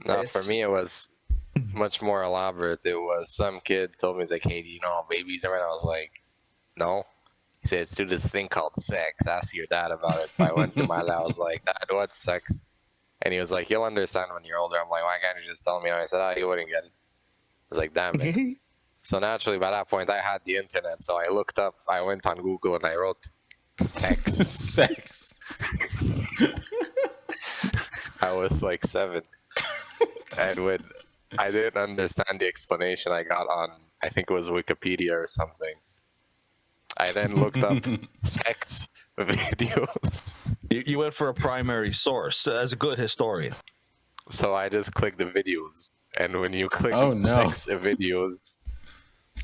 No, for me, it was much more elaborate. It was some kid told me, he's like, hey, do you know how babies are? And I was like, no. He said, it's through this thing called sex. Ask your dad about it. So I went to my dad. I was like, Dad, what's sex? And he was like, you'll understand when you're older. I'm like, why can't you just tell me? And I said, oh, you wouldn't get it. I was like, damn it. So naturally, by that point, I had the internet. So I looked up, I went on Google and I wrote sex. Sex. I was like 7. And when I didn't understand the explanation I got on, I think it was Wikipedia or something. I then looked up sex videos. You went for a primary source as a good historian. So I just clicked the videos. And when you click sex videos,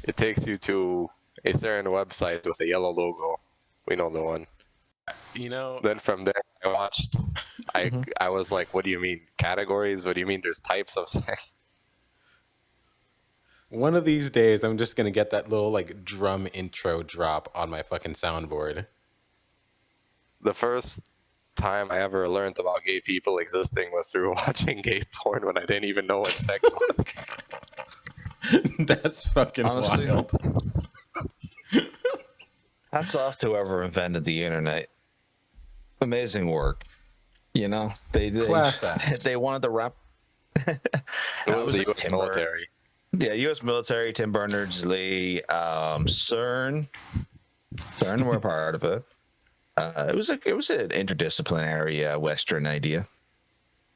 it takes you to a certain website with a yellow logo. We know the one. You know. Then from there, I watched. I was like, what do you mean categories? What do you mean there's types of sex? One of these days, I'm just going to get that little like drum intro drop on my fucking soundboard. The first time I ever learned about gay people existing was through watching gay porn when I didn't even know what sex was. That's fucking wild. Hats off to whoever invented the internet. Amazing work. You know, they wanted to wrap. It was the U.S. military. Yeah, U.S. military, Tim Berners-Lee, CERN. CERN were a part of it. It was an interdisciplinary Western idea,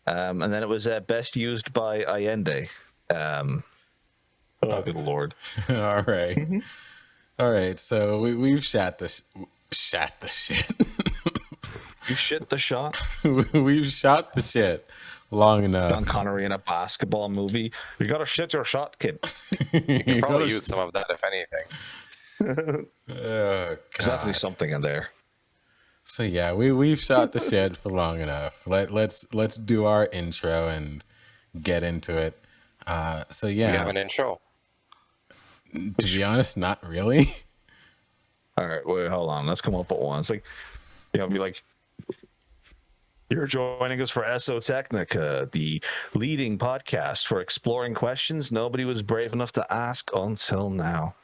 and then it was best used by Allende. Oh, good lord! All right, all right. So we've shot the shit. You shit the shot. We've shot the shit long enough. John Connery in a basketball movie. You gotta shit your shot, kid. You can probably use some of that, if anything. There's definitely something in there. So yeah, we've shot the shit for long enough. Let's do our intro and get into it. So yeah, we have an intro. To be honest, not really. All right, wait, hold on. Let's come up with one. It's like, be like, you're joining us for Esotechnica, the leading podcast for exploring questions nobody was brave enough to ask until now.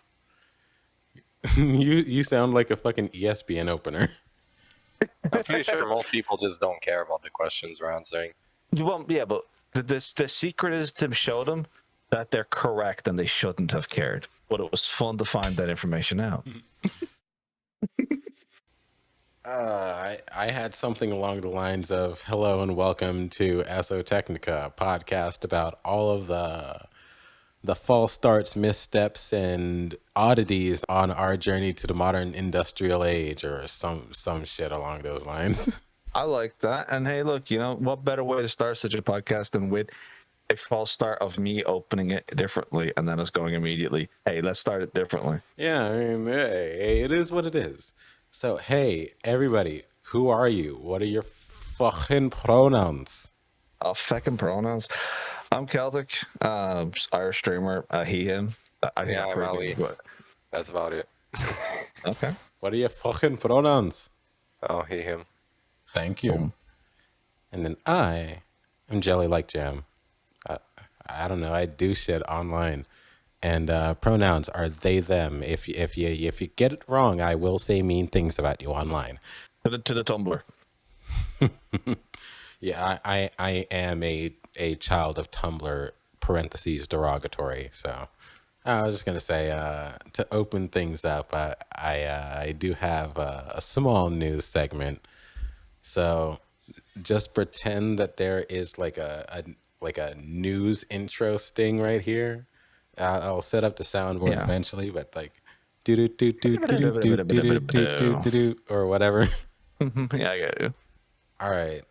You sound like a fucking ESPN opener. I'm pretty sure most people just don't care about the questions we're answering. Well, yeah, but the secret is to show them that they're correct and they shouldn't have cared. But it was fun to find that information out. I had something along the lines of, hello and welcome to Esotechnica, a podcast about all of the false starts, missteps, and oddities on our journey to the modern industrial age, or some shit along those lines. I like that. And hey, look, what better way to start such a podcast than with a false start of me opening it differently and then us going immediately, hey, let's start it differently. Yeah, I mean, hey, it is what it is. So, hey, everybody, who are you? What are your fucking pronouns? Oh, fucking pronouns. I'm Celtic, Irish streamer, he, him. I think I'm Ali. That's about it. Okay. What are your fucking pronouns? Oh, he, him. Thank you. And then I am Jelly Like Jam. I don't know. I do shit online. And pronouns are they, them. If you get it wrong, I will say mean things about you online. To the Tumblr. Yeah, I am a child of Tumblr, parentheses, derogatory. So I was just going to say, to open things up, I do have a small news segment. So just pretend that there is like a news intro sting right here. I'll set up the soundboard eventually, but like do or whatever. Yeah, I got you. All right,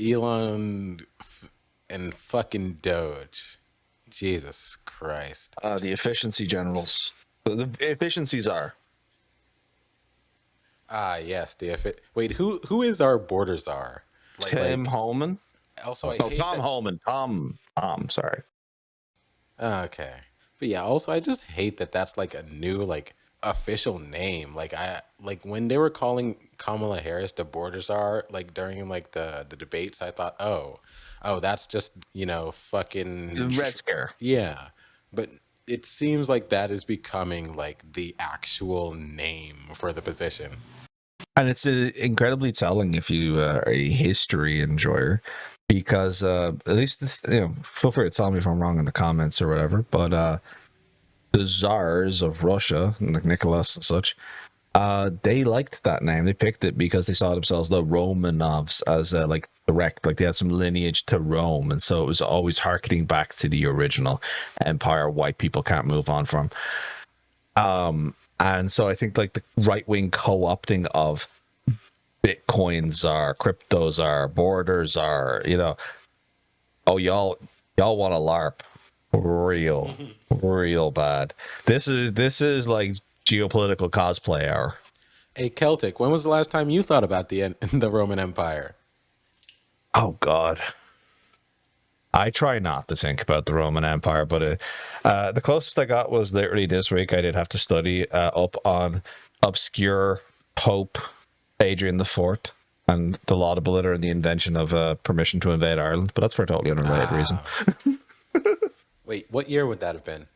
Elon and fucking Doge. Jesus Christ. The efficiency generals. The efficiencies are. Yes, wait, who is our border czar? Tim Holman. Also, Tom Holman. Tom, sorry. Okay. But yeah, also I just hate that that's like a new like official name. Like when they were calling Kamala Harris, the border czar, like during like the debates, I thought, oh, that's just fucking Red Scare. yeah, but it seems like that is becoming like the actual name for the position. And it's incredibly telling if you are a history enjoyer, because at least feel free to tell me if I'm wrong in the comments or whatever. But the czars of Russia, like Nicholas and such, they liked that name. They picked it because they saw themselves, the Romanovs, as like direct, like they had some lineage to Rome, and so it was always harkening back to the original empire white people can't move on from. And so I think like the right wing co-opting of Bitcoins are, cryptos are, borders are, oh, y'all want a LARP real bad. This is like geopolitical cosplay hour. Hey, Celtic, when was the last time you thought about the Roman Empire? Oh God, I try not to think about the Roman Empire, but the closest I got was literally this week. I did have to study up on obscure Pope Adrian the Fourth and the laudable litter and the invention of permission to invade Ireland, but that's for a totally unrelated reason. Wait, what year would that have been?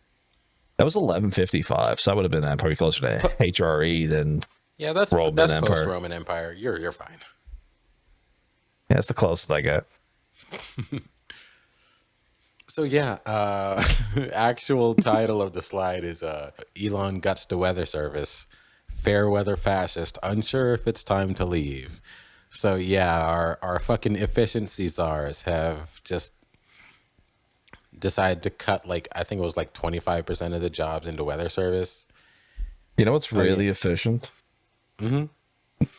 That was 1155, so that would have been probably closer to HRE than that's Roman Empire. post-Roman Empire. You're fine. Yeah, it's the closest I get. So yeah, actual title of the slide is Elon guts the weather service, fair weather fascist, unsure if it's time to leave. So yeah, our fucking efficiency czars have just decided to cut, like, I think it was like 25% of the jobs into weather service. You know what's really efficient?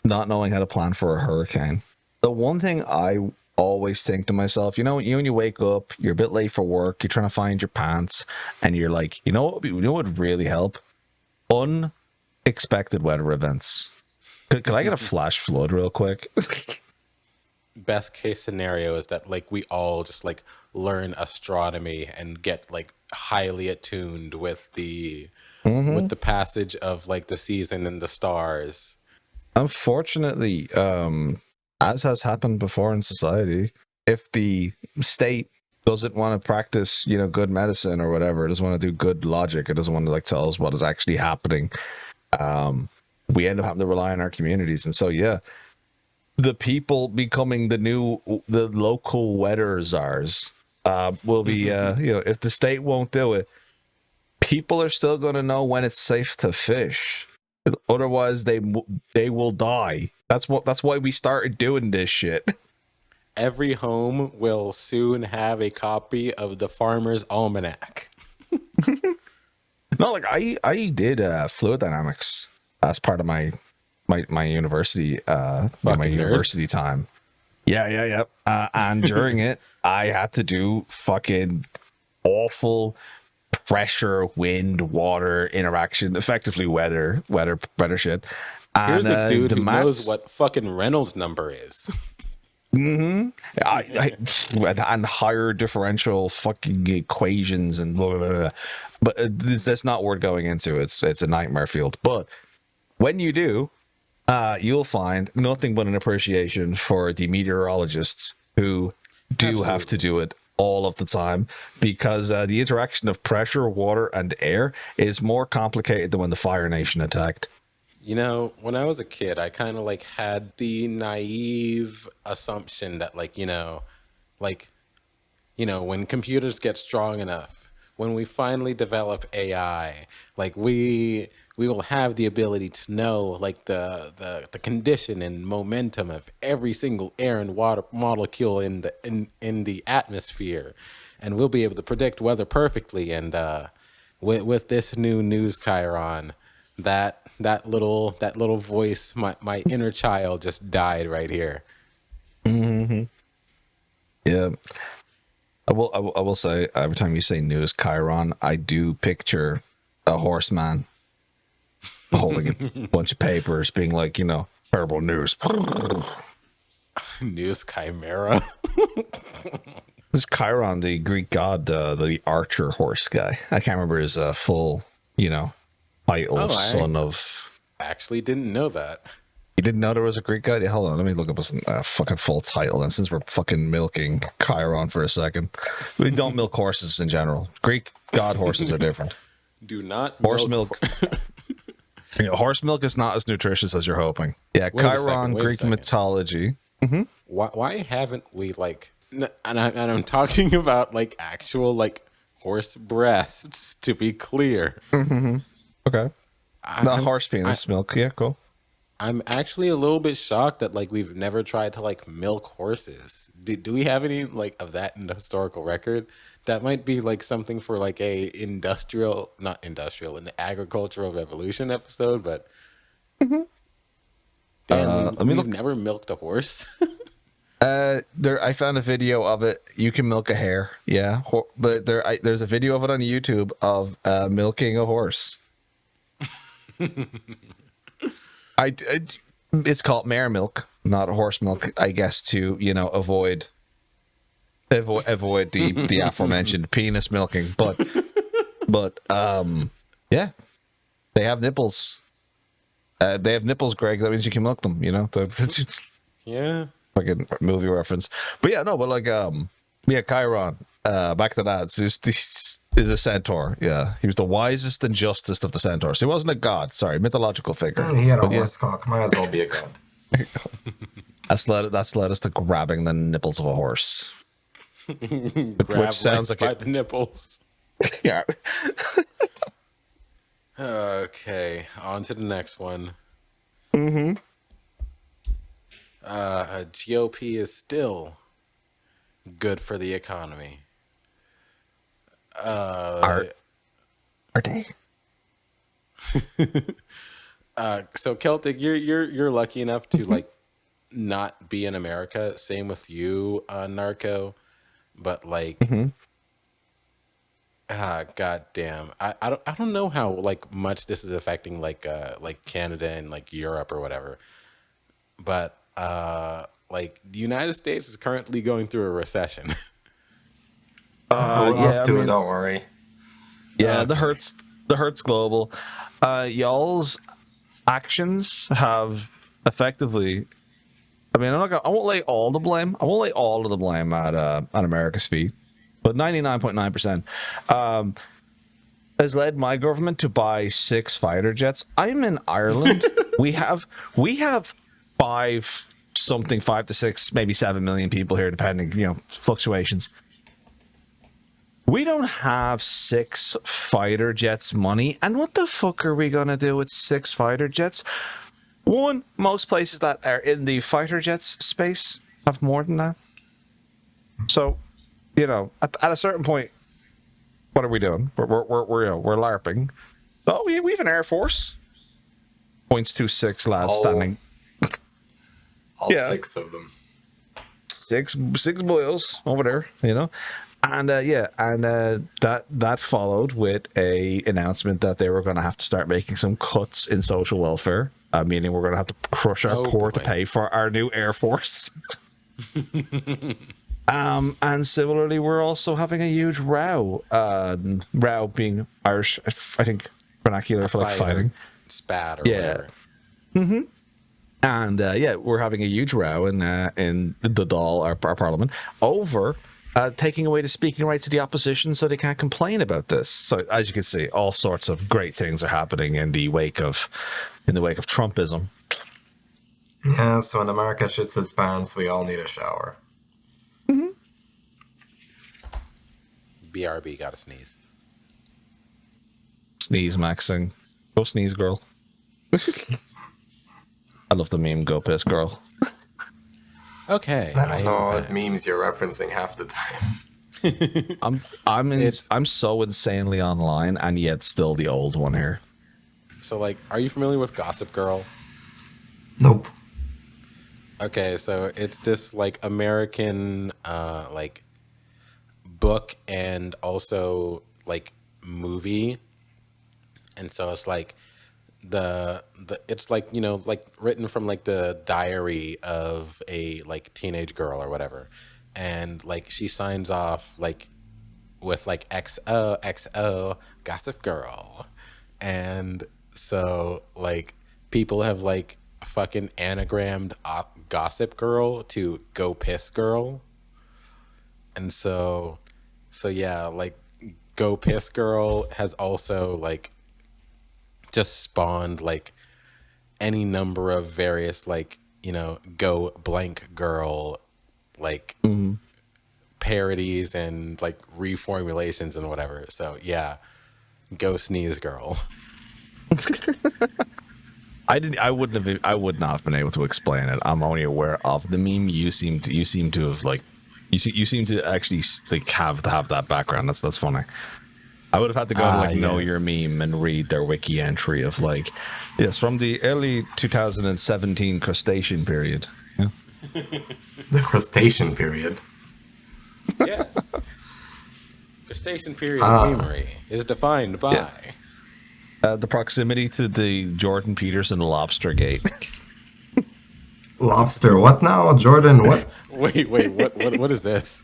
Not knowing how to plan for a hurricane. The one thing I always think to myself, when you wake up, you're a bit late for work, you're trying to find your pants, and you're like, what would really help? Unexpected weather events. Could I get a flash flood real quick? Best case scenario is that like we all just like learn astronomy and get like highly attuned with the passage of like the season and the stars. Unfortunately, as has happened before in society, if the state doesn't want to practice, good medicine or whatever, it doesn't want to do good logic, it doesn't want to like tell us what is actually happening, we end up having to rely on our communities. And so, yeah, the people becoming the local weather czars will be, if the state won't do it, people are still going to know when it's safe to fish. Otherwise, they will die. That's why we started doing this shit. Every home will soon have a copy of the Farmer's Almanac. No, like I did fluid dynamics as part of my university university time. Yeah. And during it, I had to do fucking awful pressure, wind, water interaction, effectively weather shit. And, here's a dude who maths knows what fucking Reynolds number is. and higher differential fucking equations and blah, blah, blah. But that's not worth going into. It's a nightmare field. But when you do, you'll find nothing but an appreciation for the meteorologists who do have to do it all of the time, because the interaction of pressure, water, and air is more complicated than when the Fire Nation attacked. When I was a kid, I kind of like had the naive assumption that when computers get strong enough, when we finally develop AI, like we will have the ability to know like the condition and momentum of every single air and water molecule in the atmosphere, and we'll be able to predict weather perfectly. And with this new news chyron, that little voice, my inner child just died right here. Yeah. I will say, every time you say news chyron, I do picture a horseman holding a bunch of papers, being like, terrible news. News chimera. This Chiron, the Greek god, the archer horse guy. I can't remember his full, title. Son of. Actually didn't know that. didn't know there was a Greek god? Yeah, hold on, let me look up his fucking full title. And since we're fucking milking Chiron for a second, we don't milk horses in general. Greek god horses are different. Do not Horse milk. Horse milk is not as nutritious as you're hoping. Yeah, Chiron, Greek mythology. Mm-hmm. Why haven't we like? And I'm talking about like actual like horse breasts. To be clear. Mm-hmm. Okay. The horse penis milk. Yeah, cool. I'm actually a little bit shocked that like we've never tried to like milk horses. Do we have any like of that in the historical record? That might be like something for like an agricultural revolution episode, but Dan, we've never milked a horse. I found a video of it. You can milk a hare, yeah, but there's a video of it on YouTube of milking a horse. It's called mare milk, not horse milk, I guess, to avoid the aforementioned penis milking, but yeah, they have nipples. Greg. That means you can milk them. Yeah, fucking movie reference. But yeah, no, but like Chiron. Back to that. Is a centaur. Yeah, he was the wisest and justest of the centaurs. He wasn't a god. Sorry, mythological figure. He had a horse cock. Might as well be a god. That's led us to grabbing the nipples of a horse. Which sounds like the nipples. Yeah. Okay, on to the next one. Mm-hmm. GOP is still good for the economy. Are they? So Celtic, you're lucky enough to like not be in America. Same with you, Narco. But like, goddamn, I don't know how like much this is affecting like Canada and like Europe or whatever. But like the United States is currently going through a recession. Us too, don't worry. Yeah, the hurt's global. Y'all's actions have effectively. I mean, I won't lay all the blame. I won't lay all of the blame at America's feet, but 99.9% has led my government to buy 6 fighter jets. I'm in Ireland. we have 5 to 6, maybe 7 million people here, depending, fluctuations. We don't have 6 fighter jets money. And what the fuck are we going to do with 6 fighter jets? One, most places that are in the fighter jets space have more than that. So, at a certain point, what are we doing? We're LARPing. Oh, we have an Air Force. Points to 6 lads standing. All 6 of them. Six boys over there, And that followed with a announcement that they were going to have to start making some cuts in social welfare, meaning we're going to have to crush our poor to pay for our new Air Force. And similarly, we're also having a huge row. Row being Irish, I think, vernacular for like fighting. Spat or whatever. Mm-hmm. And we're having a huge row in the Dáil, our parliament, over taking away the speaking rights of the opposition, so they can't complain about this. So as you can see, all sorts of great things are happening in the wake of Trumpism. Yeah, so when America shits its pants, we all need a shower. Mm-hmm. BRB got to sneeze. Sneeze maxing. Go sneeze, girl. I love the meme, go piss, girl. Okay. I don't know what memes you're referencing half the time. I'm so insanely online, and yet still the old one here. So, like, are you familiar with Gossip Girl? Nope. Okay, so it's this like American like book and also like movie, and so it's like the it's like like written from like the diary of a like teenage girl or whatever, and like she signs off like with like XOXO Gossip Girl, and so like people have like fucking anagrammed gossip girl to go piss girl. And so yeah, like go piss girl has also like just spawned like any number of various like, you know, go blank girl like parodies and like reformulations and whatever. So yeah, go sneeze girl. I would not have been able to explain it. I'm only aware of the meme. You seem to have like, you seem to actually like have that background. That's funny. I would have had to go to like Know Your Meme and read their wiki entry of like, yes, from the early 2017 crustacean period. Yeah. The crustacean period. Yes. Crustacean period of memory is defined by the proximity to the Jordan Peterson lobster gate. Lobster, what now? Jordan, what? Wait, what is this?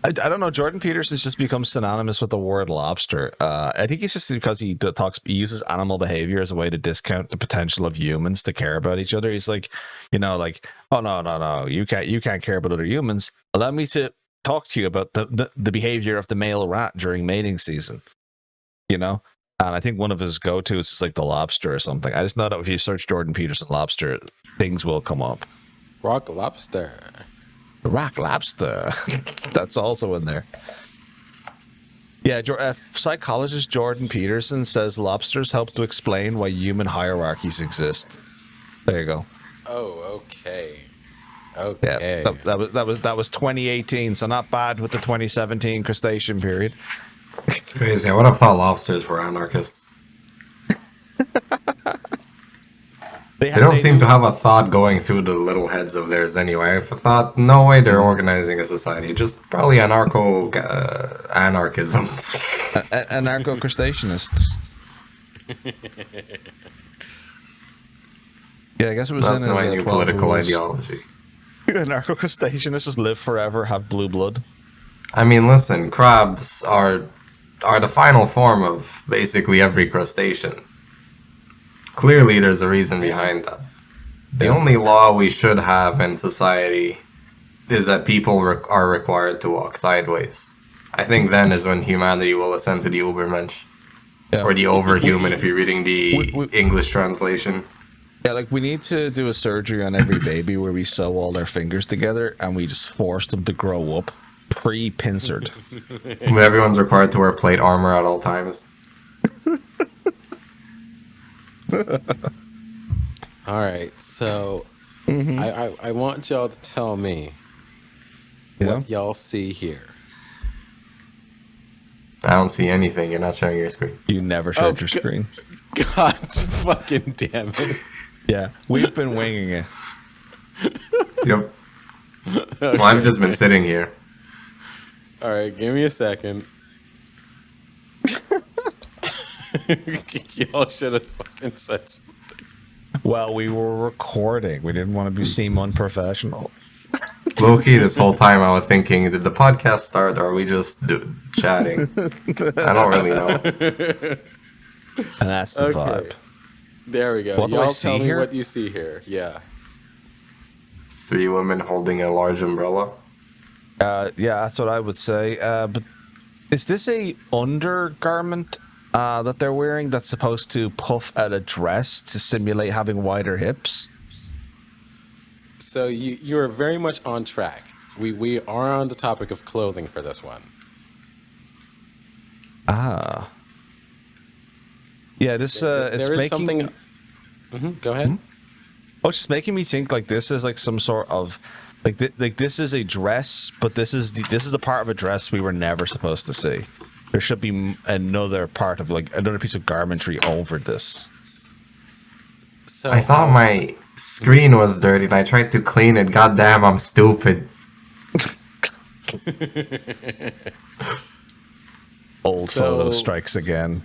I don't know. Jordan Peterson's just become synonymous with the word lobster. I think it's just because he uses animal behavior as a way to discount the potential of humans to care about each other. He's like, you know, like, oh no, you can't care about other humans. Allow me to talk to you about the behavior of the male rat during mating season. You know, and I think one of his go-tos is like the lobster or something. I just know that if you search Jordan Peterson lobster, things will come up. Rock lobster. Rock lobster. That's also in there. Yeah, psychologist Jordan Peterson says lobsters help to explain why human hierarchies exist. There you go. Oh, okay. Yeah, that was 2018, so not bad with the 2017 crustacean period. It's crazy. I would have thought lobsters were anarchists. They don't seem to have a thought going through the little heads of theirs anyway. I thought, no way they're organizing a society. Just probably anarchism. Anarcho-crustaceanists. Yeah, I guess it was That's in my his new 12 political rules. ideology. Anarcho-crustaceanists just live forever, have blue blood. I mean, listen, crabs are the final form of basically every crustacean. Clearly, there's a reason behind that. The only law we should have in society is that people are required to walk sideways. I think then is when humanity will ascend to the Ubermensch. Yeah. Or the overhuman if you're reading the English translation. Yeah, like we need to do a surgery on every baby where we sew all their fingers together and we just force them to grow up pre-pincered. Everyone's required to wear plate armor at all times. All right, so I want y'all to tell me what y'all see here. I don't see anything. You're not showing your screen. You never showed your screen. God fucking damn it. Yeah, we've been winging it. Yep. Well, I've just been sitting here. All right, give me a second. Y'all should have fucking said something. Well, we were recording. We didn't want to seem unprofessional. Low-key, this whole time I was thinking, did the podcast start or are we just chatting? I don't really know. And that's the vibe. There we go. What do I Y'all see tell me here? what you see here. Yeah. 3 women holding a large umbrella. Yeah, that's what I would say. But is this a undergarment that they're wearing that's supposed to puff at a dress to simulate having wider hips? So you're very much on track. We are on the topic of clothing for this one. Ah. Yeah, this there it's is making something. Go ahead. Oh, it's just making me think like this is like some sort of like this is a dress, but this is the part of a dress we were never supposed to see. There should be another part of like another piece of garmentry over this. So I thought my screen was dirty and I tried to clean it. God damn, I'm stupid. Old photo strikes again.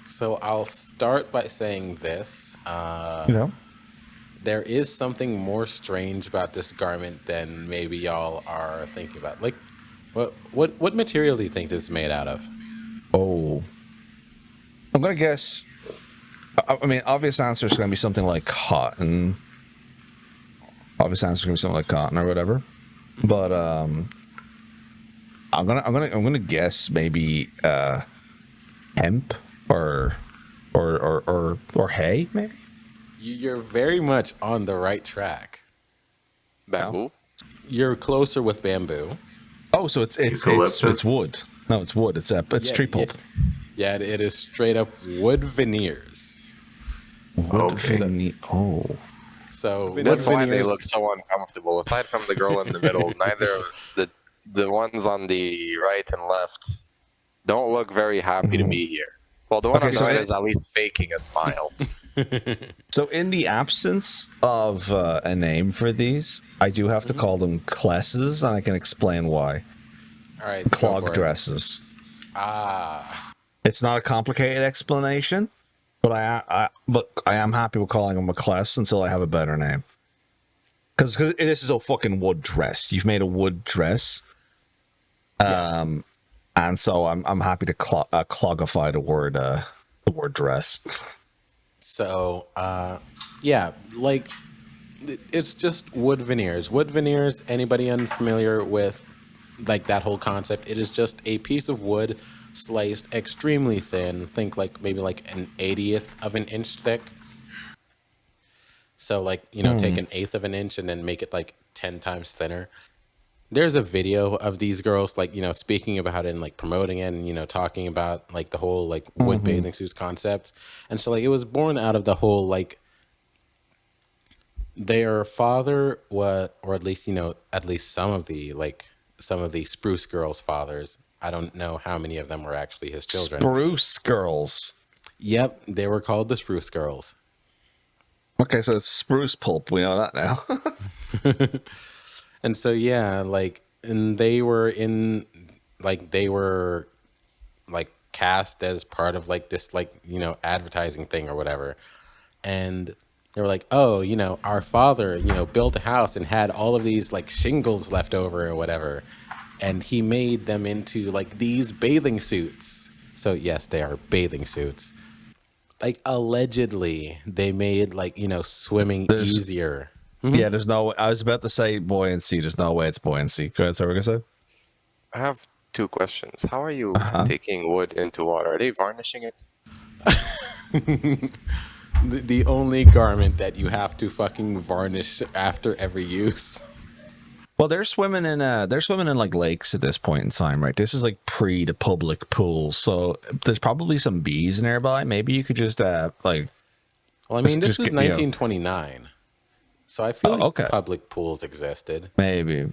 So I'll start by saying this. There is something more strange about this garment than maybe y'all are thinking about. Like, what material do you think this is made out of? Oh, I'm gonna guess I mean, obvious answer is going to be something like cotton. Obvious answer is going to be something like cotton or whatever. But I'm gonna guess maybe hemp or hay, maybe. You're very much on the right track. Bamboo. You're closer with bamboo. Oh, so it's Eucalyptus? wood. No, it's wood. It's tree pulp. Yeah, it is straight up wood veneers. Wood Okay. Oh. So That's wood why they veneers- look so uncomfortable. Aside from the girl in the middle, neither of the ones on the right and left don't look very happy to be here. Well, the one Okay, on the so right they- is at least faking a smile. So in the absence of a name for these, I do have to call them classes, and I can explain why. All right, go for Clog it. dresses. Ah, It's not a complicated explanation, but I am happy with calling them a class until I have a better name. Because this is a fucking wood dress. You've made a wood dress. And so I'm happy to clogify the word dress. so yeah, like it's just wood veneers. Wood veneers. Anybody unfamiliar with like that whole concept? It is just a piece of wood sliced extremely thin. Think like maybe like an 1/80th of an inch thick. So like, you know, take an 1/8 of an inch and then make it like 10 times thinner. There's a video of these girls like, you know, speaking about it and like promoting it and, you know, talking about like the whole like wood bathing suits concept. And so like it was born out of the whole like their father was, or at least, you know, at least some of the spruce girls' fathers. I don't know how many of them were actually his children. Spruce girls. Yep, they were called the spruce girls. Okay, so it's spruce pulp. We know that now. And so yeah, like, and they were like cast as part of like this like, you know, advertising thing or whatever. And they were like, oh, you know, our father, you know, built a house and had all of these like shingles left over or whatever, and he made them into like these bathing suits. So yes, they are bathing suits. Like allegedly they made like, you know, swimming easier. Yeah, there's no. I was about to say buoyancy. There's no way it's buoyancy. Go ahead, sorry, what were you I have two questions. How are you taking wood into water? Are they varnishing it? The only garment that you have to fucking varnish after every use. Well, they're swimming in like lakes at this point in time, right? This is like pre the public pools, so there's probably some bees nearby. Maybe you could just like. Well, I mean, this just is get, you know- 1929, so I feel like okay. public pools existed. Maybe.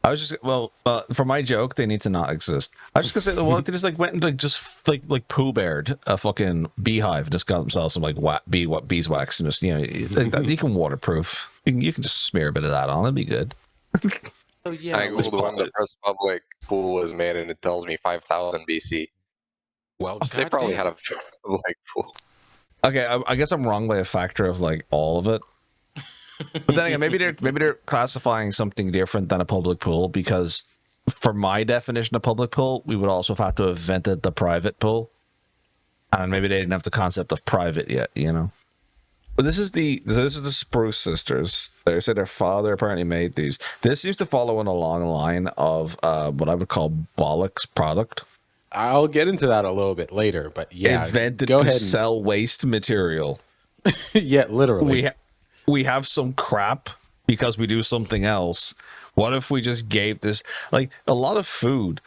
I was just for my joke, they need to not exist. I was just gonna say, well, they just like went and like Pooh Beared a fucking beehive and just got themselves some like beeswax and just, you know, you can waterproof. You can just smear a bit of that on. It'd be good. Oh yeah, I googled when the first public pool was made, and it tells me 5000 BC. well, They probably had a public pool. Okay, I guess I'm wrong by a factor of like all of it. But then again, maybe they're classifying something different than a public pool, because for my definition of public pool, we would also have to have invented the private pool, and maybe they didn't have the concept of private yet, you know. But this is the Spruce sisters. They said their father apparently made these. This used to follow in a long line of what I would call Bollock's product. I'll get into that a little bit later, but yeah, Invented go to ahead. sell waste material. Yeah, literally. We have some crap because we do something else. What if we just gave this, like, a lot of food?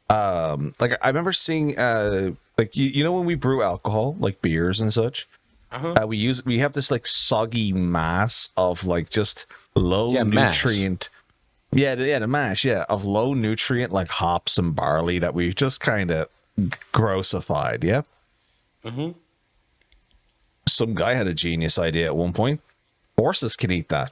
Like I remember seeing like you know when we brew alcohol, like beers and such. We have this like soggy mass of like just low nutrient. Yeah, the mash, of low nutrient like hops and barley that we've just kind of grossified. Yeah. Some guy had a genius idea at one point. Horses can eat that,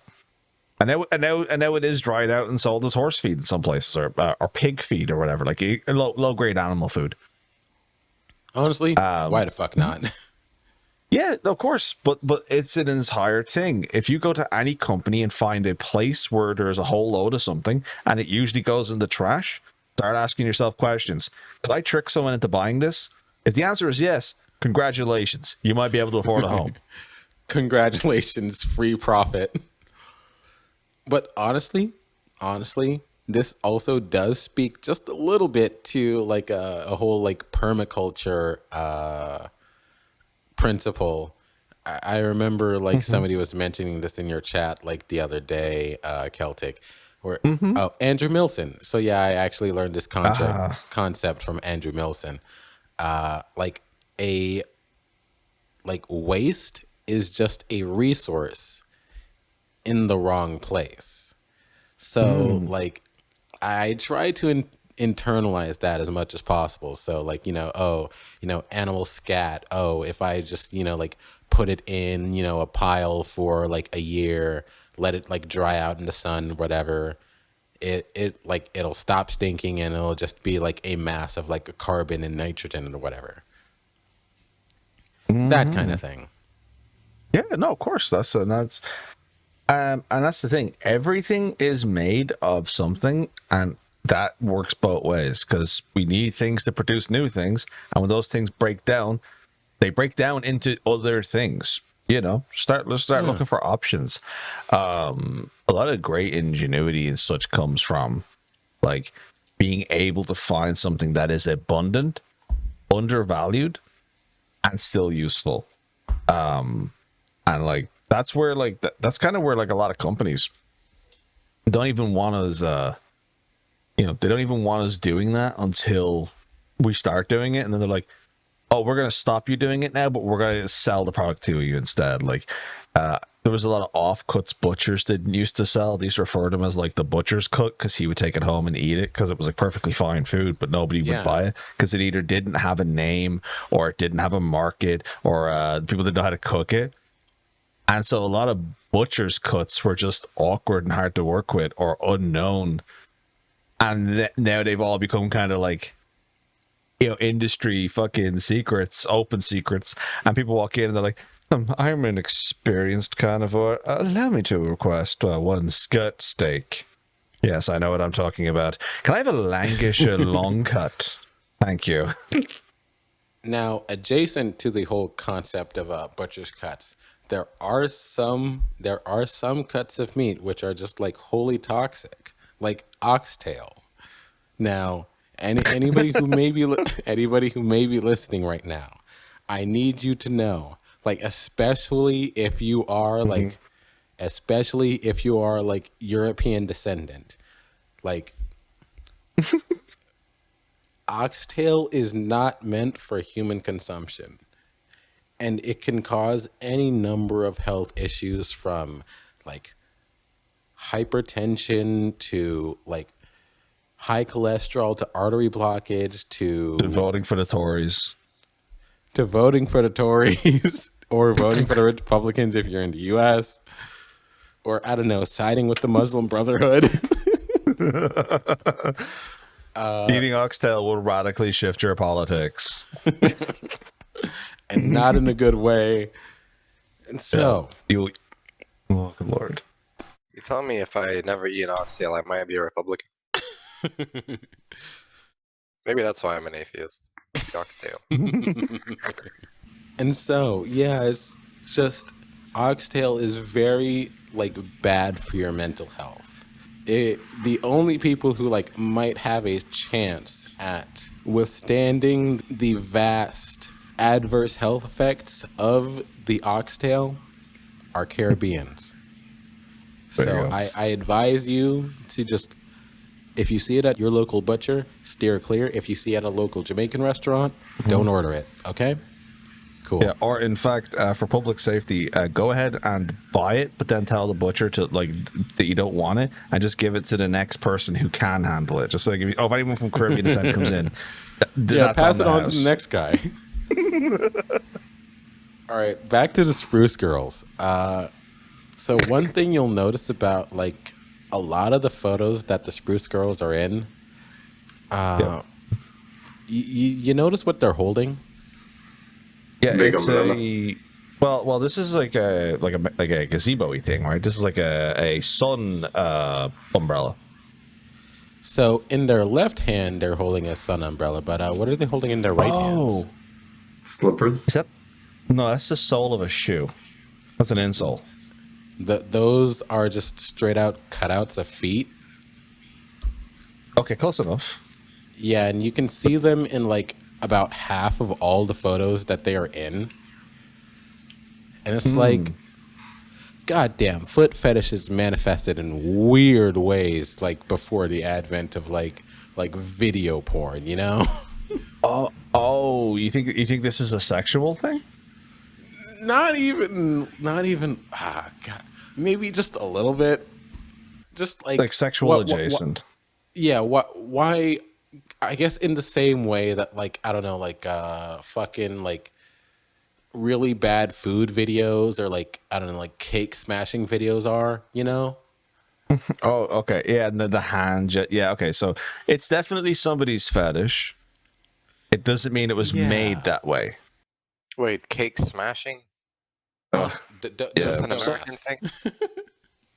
and now it is dried out and sold as horse feed in some places, or pig feed or whatever, like low grade animal food. Honestly, why the fuck not? Yeah, of course, but it's an entire thing. If you go to any company and find a place where there's a whole load of something and it usually goes in the trash, start asking yourself questions. Could I trick someone into buying this? If the answer is yes, Congratulations. You might be able to afford a home. Congratulations, free profit. But honestly, this also does speak just a little bit to like a whole like permaculture principle. I remember like somebody was mentioning this in your chat like the other day, Celtic, where Andrew Milson. So yeah, I actually learned this concept from Andrew Milson. Like a like waste is just a resource in the wrong place. So like I try to internalize that as much as possible. So like, animal scat. Oh, if I just, like put it in, a pile for like a year, let it like dry out in the sun, whatever, it like it'll stop stinking and it'll just be like a mass of like carbon and nitrogen or whatever. That kind of thing. Yeah, no, of course. That's and that's the thing. Everything is made of something, and that works both ways because we need things to produce new things, and when those things break down, they break down into other things. Let's start looking for options. A lot of great ingenuity and such comes from like being able to find something that is abundant, undervalued, and still useful. And like that's where like that's kind of where like a lot of companies don't even want us they don't even want us doing that until we start doing it, and then they're like, oh, we're gonna stop you doing it now, but we're gonna sell the product to you instead. Like there was a lot of offcuts butchers didn't used to sell. These referred to them as like the butcher's cut because he would take it home and eat it because it was like perfectly fine food, but nobody would buy it because it either didn't have a name or it didn't have a market or people didn't know how to cook it. And so a lot of butcher's cuts were just awkward and hard to work with or unknown. And now they've all become kind of like, industry fucking secrets, open secrets. And people walk in and they're like, I'm an experienced carnivore. Allow me to request one skirt steak. Yes, I know what I'm talking about. Can I have a Lancashire long cut? Thank you. Now, adjacent to the whole concept of butcher's cuts, there are some cuts of meat which are just like wholly toxic, like oxtail. Now, anybody who may be listening right now, I need you to know, like especially if you are like European descendant, like oxtail is not meant for human consumption. And it can cause any number of health issues from like hypertension to like high cholesterol to artery blockage to voting for the Tories. To voting for the Tories or voting for the Republicans if you're in the US. Or I don't know, siding with the Muslim Brotherhood. Eating oxtail will radically shift your politics. And not in a good way. And so oh, good Lord. You tell me if I never eat oxtail, I might be a Republican. Maybe that's why I'm an atheist. Oxtail. And so, yeah, it's just oxtail is very like bad for your mental health. The only people who like might have a chance at withstanding the vast adverse health effects of the oxtail are Caribbeans. So I advise you to just, if you see it at your local butcher, steer clear. If you see it at a local Jamaican restaurant, don't order it. Okay? Cool. Yeah, or in fact, for public safety, go ahead and buy it, but then tell the butcher to like that you don't want it, and just give it to the next person who can handle it. Just like if anyone from Caribbean descent comes in, pass it on to the next guy. All right, back to the Spruce Girls. So one thing you'll notice about like a lot of the photos that the Spruce Girls are in, you notice what they're holding? Yeah, Big it's umbrella. well, this is like a gazebo-y thing, right? This is like a sun umbrella. So in their left hand, they're holding a sun umbrella, but what are they holding in their right hands? Slippers. Is that? No, that's the sole of a shoe. That's an insole. Those are just straight out cutouts of feet. Okay, close enough. Yeah, and you can see them in like about half of all the photos that they are in. And it's like, goddamn, foot fetishes manifested in weird ways, like before the advent of like video porn, you know? Oh, you think this is a sexual thing? Not even. God, maybe just a little bit. Just like sexual adjacent. Yeah. Why? I guess in the same way that like I don't know, like fucking like really bad food videos or like I don't know, like cake smashing videos are, you know? Oh, okay. Yeah, and the hand. Yeah, okay. So it's definitely somebody's fetish. It doesn't mean it was made that way. Wait, cake smashing? Ugh. That's an American thing?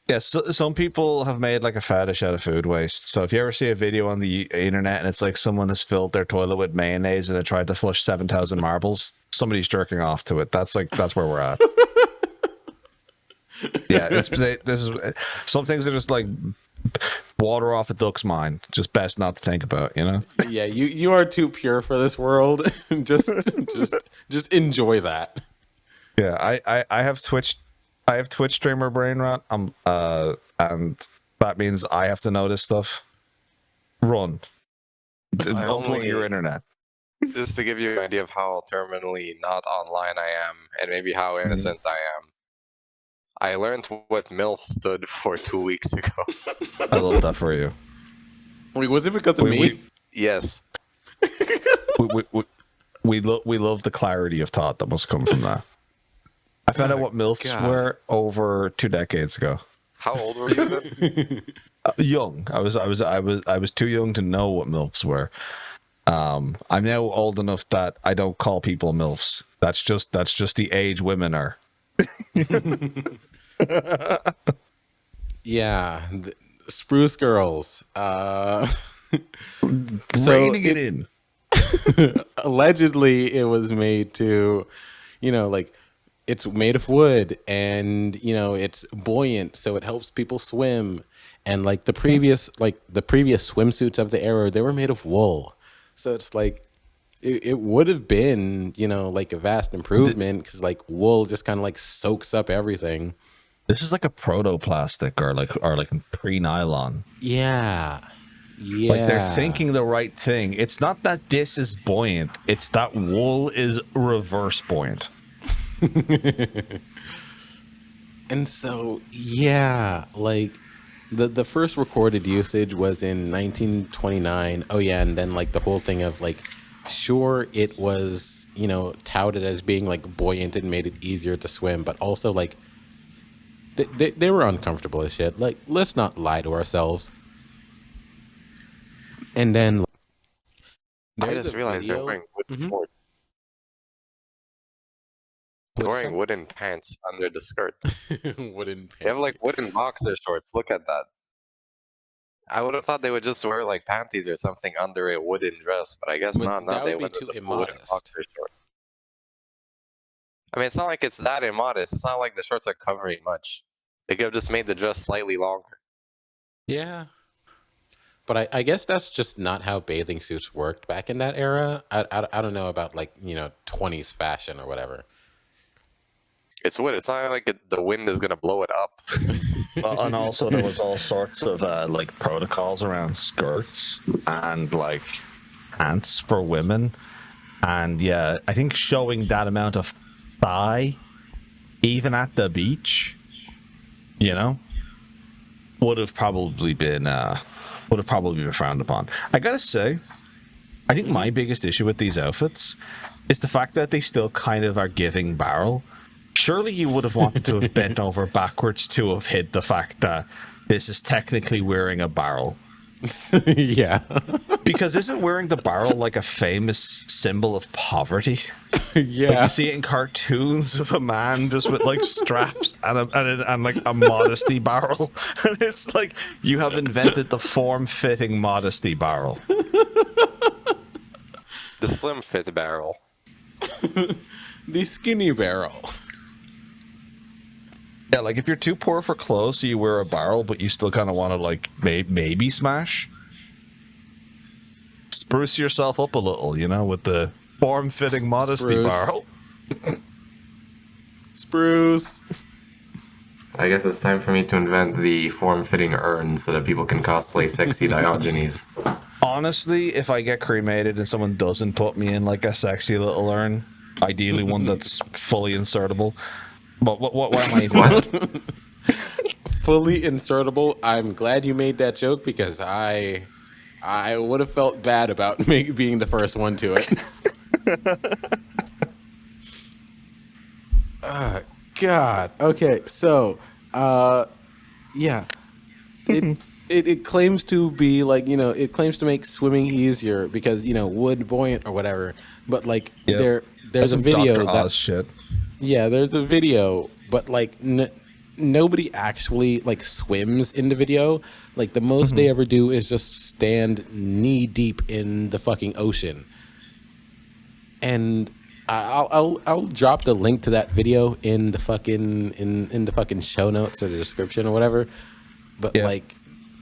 Yeah, so, some people have made like a fetish out of food waste. So if you ever see a video on the internet and it's like someone has filled their toilet with mayonnaise and they tried to flush 7,000 marbles, somebody's jerking off to it. That's where we're at. Yeah, this is some things are just like water off a duck's mind. Just best not to think about, you know? Yeah, you are too pure for this world. just enjoy that. Yeah, I have Twitch streamer brain rot. And that means I have to notice stuff. Run. Don't play your internet. Just to give you an idea of how terminally not online I am, and maybe how innocent I am. I learned what MILF stood for 2 weeks ago. I love that for you. Wait, was it because of me? Yes. We love the clarity of thought that must come from that. I found out what MILFs were over 2 decades ago. How old were you then? Young. I was too young to know what MILFs were. I'm now old enough that I don't call people MILFs. That's just the age women are. Yeah, spruce girls. Reining it in. Allegedly, it was made to, you know, like it's made of wood, and you know it's buoyant, so it helps people swim. And like the previous swimsuits of the era, they were made of wool, so it's like it would have been, you know, like a vast improvement because like wool just kind of like soaks up everything. This is like a protoplastic or like pre-nylon. Yeah. Like they're thinking the right thing. It's not that this is buoyant. It's that wool is reverse buoyant. And so, yeah, like the first recorded usage was in 1929. Oh yeah, and then like the whole thing of like, sure, it was, you know, touted as being like buoyant and made it easier to swim, but also like they were uncomfortable as shit. Like, let's not lie to ourselves. And then I just realized they're wearing wooden shorts. They're wearing wooden pants under the skirt. Wooden pants. They have like wooden boxer shorts. Look at that. I would have thought they would just wear like panties or something under a wooden dress, but I guess not. That They would went be too with the full wooden immodest. boxer shorts. I mean, it's not like it's that immodest. It's not like the shorts are covering much. They could have just made the dress slightly longer. Yeah. But I guess that's just not how bathing suits worked back in that era. I don't know about like, you know, 20s fashion or whatever. It's wood. It's not like the wind is going to blow it up. And also there was all sorts of like protocols around skirts and like pants for women. And yeah, I think showing that amount of thigh, even at the beach, you know, would have probably been frowned upon. I gotta say, I think my biggest issue with these outfits is the fact that they still kind of are giving barrel. Surely you would have wanted to have bent over backwards to have hid the fact that this is technically wearing a barrel. Yeah. Because isn't wearing the barrel like a famous symbol of poverty? Yeah. Like you see it in cartoons of a man just with like straps and like a modesty barrel. And it's like you have invented the form-fitting modesty barrel. The slim fit barrel. the skinny barrel. Yeah, like if you're too poor for clothes, so you wear a barrel, but you still kind of want to like maybe smash. Spruce yourself up a little, you know, with the form-fitting modesty Spruce. barrel. Spruce. I guess it's time for me to invent the form-fitting urn so that people can cosplay sexy Diogenes. Honestly, if I get cremated and someone doesn't put me in like a sexy little urn, ideally one that's fully insertable. But what am I even? What? Fully insertable. I'm glad you made that joke because I would have felt bad about being the first one to it. God. Okay, so yeah. It claims to be like, it claims to make swimming easier because, wood buoyant or whatever. But like Yep. there's a some video Dr. Oz shit. yeah, there's a video, but like nobody actually like swims in the video. Like the most they ever do is just stand knee deep in the fucking ocean. And I'll drop the link to that video in the fucking in the fucking show notes or the description or whatever. But Yeah. like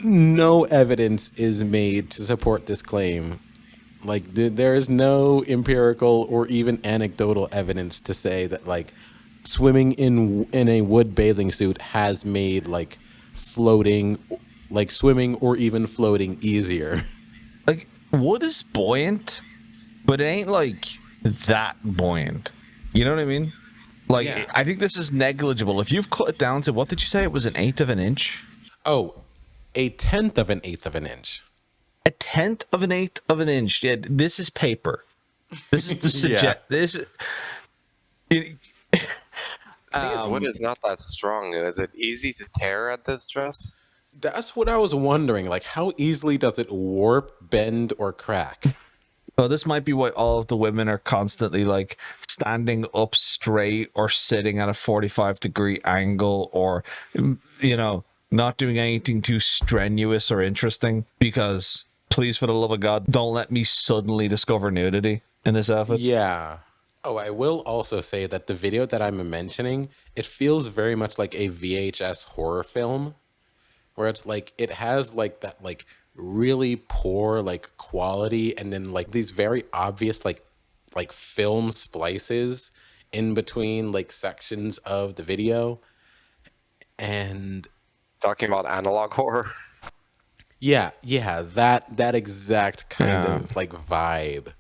no evidence is made to support this claim. Like there is no empirical or even anecdotal evidence to say that like swimming in a wood bathing suit has made like floating, like swimming or even floating easier. Like wood is buoyant, but it ain't like that buoyant. You know what I mean? Like Yeah. I think this is negligible. If you've cut it down to what did you say? It was 1/8 of an inch. Oh, 1/10 of an eighth of an inch. 1/10 of 1/8 of an inch. Yeah, this is paper. This is the suggest. Yeah. This. It, The thing is, wood is not that strong. Is it easy to tear at this dress? That's what I was wondering. Like, how easily does it warp, bend, or crack? oh, this might be why all of the women are constantly like standing up straight or sitting at a 45-degree angle, or not doing anything too strenuous or interesting. Because please, for the love of God, don't let me suddenly discover nudity in this outfit. Yeah. Oh, I will also say that the video that I'm mentioning, it feels very much like a VHS horror film, where it's like it has like that like really poor like quality, and then like these very obvious like film splices in between like sections of the video. And Talking about analog horror. yeah, that exact kind Yeah. of like vibe.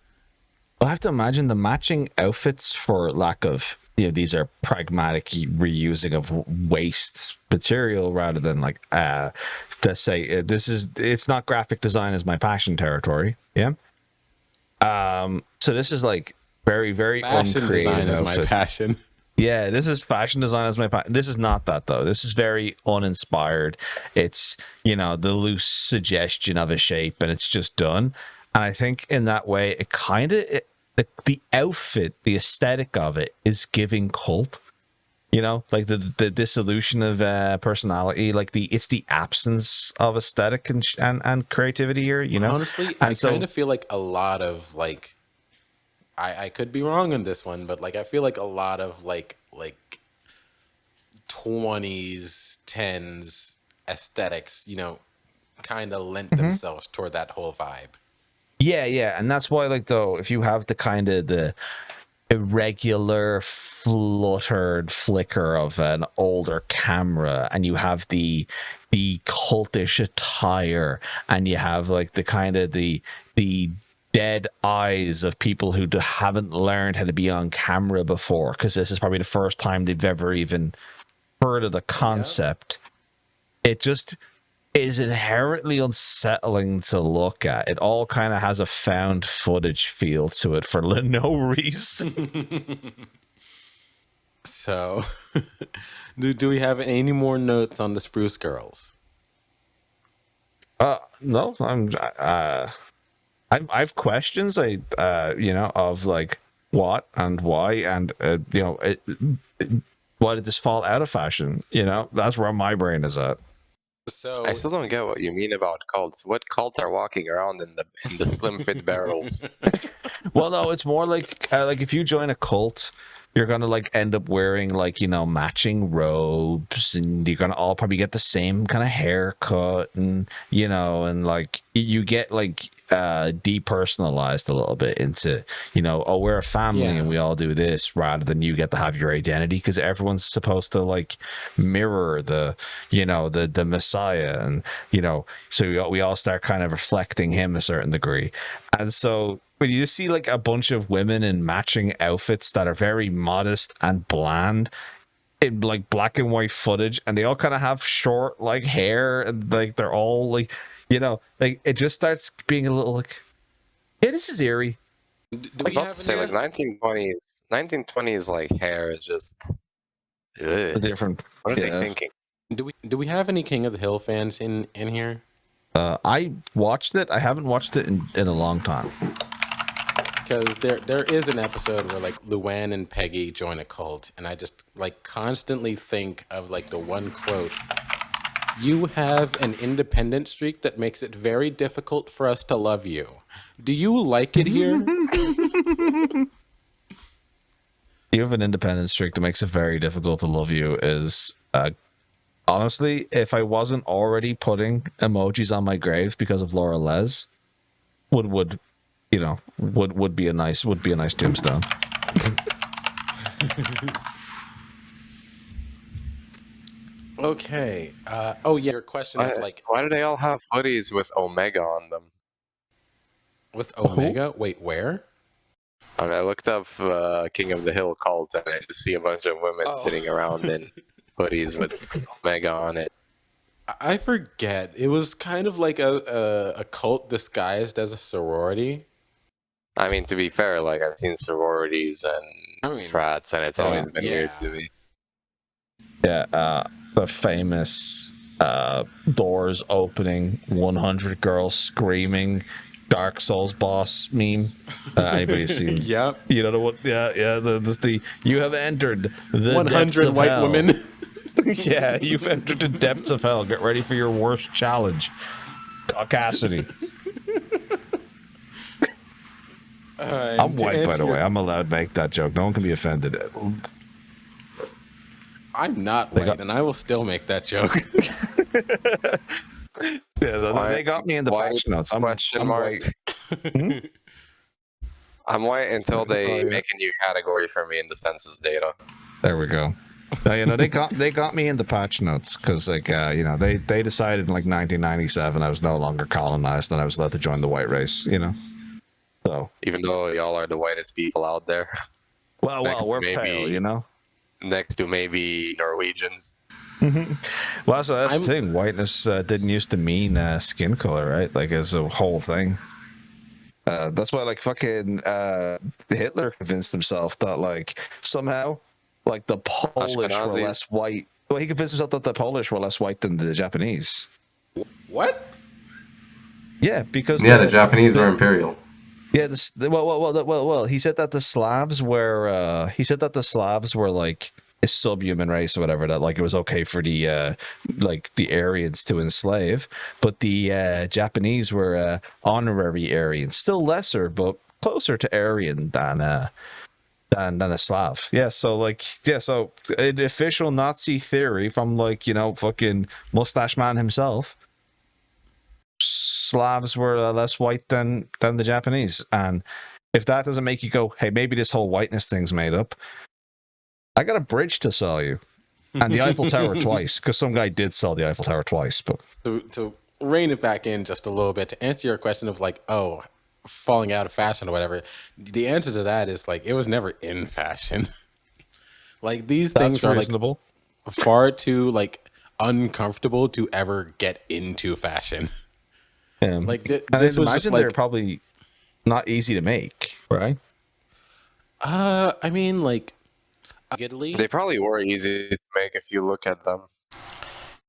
I have to imagine the matching outfits, for lack of, these are pragmatic reusing of waste material rather than like, to say it's not graphic design is my passion territory. Yeah. So this is like very, very Fashion uncreative design is my outfit. passion. Yeah, this is fashion design as my passion. This is not that though. This is very uninspired. It's, the loose suggestion of a shape and it's just done. And I think in that way, it kind of, the outfit, the aesthetic of it is giving cult, like the dissolution of personality, like it's the absence of aesthetic and creativity here, Honestly, And I so- kind of feel like a lot of like, I could be wrong on this one, but like I feel like a lot of like 20s, 10s aesthetics, kind of lent themselves toward that whole vibe. Yeah, and that's why, like, though, if you have the kind of the irregular fluttered flicker of an older camera, and you have the cultish attire, and you have like the kind of the dead eyes of people who haven't learned how to be on camera before, because this is probably the first time they've ever even heard of the concept. It just is inherently unsettling to look at. It all kind of has a found footage feel to it for no reason. So, do we have any more notes on the Spruce Girls? No, I've questions. Of like what and why, and why did this fall out of fashion? That's where my brain is at. So I still don't get what you mean about cults. What cult are walking around in the slim fit barrels? Well, no, it's more like if you join a cult, you're gonna like end up wearing like matching robes, and you're gonna all probably get the same kind of haircut, and and like you get like depersonalized a little bit into oh, we're a family and we all do this, rather than you get to have your identity, because everyone's supposed to like mirror the Messiah, and so we all start kind of reflecting him a certain degree. And so when you see like a bunch of women in matching outfits that are very modest and bland in like black and white footage, and they all kind of have short like hair, and like they're all like like it just starts being a little like, yeah, this is eerie. do Like, we Not have to say any? like 1920s like hair is just. a Ugh. different What are they thinking? Do we have any King of the Hill fans in here? I watched it. I haven't watched it in a long time. Because there is an episode where like Luann and Peggy join a cult, and I just like constantly think of like the one quote: "You have an independent streak that makes it very difficult for us to love you. Do you like it here?" You have an independent streak that makes it very difficult to love you is honestly, if I wasn't already putting emojis on my grave because of Laura Les, would be a nice tombstone. Okay. Oh yeah, your question of like Why do they all have hoodies with Omega on them? with Omega. Wait, where? I looked up King of the Hill cult, and I just see a bunch of women sitting around in hoodies with Omega on it. I forget. It was kind of like a cult disguised as a sorority. I mean, to be fair, like I've seen sororities and frats, and it's always been weird to me. Yeah, the famous doors opening, 100 girls screaming, Dark Souls boss meme. Anybody seen? Yep. You know what? Yeah. The you have entered the 100 white hell. women. Yeah, you've entered the depths of hell. Get ready for your worst challenge. Caucasity. I'm white, by the way. I'm allowed to make that joke. No one can be offended. I'm not white, and I will still make that joke. Yeah, they got me in the patch notes. I'm white. I'm white until they make a new category for me in the census data. There we go. They got me in the patch notes because like they decided in like 1997 I was no longer colonized and I was allowed to join the white race. So even though y'all are the whitest people out there. Well, we're pale, Next to maybe Norwegians. Well, so that's the thing. Whiteness didn't used to mean skin color, right? Like as a whole thing. That's why like fucking Hitler convinced himself that like somehow like the Polish were less white. Well, he convinced himself that the Polish were less white than the Japanese. What? Yeah, because the Japanese are imperial. Yeah, well. He said that the Slavs were. He said that the Slavs were like a subhuman race or whatever. That like it was okay for the the Aryans to enslave, but the Japanese were honorary Aryans, still lesser but closer to Aryan than a Slav. Yeah, so so in official Nazi theory from fucking mustache man himself, Slavs were less white than the Japanese. And if that doesn't make you go, hey, maybe this whole whiteness thing's made up, I got a bridge to sell you. And the Eiffel Tower twice, because some guy did sell the Eiffel Tower twice. But to rein it back in just a little bit, to answer your question of like, oh, falling out of fashion or whatever, the answer to that is like it was never in fashion. Like these things are like far too like uncomfortable to ever get into fashion. Like this was just like, they're probably not easy to make, right? I mean, like, they probably were easy to make if you look at them.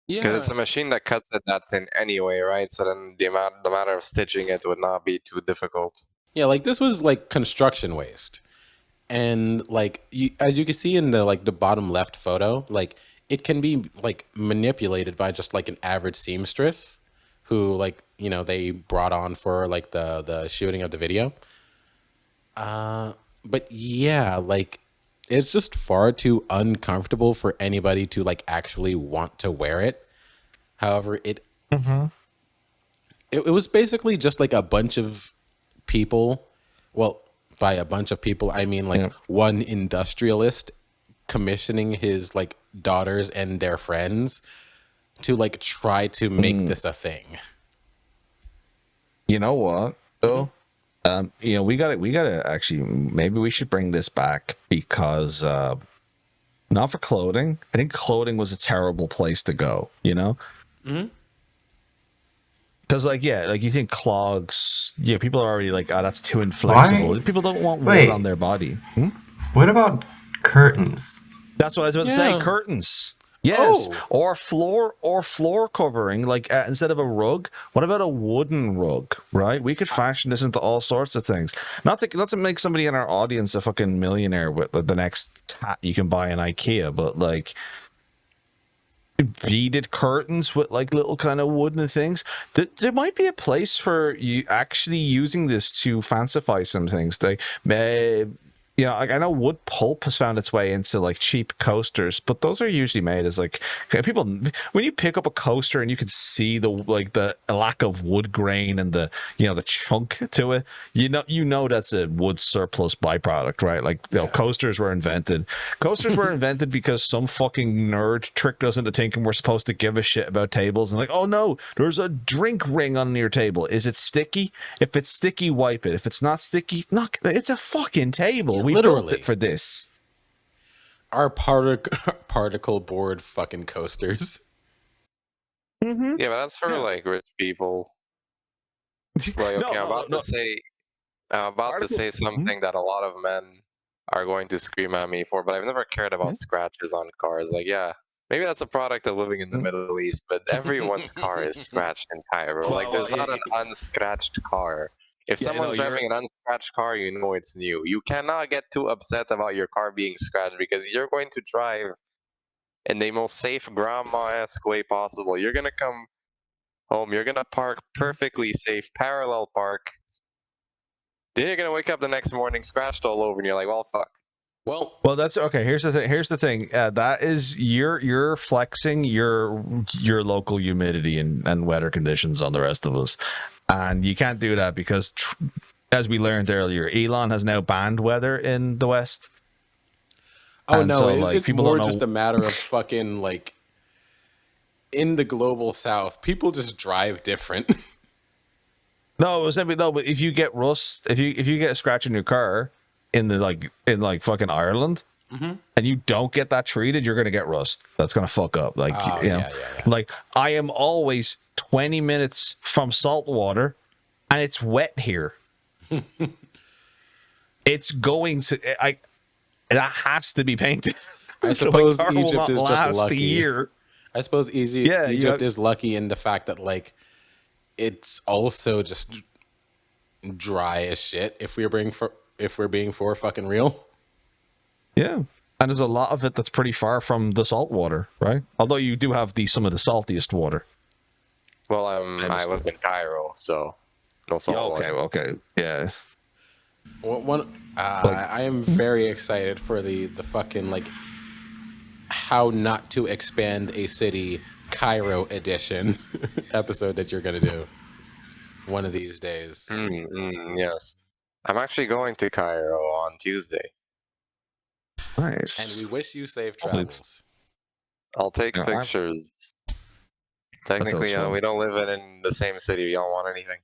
Yeah, because it's a machine that cuts it that thin anyway, right? So then the matter of stitching it would not be too difficult. Yeah, like this was like construction waste, and like as you can see in the like the bottom left photo, like it can be like manipulated by just like an average seamstress who like, you know, they brought on for like the shooting of the video. But yeah, like it's just far too uncomfortable for anybody to like actually want to wear it. However, it was basically just like a bunch of people. Well, by a bunch of people, I mean like one industrialist commissioning his like daughters and their friends to like try to make this a thing. You know what? Though, you know, we gotta actually, maybe we should bring this back because not for clothing. I think clothing was a terrible place to go. You know. Because, like, yeah, like you think clogs, yeah, people are already like, oh, that's too inflexible. Why? People don't want wood Wait. on their body. What about curtains? That's what I was about to say. Yeah. Curtains. Yes. Oh. Or floor covering, like instead of a rug, what about a wooden rug, right? We could fashion this into all sorts of things. Not to make somebody in our audience a fucking millionaire with the next hat you can buy in IKEA, but like beaded curtains with like little kind of wooden things. There might be a place for you actually using this to fancify some things. Like, you know, like I know wood pulp has found its way into like cheap coasters, but those are usually made as like people. When you pick up a coaster and you can see the lack of wood grain and the chunk to it, you know that's a wood surplus byproduct, right? Like coasters were invented. Coasters were invented because some fucking nerd tricked us into thinking we're supposed to give a shit about tables and like, oh no, there's a drink ring on your table. Is it sticky? If it's sticky, wipe it. If it's not sticky, knock. It's a fucking table. We built it for this. Our particle board fucking coasters. Yeah, but that's for like rich people. Like, okay, I'm about to say something that a lot of men are going to scream at me for, but I've never cared about scratches on cars. Like, yeah, maybe that's a product of living in the Middle East, but everyone's car is scratched in Cairo. Like, there's not an unscratched car. If someone's driving an unscratched car, you know it's new. You cannot get too upset about your car being scratched because you're going to drive in the most safe grandma-esque way possible. You're going to come home. You're going to park perfectly safe, parallel park. Then you're going to wake up the next morning scratched all over and you're like, well, fuck. Well, that's okay. Here's the thing. That is you're flexing your local humidity and weather conditions on the rest of us. And you can't do that because, as we learned earlier, Elon has now banned weather in the West. Oh, and no, so, like, it's more just a matter of fucking, like, in the global South, people just drive different. No, but if you get rust, if you get a scratch in your car in fucking Ireland, and you don't get that treated, you're gonna get rust. That's gonna fuck up. Like, like I am always 20 minutes from salt water, and it's wet here. It's going to that has to be painted. I suppose Egypt is just lucky. Year. I suppose Egypt is lucky in the fact that like it's also just dry as shit. If we're being for fucking real. Yeah. And there's a lot of it that's pretty far from the salt water, right? Although you do have some of the saltiest water. Well, I live in Cairo, so no salt water. Okay, yeah. I am very excited for the fucking like how not to expand a city Cairo edition episode that you're gonna do one of these days. Yes, I'm actually going to Cairo on Tuesday. Nice. And we wish you safe travels. I'll take pictures. Technically, we don't live in the same city. We don't want anything.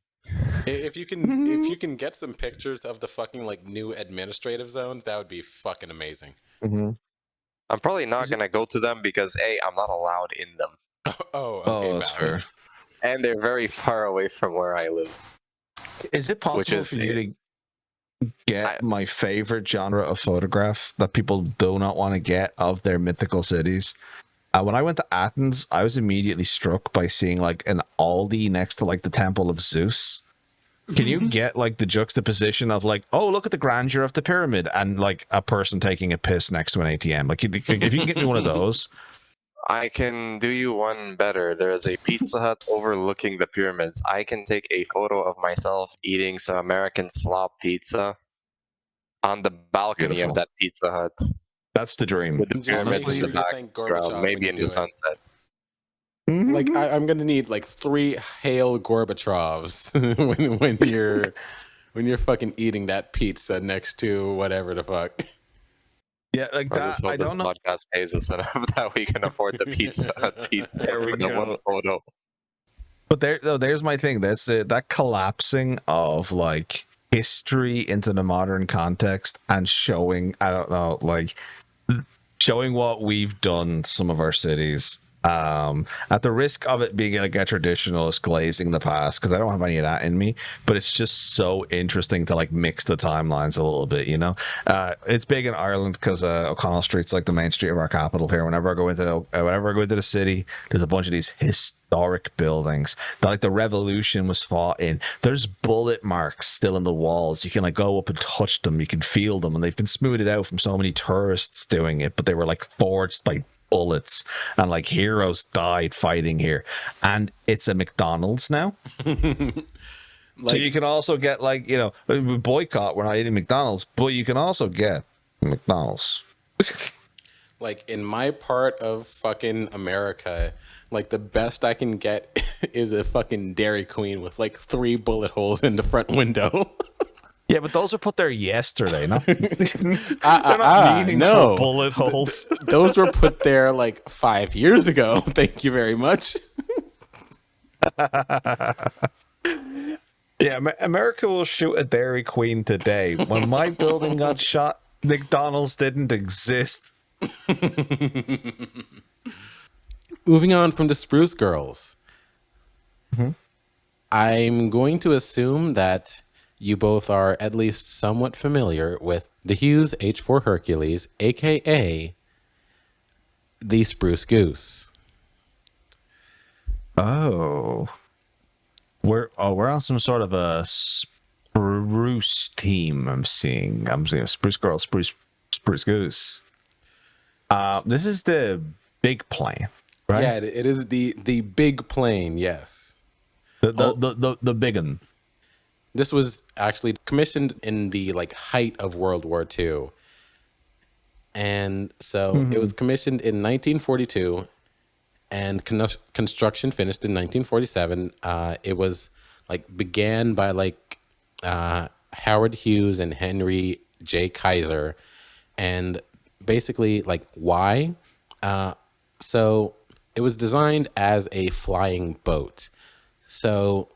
If you can get some pictures of the fucking like new administrative zones, that would be fucking amazing. I'm probably not gonna go to them because I'm not allowed in them. Okay, that's fair. And they're very far away from where I live. Is it possible for you to get my favorite genre of photograph that people do not want to get of their mythical cities? When I went to Athens, I was immediately struck by seeing like an Aldi next to like the Temple of Zeus. Can you get like the juxtaposition of like, oh, look at the grandeur of the pyramid and like a person taking a piss next to an ATM? Like, if you can get me one of those, I can do you one better. There is a Pizza Hut overlooking the pyramids. I can take a photo of myself eating some American slop pizza on the balcony of Beautiful. that Pizza Hut That's the dream. with the Just pyramids make in the sure you thank background, Gorbachev when maybe you in the do it. sunset. Like I'm gonna need like 3 hail Gorbachevs when you're fucking eating that pizza next to whatever the fuck. Yeah, like I that. just I hope this don't know. podcast pays us enough that we can afford the Pizza Hut pizza There we for the one go. photo. But there's my thing. That's it. That collapsing of like history into the modern context and showing, I don't know, like showing what we've done to some of our cities. At the risk of it being like a traditionalist glazing the past, because I don't have any of that in me, but it's just so interesting to like mix the timelines a little bit, you know. It's big in Ireland because O'Connell Street's like the main street of our capital here. Whenever I go into the city, there's a bunch of these historic buildings that like the revolution was fought in. There's bullet marks still in the walls. You can like go up and touch them, you can feel them, and they've been smoothed out from so many tourists doing it, but they were like forged by bullets, and like heroes died fighting here. And it's a McDonald's now. So you can also get like, you know, boycott, we're not eating McDonald's, but you can also get McDonald's. Like in my part of fucking America, like the best I can get is a fucking Dairy Queen with like 3 bullet holes in the front window. Yeah, but those were put there yesterday, no? They're not meaningful no. bullet holes. Those were put there like 5 years ago. Thank you very much. Yeah, America will shoot a Dairy Queen today. When my building got shot, McDonald's didn't exist. Moving on from the Spruce Girls. I'm going to assume that you both are at least somewhat familiar with the Hughes H4 Hercules, aka the Spruce Goose. Oh. We're on some sort of a spruce team. I'm seeing Spruce Girl, Spruce Goose. This is the big plane, right? Yeah, it is the big plane. Yes, the big one. This was actually commissioned in the like height of World War II, and so it was commissioned in 1942. And construction finished in 1947. It was like began by like Howard Hughes and Henry J. Kaiser, and basically like why? So it was designed as a flying boat. So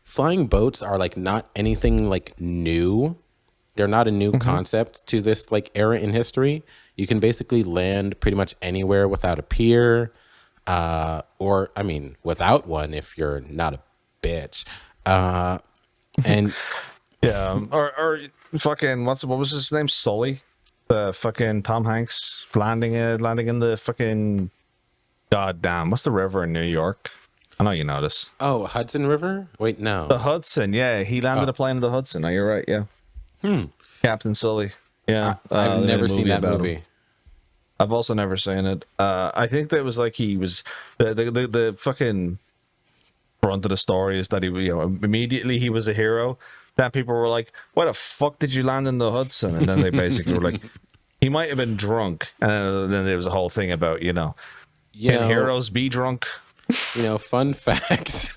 flying boats are like not anything like new. They're not a new concept to this like era in history. You can basically land pretty much anywhere without a pier, or I mean, without one if you're not a bitch. And Yeah, or fucking what was his name? Sully, the fucking Tom Hanks landing in the fucking goddamn what's the river in New York? I know you know this. oh, Hudson River? Wait, no. The Hudson, yeah, he landed a plane in the Hudson. No, you're right, yeah. Captain Sully. Yeah, I've they made a never seen that about him. movie. I've also never seen it. I think that was like he was the fucking front of the story is that he, you know, immediately he was a hero. Then people were like, "Why the fuck did you land in the Hudson?" And then they basically were like, "He might have been drunk." And then there was a whole thing about, you know, can heroes be drunk? You know, fun fact.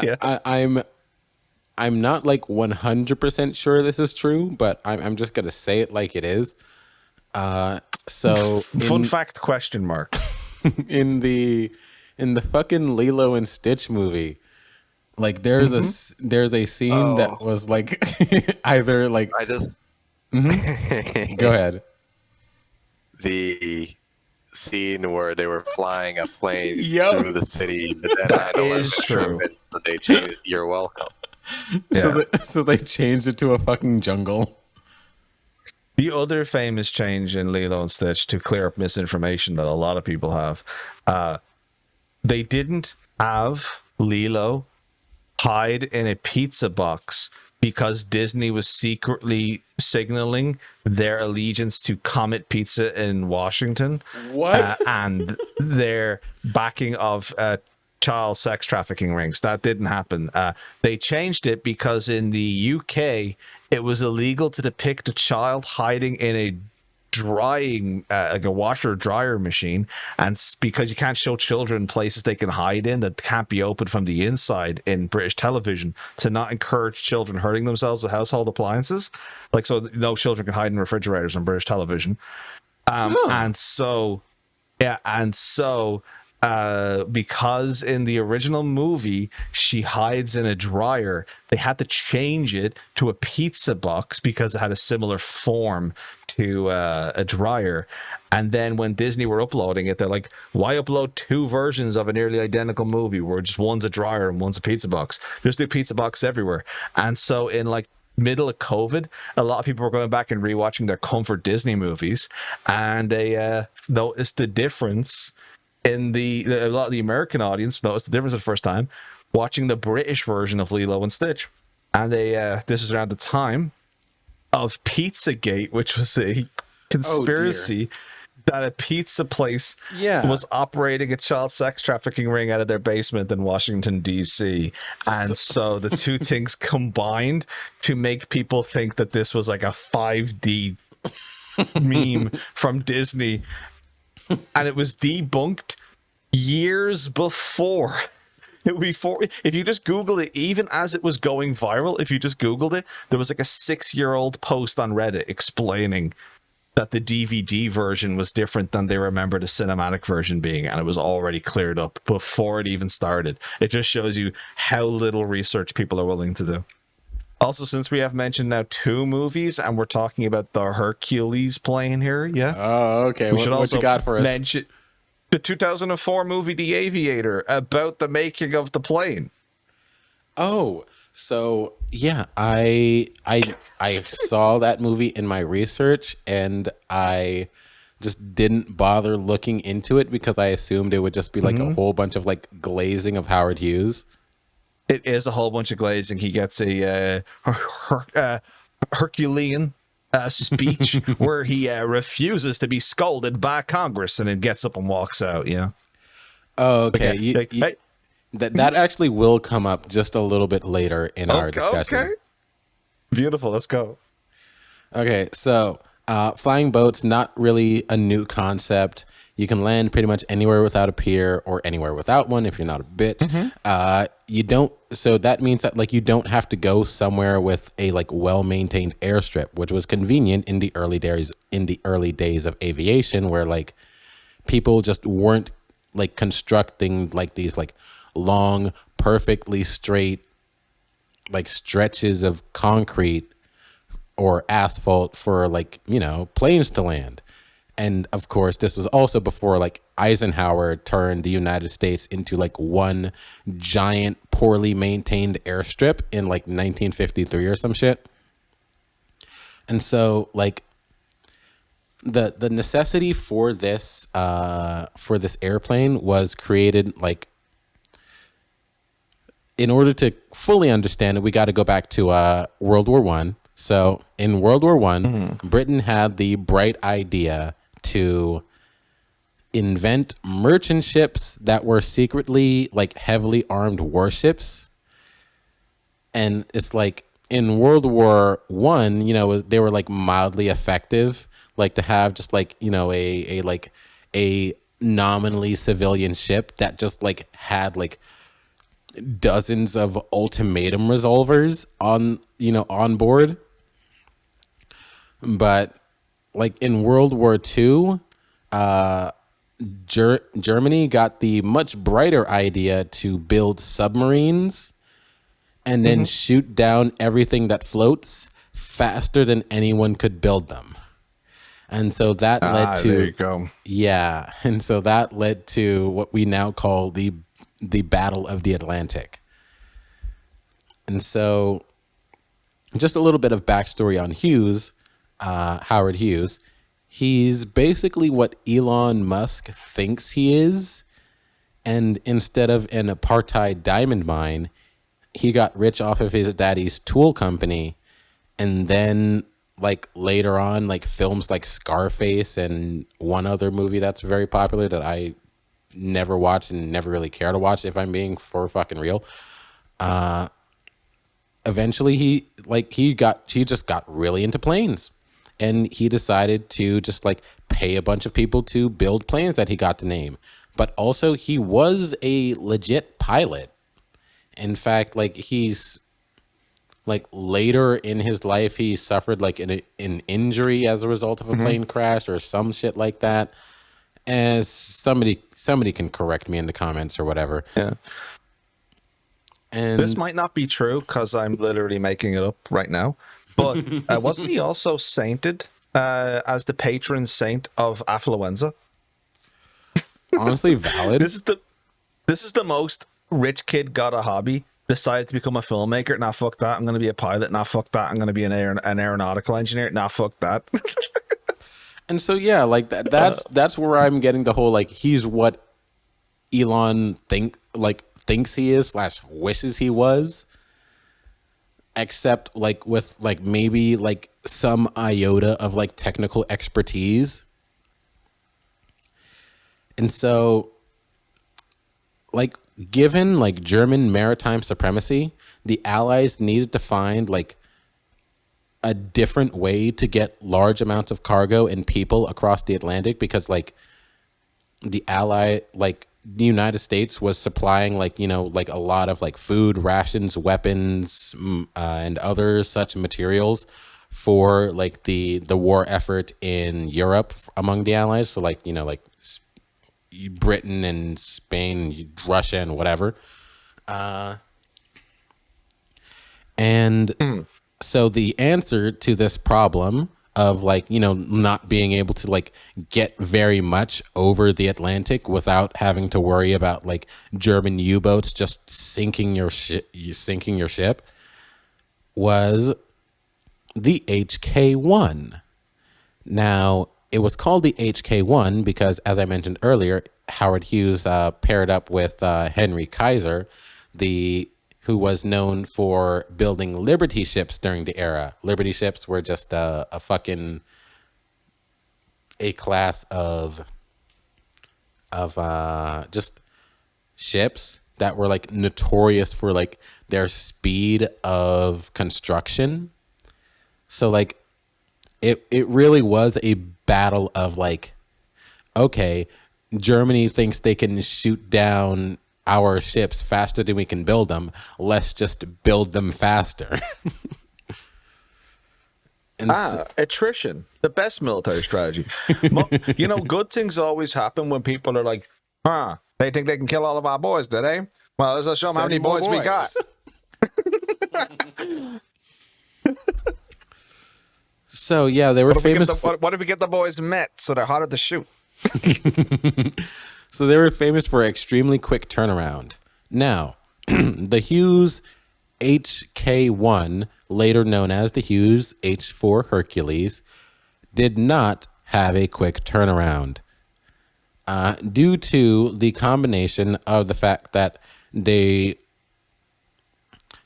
Yeah. I'm not like 100% sure this is true, but I'm just gonna say it like it is. So Fun fact question mark. in the fucking Lilo and Stitch movie, like there's a scene that was like either like I just go ahead. the scene where they were flying a plane Yo. through the city, but then That 9/11 is true. happened, so they changed. You're welcome. Yeah. So they changed it to a fucking jungle. The other famous change in Lilo and Stitch to clear up misinformation that a lot of people have, they didn't have Lilo hide in a pizza box because Disney was secretly signaling their allegiance to Comet Pizza in Washington What? and their backing of child sex trafficking rings. That didn't happen. They changed it because in the UK, it was illegal to depict a child hiding in a drying like a washer dryer machine, and because you can't show children places they can hide in that can't be opened from the inside in British television, to not encourage children hurting themselves with household appliances, like, so no children can hide in refrigerators on British television. And so because in the original movie she hides in a dryer, they had to change it to a pizza box because it had a similar form to a dryer. And then when Disney were uploading it, they're like, why upload two versions of a nearly identical movie where just one's a dryer and one's a pizza box? Just do pizza box everywhere. And so in like middle of COVID, a lot of people were going back and rewatching their comfort Disney movies, and they noticed the difference in a lot of the American audience noticed the difference for the first time watching the British version of Lilo and Stitch. And this is around the time of Pizzagate, which was a conspiracy that a pizza place was operating a child sex trafficking ring out of their basement in Washington, D.C. And so the two things combined to make people think that this was like a 5D meme from Disney. And it was debunked years before. If you just Google it, even as it was going viral, if you just Googled it, there was like a 6-year-old post on Reddit explaining that the DVD version was different than they remember the cinematic version being, and it was already cleared up before it even started. It just shows you how little research people are willing to do. Also, since we have mentioned now 2 movies, and we're talking about the Hercules plane here, yeah. Oh, okay. What you got for us? Mention the 2004 movie The Aviator, about the making of the plane. Oh, so yeah, I saw that movie in my research, and I just didn't bother looking into it because I assumed it would just be like a whole bunch of like glazing of Howard Hughes. It is a whole bunch of glazing. He gets a Herculean speech where he refuses to be scolded by Congress, and then gets up and walks out. Yeah. Oh, okay. That actually will come up just a little bit later in our discussion. Okay. Beautiful. Let's go. Okay, so flying boats, not really a new concept. You can land pretty much anywhere without a pier or anywhere without one if you're not a bitch. You don't, so that means that like you don't have to go somewhere with a like well-maintained airstrip, which was convenient in the early days of aviation, where like people just weren't like constructing like these like long, perfectly straight like stretches of concrete or asphalt for like, you know, planes to land. And of course, this was also before like Eisenhower turned the United States into like one giant, poorly maintained airstrip in like 1953 or some shit. And so like the necessity for this airplane was created like, in order to fully understand it, we got to go back to World War I. So in World War I, Britain had the bright idea to invent merchant ships that were secretly like heavily armed warships. And it's like in World War I, you know, they were like mildly effective, like to have just like, you know, a nominally civilian ship that just like had like dozens of ultimatum resolvers on board. But like in World War II, Germany got the much brighter idea to build submarines and then shoot down everything that floats faster than anyone could build them. And so that led to, there you go. Yeah. And so that led to what we now call the Battle of the Atlantic. And so just a little bit of backstory on Hughes, Howard Hughes. He's basically what Elon Musk thinks he is. And instead of an apartheid diamond mine, he got rich off of his daddy's tool company, and then like later on, like films like Scarface and one other movie that's very popular that I never watched and never really care to watch, if I'm being for fucking real. Eventually he just got really into planes, and he decided to just like pay a bunch of people to build planes that he got to name. But also he was a legit pilot. In fact, like he's like later in his life, he suffered like an injury as a result of a plane crash or some shit like that. As somebody can correct me in the comments or whatever. Yeah. And This might not be true because I'm literally making it up right now. But wasn't he also sainted as the patron saint of affluenza? honestly, valid. This is the most rich kid got a hobby, decided to become a filmmaker. Nah, fuck that. I'm going to be a pilot. Nah, fuck that. I'm going to be an aeronautical engineer. Nah, fuck that. And so yeah, like that's where I'm getting the whole like he's what Elon thinks he is / wishes he was, except like with like maybe like some iota of like technical expertise. And so like given like German maritime supremacy, the Allies needed to find like a different way to get large amounts of cargo and people across the Atlantic, because like the United States was supplying like, you know, like a lot of like food, rations, weapons, and other such materials for like the war effort in Europe among the Allies. So like, you know, like Britain and Spain, Russia and whatever. So the answer to this problem of like, you know, not being able to like get very much over the Atlantic without having to worry about like German U-boats just sinking your ship was the HK-1. Now, it was called the HK-1 because, as I mentioned earlier, Howard Hughes paired up with Henry Kaiser, who was known for building Liberty ships during the era. Liberty ships were just a class of just ships that were like notorious for like their speed of construction. So like it really was a battle of like, okay, Germany thinks they can shoot down our ships faster than we can build them. Let's just build them faster. And attrition, the best military strategy. You know, good things always happen when people are like, they think they can kill all of our boys, do they? Well, let's show them how many boys we got. So yeah, they were famous. What if we get the boys met so they're harder to shoot? So they were famous for extremely quick turnaround. Now, the Hughes HK-1, later known as the Hughes H-4 Hercules, did not have a quick turnaround due to the combination of the fact that they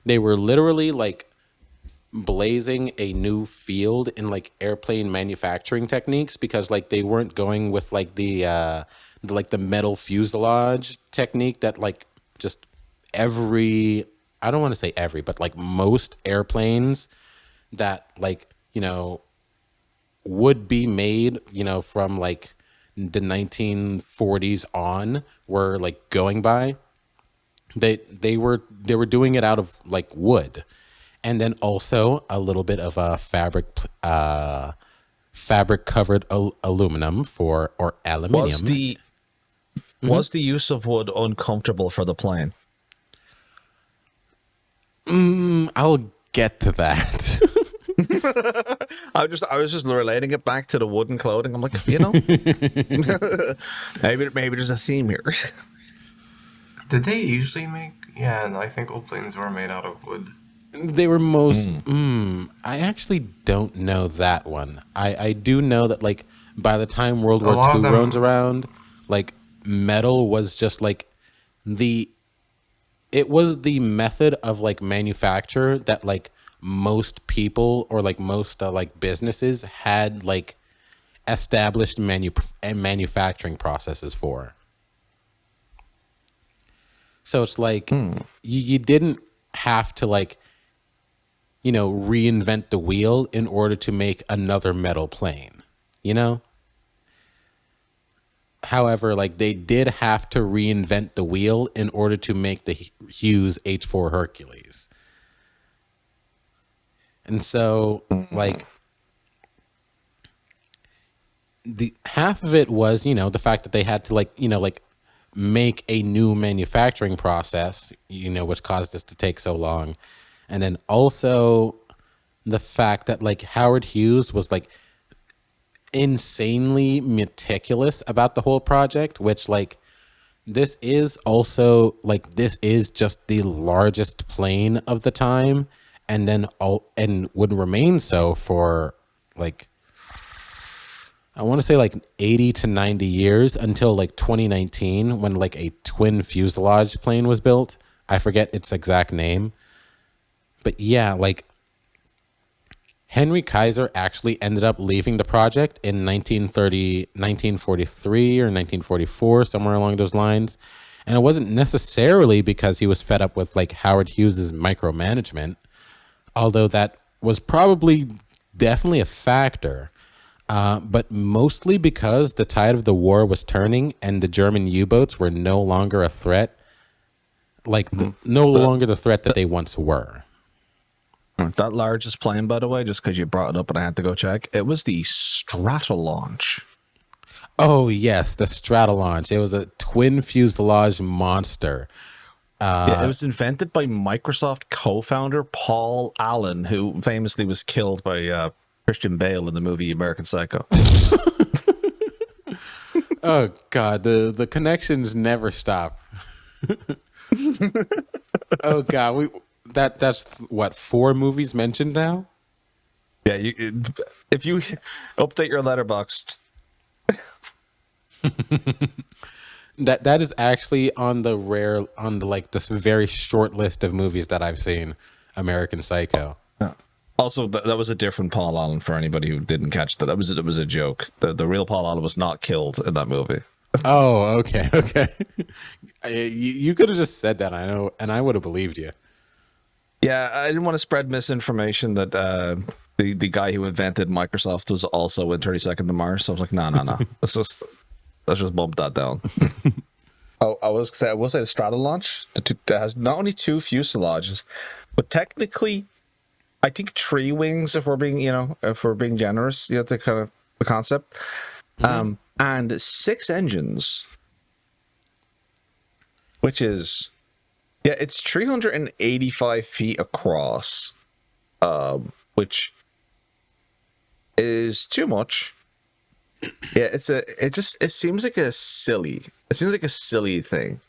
were literally like blazing a new field in like airplane manufacturing techniques, because like they weren't going with like the metal fuselage technique that like just I don't want to say every, but like most airplanes that like, you know, would be made, you know, from like the 1940s on were like going by. They were doing it out of like wood. And then also a little bit of a fabric covered aluminum or aluminium. Was the use of wood uncomfortable for the plane? I'll get to that. I was just relating it back to the wooden clothing. I'm like, you know, maybe there's a theme here. Did they usually make? Yeah, no, I think old planes were made out of wood. They were most. I actually don't know that one. I do know that like by the time World War II rolls around, like metal was just like the it was the method of like manufacture that like most people or like most like businesses had like established manufacturing processes for. So it's like you didn't have to like, you know, reinvent the wheel in order to make another metal plane, you know? However, like they did have to reinvent the wheel in order to make the Hughes H4 Hercules. And so like the half of it was, you know, the fact that they had to like, you know, like make a new manufacturing process, you know, which caused this to take so long. And then also the fact that like Howard Hughes was like insanely meticulous about the whole project, which like this is also like this is just the largest plane of the time, and then all and would remain so for like I want to say like 80 to 90 years until like 2019 when like a twin fuselage plane was built. I forget its exact name. But yeah, like Henry Kaiser actually ended up leaving the project in 1943 or 1944, somewhere along those lines. And it wasn't necessarily because he was fed up with like Howard Hughes's micromanagement, although that was probably definitely a factor. But mostly because the tide of the war was turning and the German U-boats were no longer a threat, like no longer the threat that they once were. That largest plane, by the way, just because you brought it up and I had to go check, it was the Stratolaunch. Oh, yes, the Stratolaunch. It was a twin fuselage monster. Yeah, it was invented by Microsoft co-founder Paul Allen, who famously was killed by Christian Bale in the movie American Psycho. Oh God, the connections never stop. Oh God, that's what 4 movies mentioned now. Yeah, if you update your letterbox. That is actually on the like this very short list of movies that I've seen. American Psycho. Also, that was a different Paul Allen for anybody who didn't catch that. It was a joke. The real Paul Allen was not killed in that movie. Oh, okay. You could have just said that, I know, and I would have believed you. Yeah, I didn't want to spread misinformation that the guy who invented Microsoft was also in 32nd to Mars. So I was like, no. let's just bump that down. I will say the Stratolaunch that has not only 2 fuselages, but technically, I think 3 wings if we're being generous, the kind of the concept, and 6 engines, which is it's 385 feet across, which is too much. Yeah, it seems like a silly thing.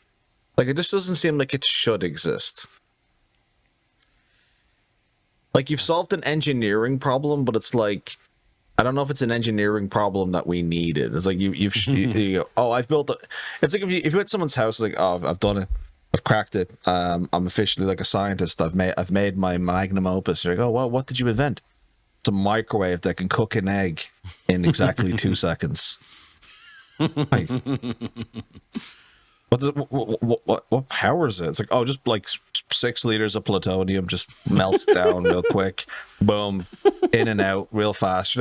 Like it just doesn't seem like it should exist. Like you've solved an engineering problem, but it's like I don't know if it's an engineering problem that we needed. It's like you go, oh, I've built it. It's like if you went to someone's house, like, oh, I've done it, I've cracked it. I'm officially like a scientist. I've made my magnum opus. You're like, oh, well, what did you invent? It's a microwave that can cook an egg in exactly 2 seconds. Like, what powers it? It's like, oh, just like 6 liters of plutonium just melts down real quick. Boom, in and out real fast.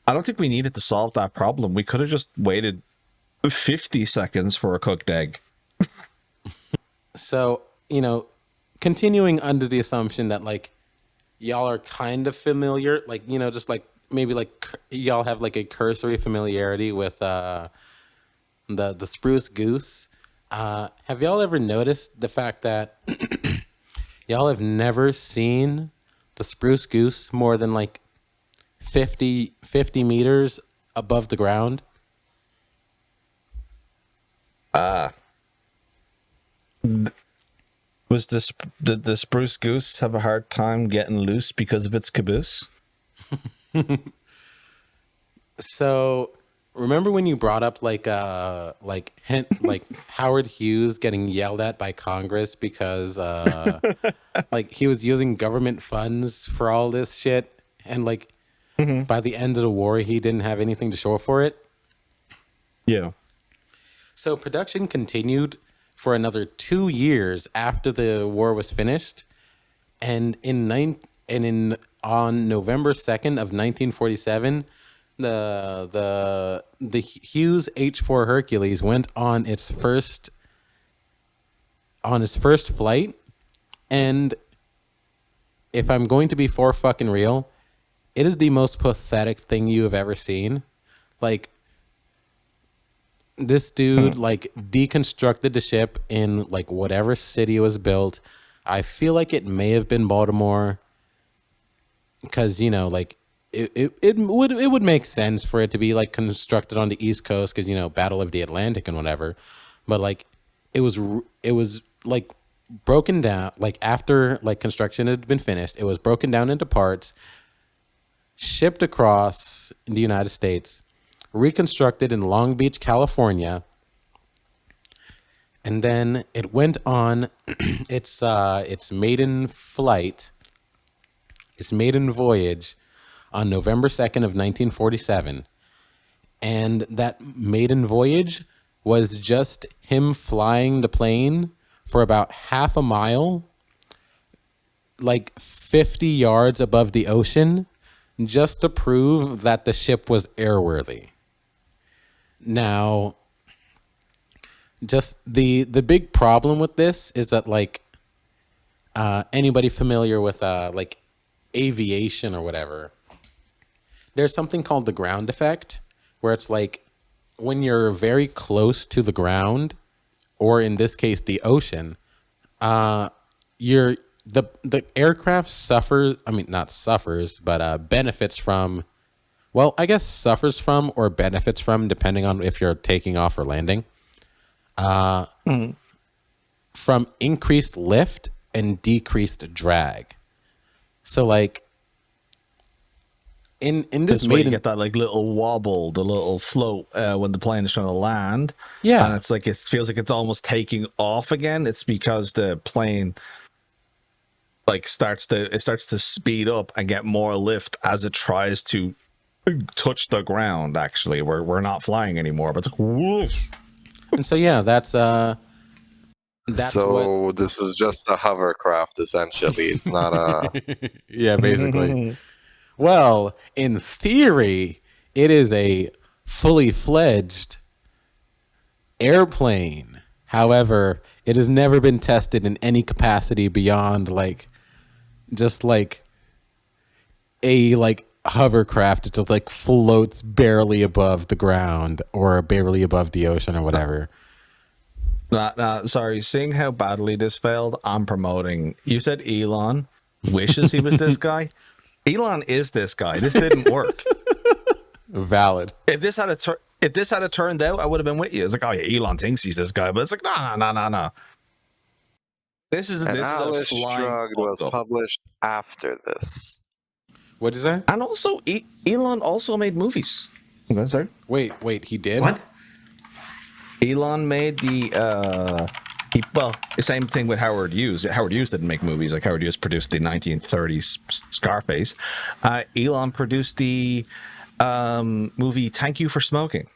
I don't think we needed to solve that problem. We could have just waited 50 seconds for a cooked egg. So, continuing under the assumption that like y'all are kind of familiar, like, just like maybe like y'all have like a cursory familiarity with the spruce goose. Have y'all ever noticed the fact that y'all have never seen the spruce goose more than like 50 meters above the ground? Did the spruce goose have a hard time getting loose because of its caboose? So Remember when you brought up like Howard Hughes getting yelled at by Congress because like he was using government funds for all this shit, and like Mhm. by the end of the war he didn't have anything to show for it. Yeah. So production continued for another 2 years after the war was finished, and on November 2nd of 1947, the Hughes H-4 Hercules went on its first flight, and if I'm going to be for fucking real, it is the most pathetic thing you have ever seen. Like, this dude like deconstructed the ship in like whatever city it was built. I feel like it may have been Baltimore, because like it would make sense for it to be like constructed on the East Coast, because Battle of the Atlantic and whatever. But like it was like broken down, like after like construction had been finished, it was broken down into parts, shipped across the United States, reconstructed in Long Beach, California, and then it went on its maiden flight, its maiden voyage, on November 2nd of 1947. And that maiden voyage was just him flying the plane for about half a mile, like 50 yards above the ocean, just to prove that the ship was airworthy. Now, just the big problem with this is that like anybody familiar with like aviation or whatever, there's something called the ground effect, where it's like when you're very close to the ground, or in this case the ocean, you're the aircraft suffers, I mean not suffers, but benefits from, well, I guess suffers from or benefits from, depending on if you're taking off or landing, from increased lift and decreased drag. So like in this This way you maiden, get that like little wobble, the little float when the plane is trying to land. Yeah. And it's like it feels like it's almost taking off again. It's because the plane like starts to speed up and get more lift as it tries to touch the ground. Actually, we're not flying anymore, but it's like whoosh. and so yeah, that's what. So this is just a hovercraft, essentially. It's not a. Yeah, basically. Well, in theory, it is a fully fledged airplane. However, it has never been tested in any capacity beyond like just like a like hovercraft. It just like floats barely above the ground or barely above the ocean or whatever. Sorry, seeing how badly this failed, I'm promoting. You said Elon wishes he was this guy. Elon is this guy. This didn't work. Valid. If this had turned out, I would have been with you. It's like, oh yeah, Elon thinks he's this guy, but it's like, no. This is Alice a flying Shrugged was fuck up. published after this. What'd you say? And also, Elon also made movies. Okay, sorry. Wait, he did? What? Elon made the same thing with Howard Hughes. Howard Hughes didn't make movies. Like Howard Hughes produced the 1930s Scarface. Elon produced the movie Thank You for Smoking,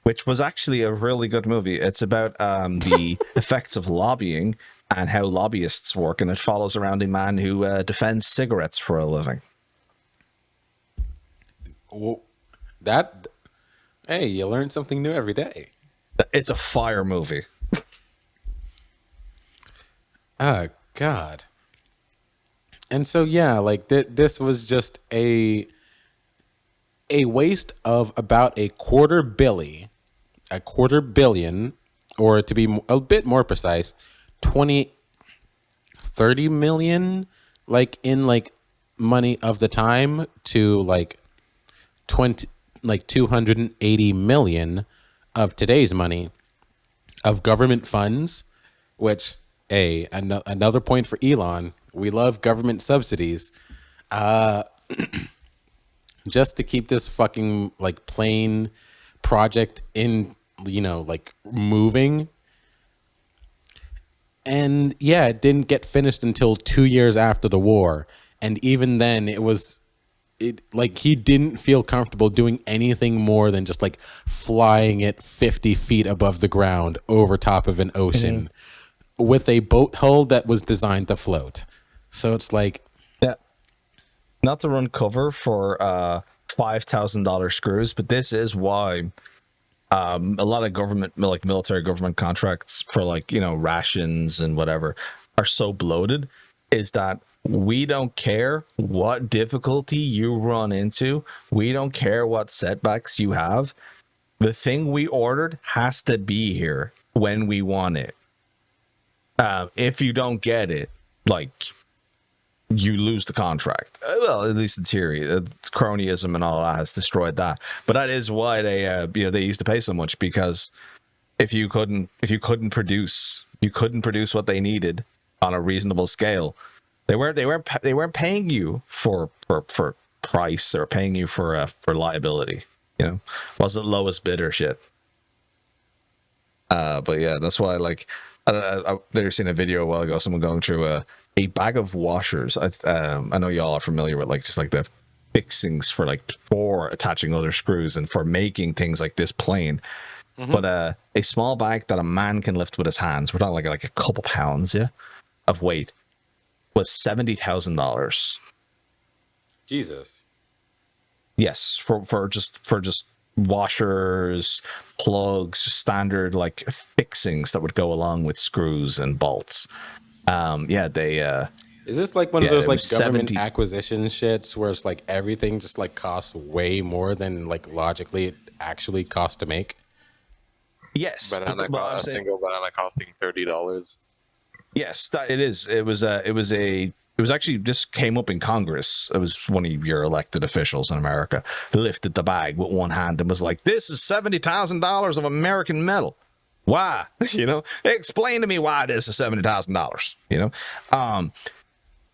which was actually a really good movie. It's about the effects of lobbying and how lobbyists work, and it follows around a man who defends cigarettes for a living. Well, hey, you learn something new every day. It's a fire movie. Oh God. And so yeah, like this was just a waste of about a quarter billion, or to be a bit more precise, 30 million, like in like money of the time, to like 280 million of today's money of government funds, which another point for Elon, we love government subsidies, just to keep this fucking like plane project in, like moving. And yeah, it didn't get finished until 2 years after the war. And even then like he didn't feel comfortable doing anything more than just like flying it 50 feet above the ground over top of an ocean with a boat hull that was designed to float. So it's like, yeah, not to run cover for $5,000 screws, but this is why a lot of government, like military government contracts for like, rations and whatever are so bloated, is that we don't care what difficulty you run into. We don't care what setbacks you have. The thing we ordered has to be here when we want it. If you don't get it, like, you lose the contract. Well, at least in theory, cronyism and all that has destroyed that. But that is why they used to pay so much, because if you couldn't produce what they needed on a reasonable scale, they weren't paying you for price, or paying you for liability. Wasn't lowest bidder shit. But yeah, that's why, like, I there seen a video a while ago, someone going through a bag of washers. I know y'all are familiar with like just like the fixings for attaching other screws and for making things like this plane. But a small bag that a man can lift with his hands, we're talking like a couple pounds, of weight, was $70,000. Jesus. Yes, for just washers, plugs, standard like fixings that would go along with screws and bolts. Is this like one of those like government 70 acquisition shits where it's like everything just like costs way more than like logically it actually costs to make? Yes, A single banana costing $30. Yes, it is. It was actually just came up in Congress. It was one of your elected officials in America who lifted the bag with one hand and was like, "This is $70,000 of American metal. Why? Explain to me why this is $70,000."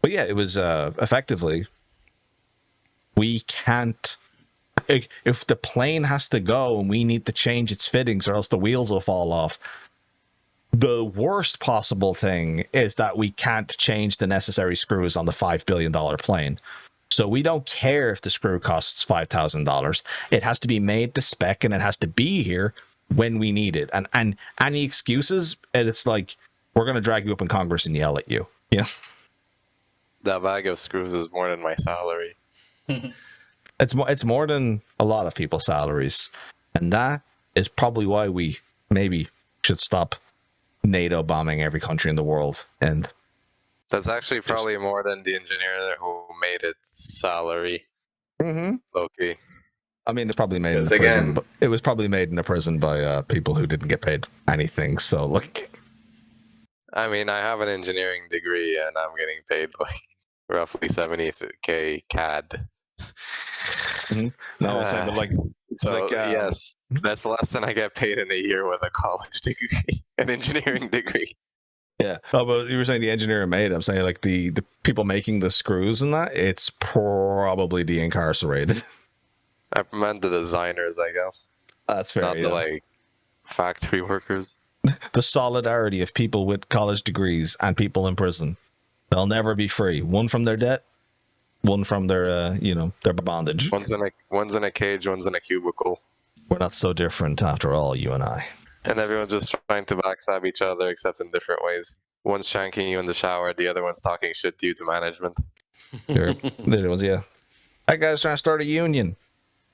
But yeah, it was effectively, we can't. If the plane has to go and we need to change its fittings or else the wheels will fall off, the worst possible thing is that we can't change the necessary screws on the $5 billion plane. So we don't care if the screw costs $5,000. It has to be made to spec and it has to be here when we need it. And any excuses, and it's like, we're going to drag you up in Congress and yell at you. That bag of screws is more than my salary. It's more than a lot of people's salaries. And that is probably why we maybe should stop NATO bombing every country in the world. And that's actually probably more than the engineer who made its salary. Low-key. I mean, it's probably made in the prison, but it was probably made in a prison by people who didn't get paid anything. So look, I mean, I have an engineering degree and I'm getting paid like roughly 70K CAD. No, it's like, but like, so yes, that's less than I get paid in a year with a college degree, an engineering degree. Yeah. Oh, but you were saying the engineer made it. I'm saying like the people making the screws and that, it's probably de-incarcerated. I meant the designers, I guess. That's fair. Not the like factory workers. The solidarity of people with college degrees and people in prison. They'll never be free. One from their debt, one from their their bondage. One's in a cage, one's in a cubicle. We're not so different after all, you and I. And everyone's just trying to backstab each other, except in different ways. One's shanking you in the shower, the other one's talking shit to you to management. There was, yeah. That guy's trying to start a union.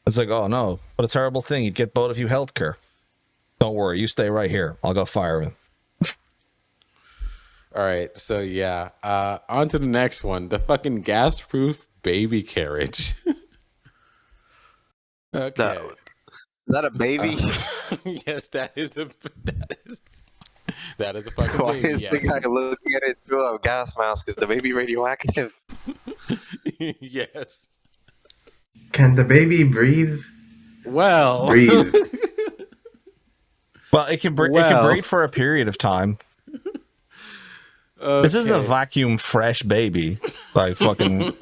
It's like, oh no, what a terrible thing. You'd get both of you healthcare. Don't worry, you stay right here. I'll go fire him. All right, so yeah, on to the next one. The fucking gas-proof baby carriage. Okay. Is that a baby? Yes, that is a fucking Why baby. is Yes. the guy looking at it through a gas mask? Is the baby radioactive? Yes. Can the baby breathe? Well. Breathe. Well, it can breathe for a period of time. Okay. This isn't a vacuum fresh baby. Like fucking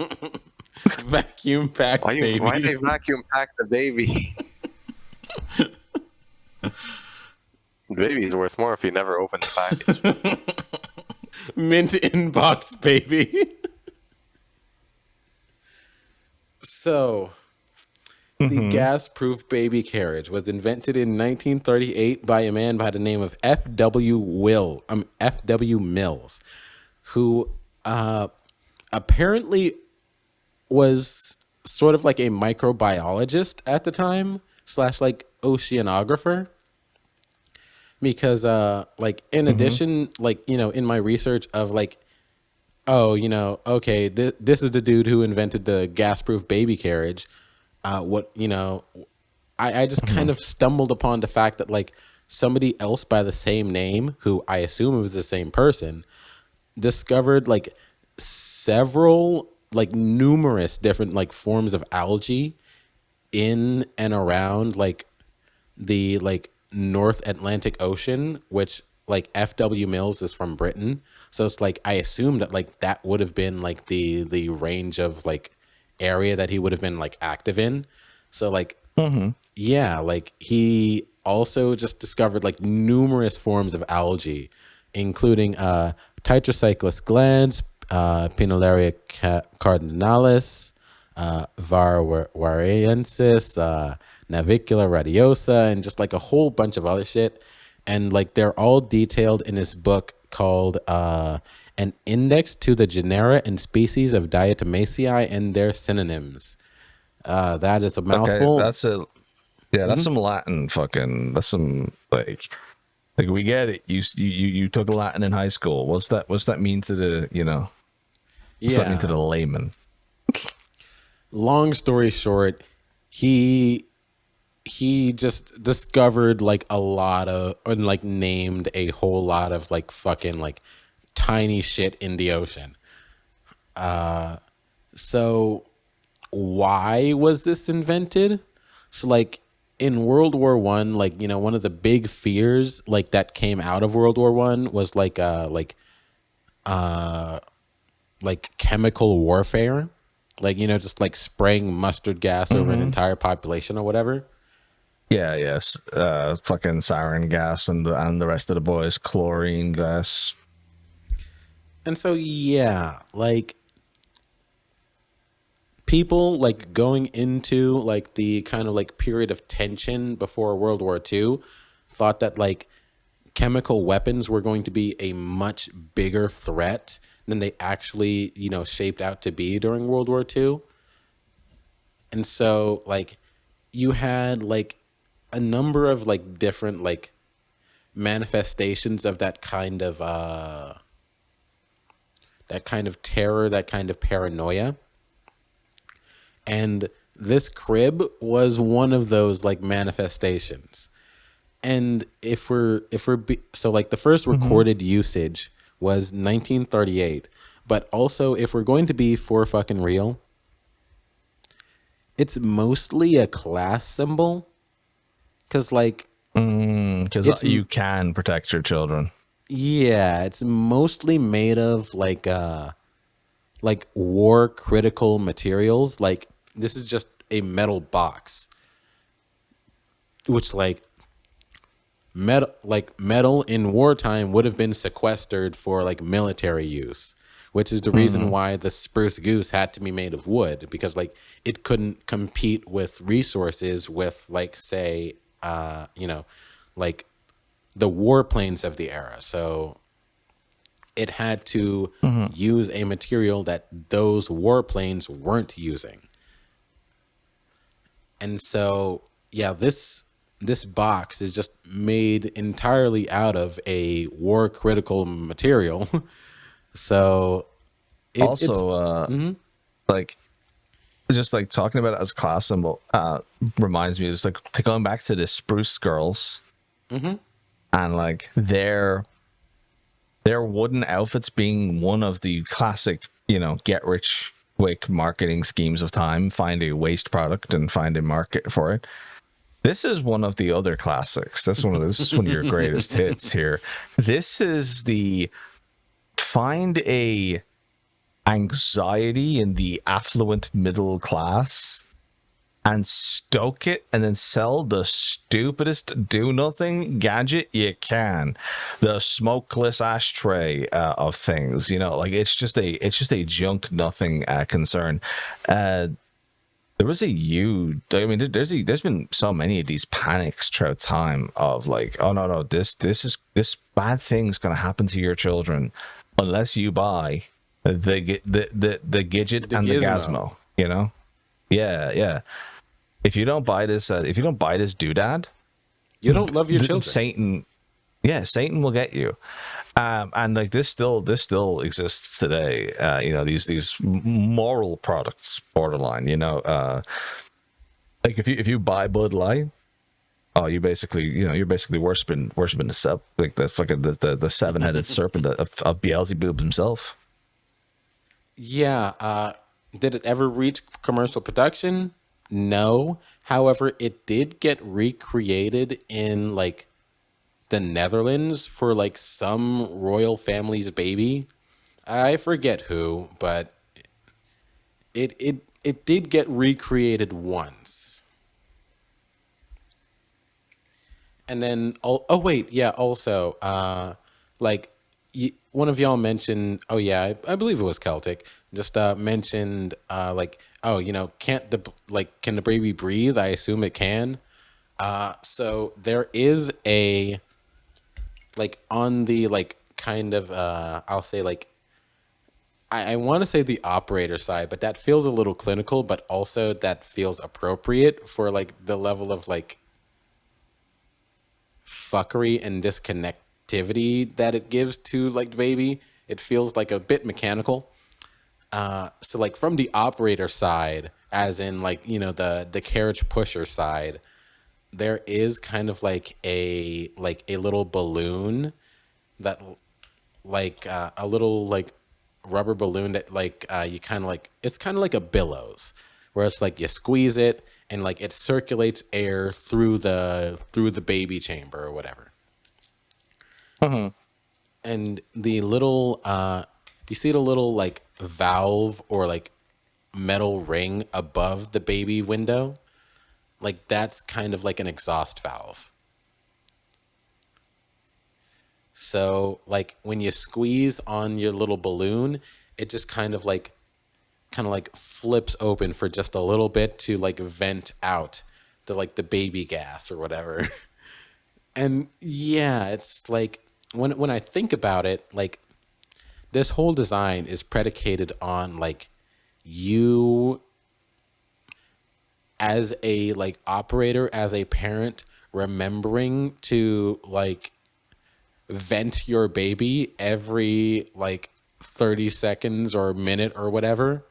vacuum packed baby. Why they vacuum pack the baby? Baby is worth more if you never open the package. Mint inbox, baby. So, the gas-proof baby carriage was invented in 1938 by a man by the name of F.W. Mills, who apparently was sort of like a microbiologist at the time slash like oceanographer. Because like in addition, like, you know, in my research of like, oh, you know, okay, this is the dude who invented the gas-proof baby carriage. What, you know, I just kind of stumbled upon the fact that like somebody else by the same name, who I assume was the same person, discovered like several, like numerous different like forms of algae in and around like the like North Atlantic Ocean, which like F.W. Mills is from Britain. So it's like I assume that like that would have been like the range of like area that he would have been like active in. So like yeah, like he also just discovered like numerous forms of algae, including Tetracyclus glans, Pinolaria cardinalis, Varwariensis, Navicula radiosa, and just like a whole bunch of other shit. And like they're all detailed in this book called An Index to the Genera and Species of Diatomaceae and Their Synonyms. That is a Okay, mouthful. that's some Latin fucking. That's some like we get it. You took Latin in high school. What's that mean to the What's that mean to the layman? Long story short, he just discovered like a lot of, and like named a whole lot of like fucking like tiny shit in the ocean. So why was this invented? So like in World War One, like, you know, one of the big fears like that came out of World War One was like chemical warfare, like, you know, just like spraying mustard gas over an entire population or whatever. Yeah, yes. Fucking sarin gas and the rest of the boys chlorine gas. And so yeah, like people like going into like the kind of like period of tension before World War II thought that like chemical weapons were going to be a much bigger threat than they actually, you know, shaped out to be during World War II. And so like you had like a number of like different like manifestations of that kind of terror, that kind of paranoia. And this crib was one of those like manifestations. And so like the first recorded usage was 1938, but also if we're going to be for fucking real, it's mostly a class symbol, because like Because you can protect your children. yeah, it's mostly made of like war critical materials. Like this is just a metal box, which like metal in wartime would have been sequestered for like military use, which is the reason why the spruce goose had to be made of wood, because like it couldn't compete with resources with like say you know, like the warplanes of the era. So it had to use a material that those warplanes weren't using. And so, yeah, this box is just made entirely out of a war critical material. So Also, like just like talking about it as a class symbol reminds me, just like going back to the Spruce Girls and like their wooden outfits being one of the classic, you know, get rich quick marketing schemes of time. Find a waste product and find a market for it. This is one of the other classics. This is one of your greatest hits here. This is the find a anxiety in the affluent middle class and stoke it and then sell the stupidest do nothing gadget you can, the smokeless ashtray of things, like it's just a junk nothing concern. There was a huge, I mean, there's been so many of these panics throughout time of like, oh no, this bad thing's gonna happen to your children unless you buy the Gidget The and the gizmo. Gazmo. Yeah. If you don't buy this doodad, You don't love your children. Satan will get you. And like this still exists today. These moral products, borderline. Like if you buy Bud Light, oh, you're basically worshiping the fucking the 7-headed serpent of Beelzebub himself. Yeah. Did it ever reach commercial production? No. However, it did get recreated in like the Netherlands for like some royal family's baby. I forget who, but it did get recreated once. And then oh wait, yeah, also like one of y'all mentioned, oh yeah, I believe it was Celtic, just mentioned like, oh, can't can the baby breathe? I assume it can. So there is a like on the like kind of I'll say like I want to say the operator side, but that feels a little clinical, but also that feels appropriate for like the level of like fuckery and disconnectivity that it gives to like the baby. It feels like a bit mechanical. So like from the operator side, as in like, the carriage pusher side, there is kind of like a little balloon that like a little like rubber balloon that like you kind of like, it's kind of like a billows where it's like you squeeze it and like it circulates air through the baby chamber or whatever. And the little you see the little like valve or like metal ring above the baby window, like that's kind of like an exhaust valve. So like when you squeeze on your little balloon, it just kind of like flips open for just a little bit to like vent out the baby gas or whatever. And yeah, it's like when I think about it, like this whole design is predicated on like you as a like operator, as a parent, remembering to like vent your baby every like 30 seconds or a minute or whatever.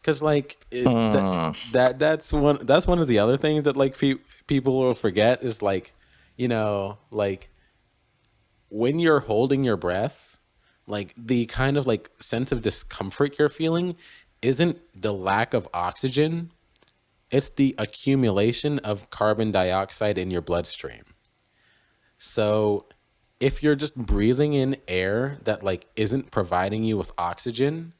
Because like that's one of the other things that like people will forget is like, like when you're holding your breath, like the kind of like sense of discomfort you're feeling isn't the lack of oxygen, it's the accumulation of carbon dioxide in your bloodstream. So if you're just breathing in air that like isn't providing you with oxygen,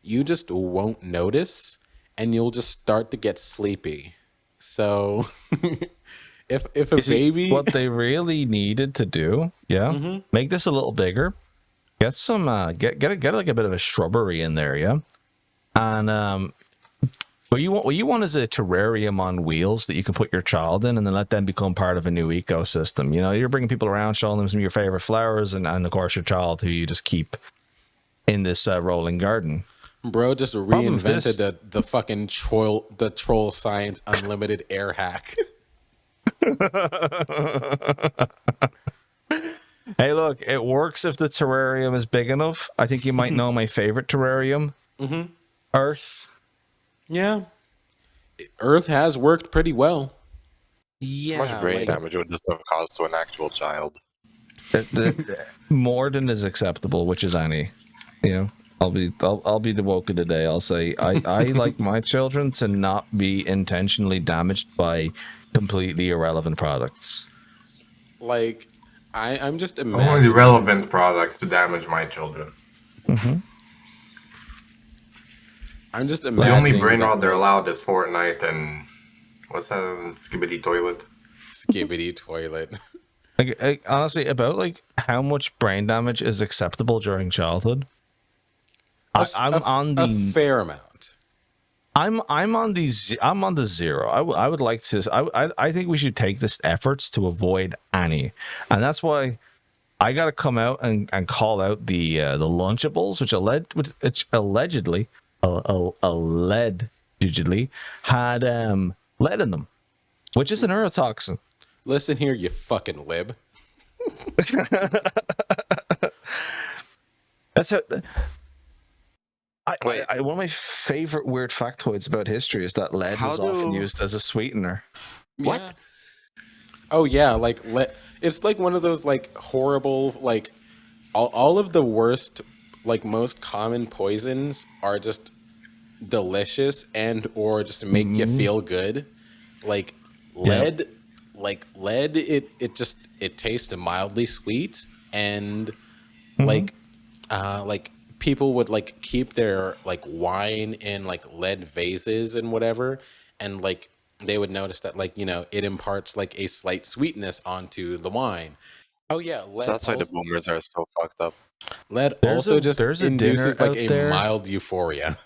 you just won't notice and you'll just start to get sleepy. So if a baby, What they really needed to do, make this a little bigger. Get some get like a bit of a shrubbery in there, and what you want is a terrarium on wheels that you can put your child in, and then let them become part of a new ecosystem. You're bringing people around, showing them some of your favorite flowers, and of course your child, who you just keep in this rolling garden. Bro just reinvented the fucking troll science unlimited air hack. Hey, look, it works if the terrarium is big enough. I think you might know my favorite terrarium. Earth. Yeah. Earth has worked pretty well. How much brain damage would this have caused to an actual child? More than is acceptable, which is any. I'll be the woke of the day. I'll say I like my children to not be intentionally damaged by completely irrelevant products. Like I'm just I want imagining relevant products to damage my children. I'm just The only imagining brain that, rot they're like, allowed is Fortnite and what's that? Skibidi Toilet. skibbity toilet. Honestly, about like how much brain damage is acceptable during childhood. I'm on A the fair amount. I'm on the zero. I would like to. I think we should take this efforts to avoid any, and that's why I got to come out and call out the Lunchables, which allegedly had lead in them, which is a neurotoxin. Listen here, you fucking lib. That's how. Wait. One of my favorite weird factoids about history is that lead How was often do- used as a sweetener. What? Yeah. Oh yeah, like it's like one of those like horrible like all of the worst like most common poisons are just delicious and or just make you feel good. Like lead, it tastes mildly sweet and like people would like keep their like wine in like lead vases and whatever, and like they would notice that like it imparts like a slight sweetness onto the wine. Oh yeah, So that's why the boomers are so fucked up. lead There's also a- just there's a dinner induces like out a there. mild euphoria.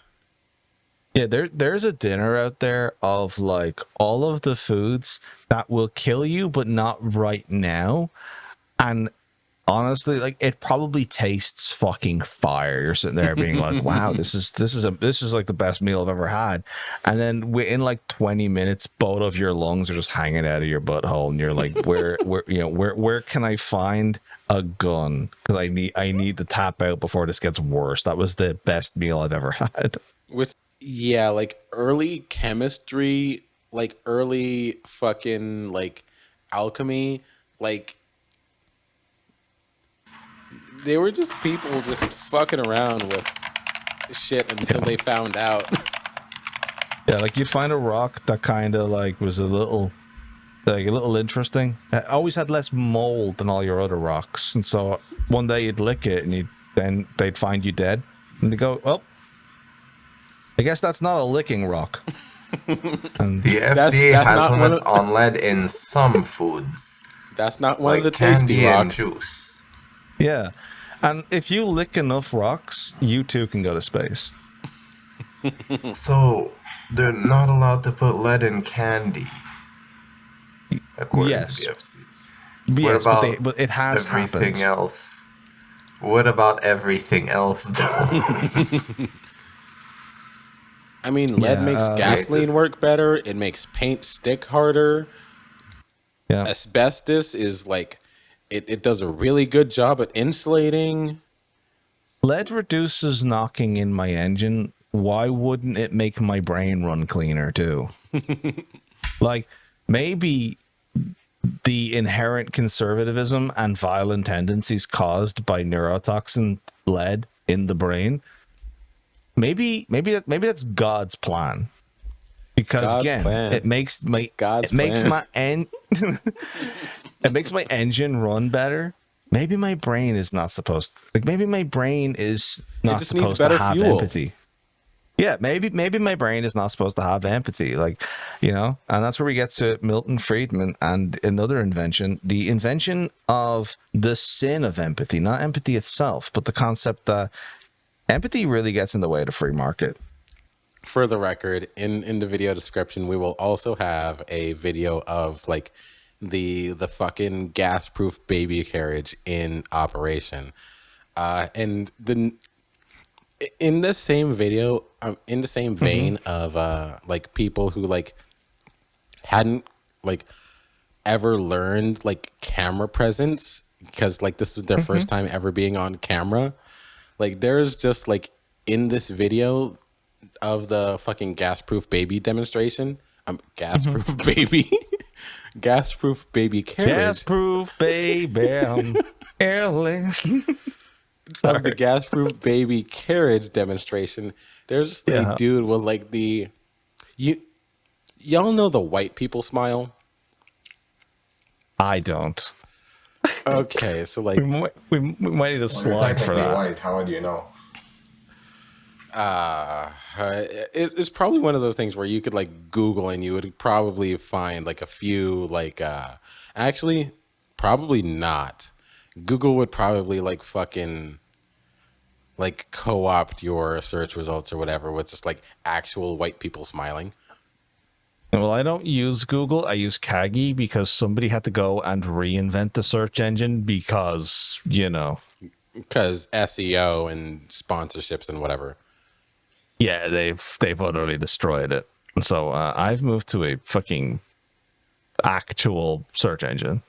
Yeah, there's a dinner out there of like all of the foods that will kill you, but not right now. And honestly, like it probably tastes fucking fire. You're sitting there being like, "Wow, this is like the best meal I've ever had." And then within like 20 minutes, both of your lungs are just hanging out of your butthole, and you're like, "Where can I find a gun? Because I need to tap out before this gets worse." That was the best meal I've ever had. Which yeah, like early chemistry, like early fucking like alchemy, like they were just people just fucking around with shit until they found out. Yeah, like you'd find a rock that kind of like was a little interesting. It always had less mold than all your other rocks, and so one day you'd lick it, and then they'd find you dead, and they go, "Well, I guess that's not a licking rock." And The That's- FDA that's has not one limits of- on lead in some foods, That's not one like of the tasty candy and rocks. juice. yeah, and if you lick enough rocks, you too can go to space. So they're not allowed to put lead in candy, according Yes. to the FDA. Yes, about but it has Everything happened. else. What about everything else, though? I mean, lead Yeah, makes gasoline this- work better. It makes paint stick harder. Yeah, Asbestos is like, it does a really good job at insulating. lead reduces knocking in my engine. Why wouldn't it make my brain run cleaner too? Like maybe the inherent conservatism and violent tendencies caused by neurotoxin lead in the brain. Maybe that's God's plan. Because God's again, plan. it makes my God's it makes plan. it makes my engine run better. Maybe my brain is not supposed maybe my brain is not just needs supposed better to have fuel. empathy. Yeah, maybe my brain is not supposed to have empathy, like, and that's where we get to Milton Friedman and another invention, the invention of the sin of empathy, not empathy itself, but the concept that empathy really gets in the way of the free market. For the record, in the video description, we will also have a video of like the fucking gas-proof baby carriage in operation, and in the same video, in the same vein of like people who like hadn't like ever learned like camera presence because like this was their first time ever being on camera. Like there's just like in this video of the fucking gas-proof baby demonstration, gas-proof baby, gas-proof baby carriage. Gas-proof baby. Of the gas-proof baby carriage demonstration, there's just a dude with like y'all know the white people smile. I don't. Okay, so like We might need a slide for that. White, how would you know? It's probably one of those things where you could like Google and you would probably find like a few like actually probably not. Google would probably like fucking like co-opt your search results or whatever with just like actual white people smiling. Well, I don't use Google. I use Kagi because somebody had to go and reinvent the search engine because, Because SEO and sponsorships and whatever. yeah, they've utterly destroyed it. So I've moved to a fucking actual search engine.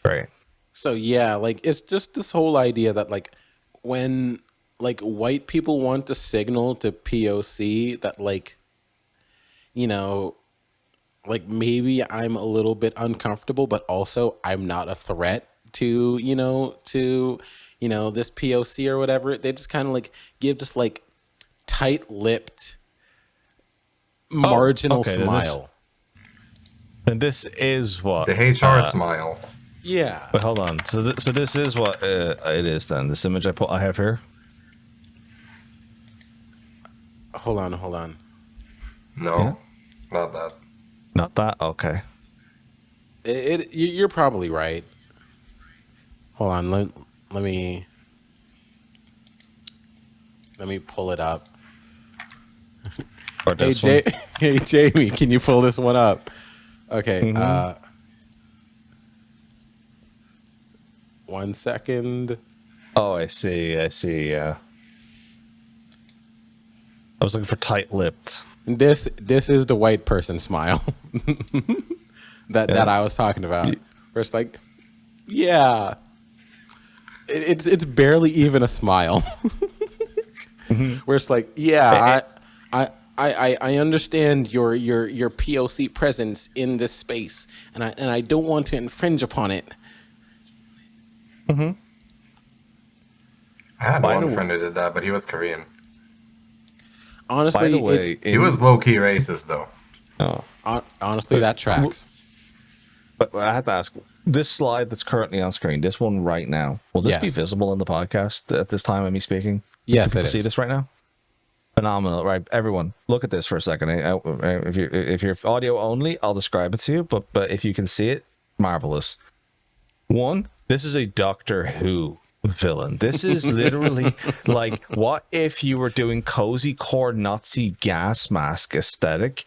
Right. So yeah, like it's just this whole idea that like when like white people want to signal to POC that like, like maybe I'm a little bit uncomfortable, but also I'm not a threat to, this POC or whatever. They just kind of like give just like tight-lipped marginal smile. And this is what The HR smile. Yeah. But hold on. So this is what it is then. This image I have here. Hold on. No, Yeah. not that. Not that. Okay. You're probably right. Hold on. Let me pull it up. Or Hey, this one. Hey, Jamie, can you pull this one up? Okay. 1 second. Oh, I see. Yeah. I was looking for tight-lipped. This is the white person smile that I was talking about. Where it's like, yeah, it's barely even a smile. Where it's like, yeah, I understand your POC presence in this space, and I don't want to infringe upon it. I had one friend who did that, but he was Korean. Honestly, by the way, He was low-key racist, though. honestly, that tracks. But I have to ask, this slide that's currently on screen, this one right now, will this be Yes. visible in the podcast at this time of me speaking? Yes, Can it people see is. this right now? Phenomenal, right? Everyone, look at this for a second. If you're audio only, I'll describe it to you. But if you can see it, marvelous. One, this is a Doctor Who villain. This is literally like, what if you were doing cozy core Nazi gas mask aesthetic,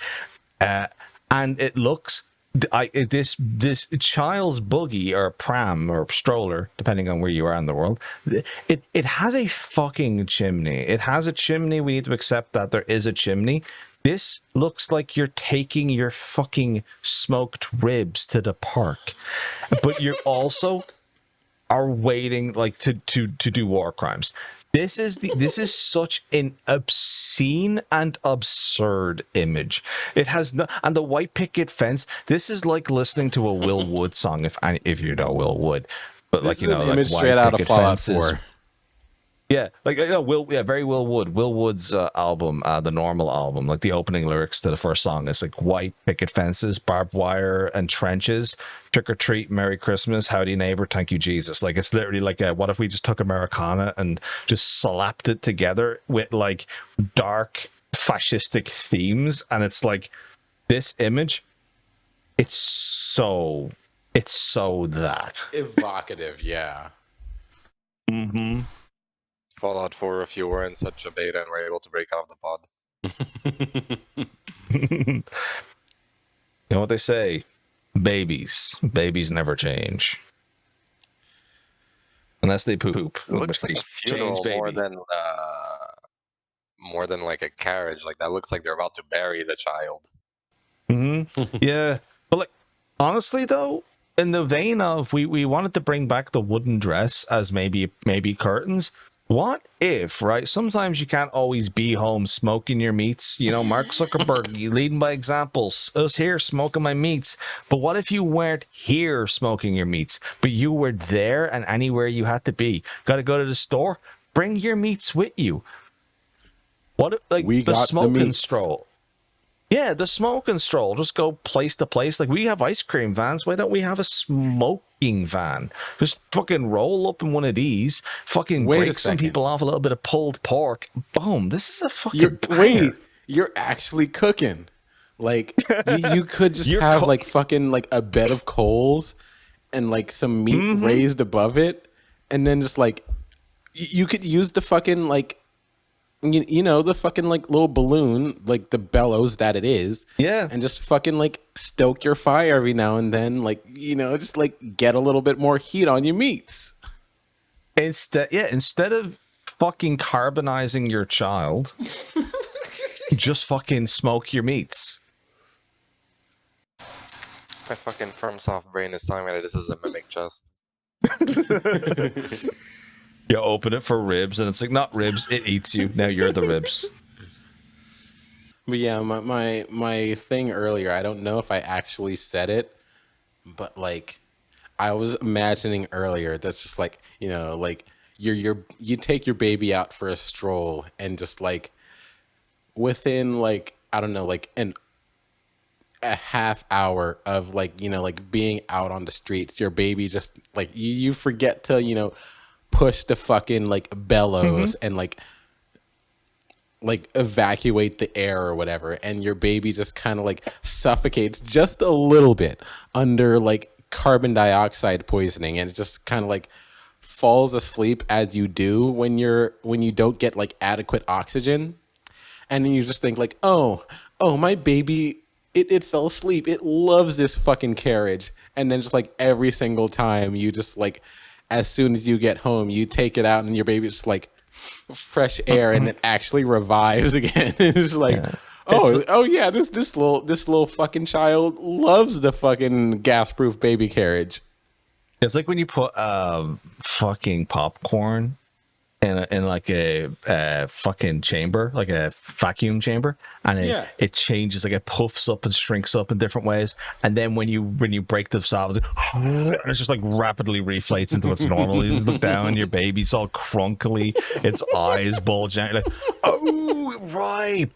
and it looks. This child's buggy or pram or stroller, depending on where you are in the world, it has a fucking chimney. It has a chimney. We need to accept that there is a chimney. This looks like you're taking your fucking smoked ribs to the park, but you're also are waiting like to do war crimes. This is such an obscene and absurd image. It has no, and the white picket fence. This is like listening to a Will Wood song, if you know Will Wood. But This like is an image straight out of Fallout 4. Yeah, like very Will Wood. Will Wood's album, the Normal album, like the opening lyrics to the first song is like white picket fences, barbed wire, and trenches. Trick or treat, Merry Christmas, howdy neighbor, thank you Jesus. Like it's literally like, what if we just took Americana and just slapped it together with like dark fascistic themes, and it's like this image. It's so that Evocative, yeah. Mm-hmm. Fallout 4 if you were in such a beta and were able to break off the pod. You know what they say? Babies never change. Unless they poop. It looks like a Change, funeral baby. more than like a carriage. Like that looks like they're about to bury the child. Mm-hmm. Yeah. But like honestly though, in the vein of we wanted to bring back the wooden dress as maybe curtains. What if, right? Sometimes you can't always be home smoking your meats. You know, Mark Zuckerberg, you leading by examples. Us here smoking my meats. But what if you weren't here smoking your meats, but you were there and anywhere you had to be? Got to go to the store? Bring your meats with you. What if, like We the got the smoking meats. stroll? Yeah, the smoking stroll. Just go place to place. Like, we have ice cream vans. Why don't we have a smoking van? Just fucking roll up in one of these. Fucking Wait a break some second. people off a little bit of pulled pork. Boom. This is a fucking banger. Wait, you're actually cooking. Like you could just You're have cook- like fucking like a bed of coals and like some meat raised above it, and then just like you could use the fucking like you know the fucking like little balloon, like the bellows that it is, Yeah. and just fucking like stoke your fire every now and then, like you know, just like get a little bit more heat on your meats. Instead of fucking carbonizing your child, just fucking smoke your meats. My fucking firm soft brain is telling me that this is a mimic chest. You open it for ribs, and it's like, not ribs, it eats you. Now you're the ribs. But yeah, my thing earlier, I don't know if I actually said it, but like I was imagining earlier that's just like, you know, like you take your baby out for a stroll and just like within like I don't know, like a half hour of like, you know, like being out on the streets, your baby just like you forget to, you know, push the fucking like bellows and like evacuate the air or whatever, and your baby just kind of like suffocates just a little bit under like carbon dioxide poisoning, and it just kind of like falls asleep as you do when you don't get like adequate oxygen, and then you just think like, oh my baby, it fell asleep, it loves this fucking carriage, and then just like every single time you just like as soon as you get home you take it out and your baby's just like fresh air and it actually revives again. It's like, oh yeah, this little fucking child loves the fucking gas-proof baby carriage. It's like when you put fucking popcorn in like a fucking chamber, like a vacuum chamber, and it changes, like it puffs up and shrinks up in different ways, and then when you break the solid, it's just like rapidly reflates into its normal. You just look down, your baby's all crunkly, its eyes bulge out, like, oh right.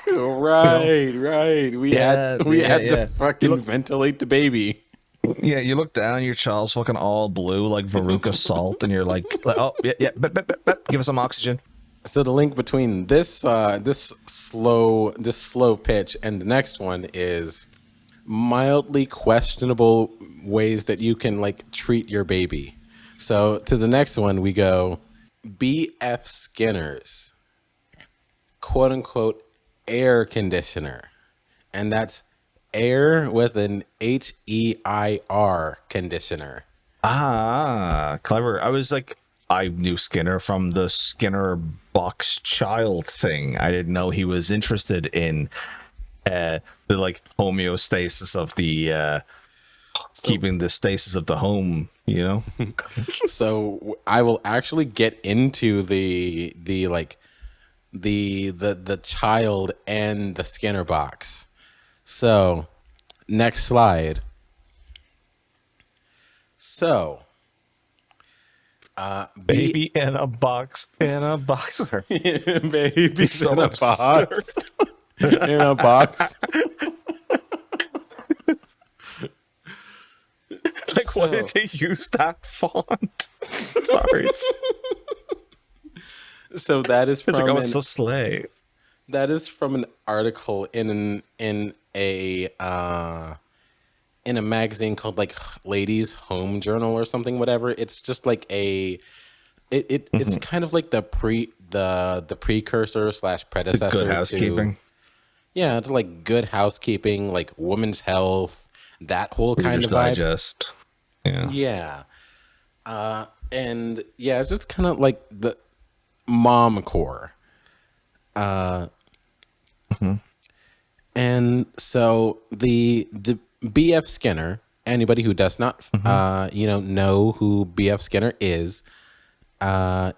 Right. We had to fucking ventilate the baby. Yeah, you look down, your child's fucking all blue like Veruca salt, and you're like oh yeah, give us some oxygen. So the link between this slow pitch and the next one is mildly questionable ways that you can like treat your baby. So to the next one we go, B.F. Skinner's quote unquote air conditioner, and that's air with an HEIR conditioner. Ah, clever. I knew Skinner from the Skinner box child thing. I didn't know he was interested in the like homeostasis of the keeping the stasis of the home, you know. So I will actually get into the child and the Skinner box. So, next slide. So, baby in a box, in a boxer. Baby so in a box. In a box. Like, why did they use that font? Sorry. So that is from it's like, oh, it's so slay. That is from an article in a magazine called like Ladies Home Journal or something, whatever. It's just like it's kind of like the precursor / predecessor Good Housekeeping. To like Good Housekeeping, like Women's Health, that whole kind of vibe. Digest. Yeah. And yeah, it's just kind of like the mom core. And so the B.F. Skinner, anybody who does not know who B.F. Skinner is,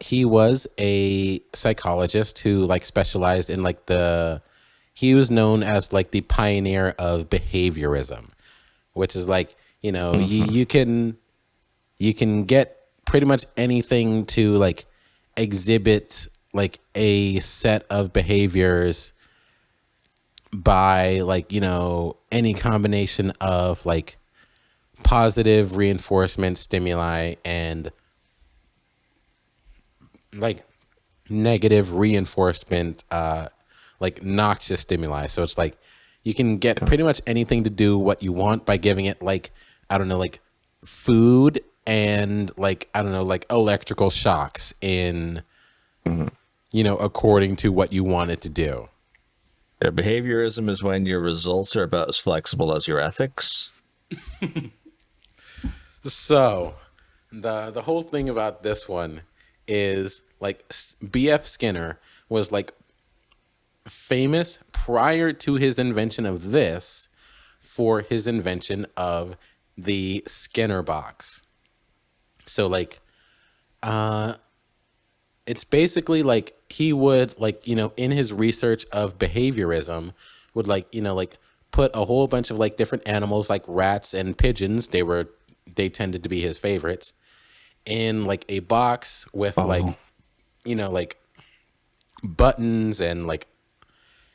he was a psychologist who like specialized in like he was known as like the pioneer of behaviorism, which is like, you know, you can get pretty much anything to like exhibit like a set of behaviors by like, you know, any combination of like positive reinforcement stimuli and like negative reinforcement, like noxious stimuli. So it's like you can get pretty much anything to do what you want by giving it like, I don't know, like food and like, I don't know, like electrical shocks in, you know, according to what you want it to do. Yeah, behaviorism is when your results are about as flexible as your ethics. So the whole thing about this one is like BF Skinner was like famous prior to his invention of this for his invention of the Skinner box. So like it's basically like he would like, you know, in his research of behaviorism would like, you know, like put a whole bunch of like different animals like rats and pigeons, they tended to be his favorites, in like a box with like, you know, like buttons and like,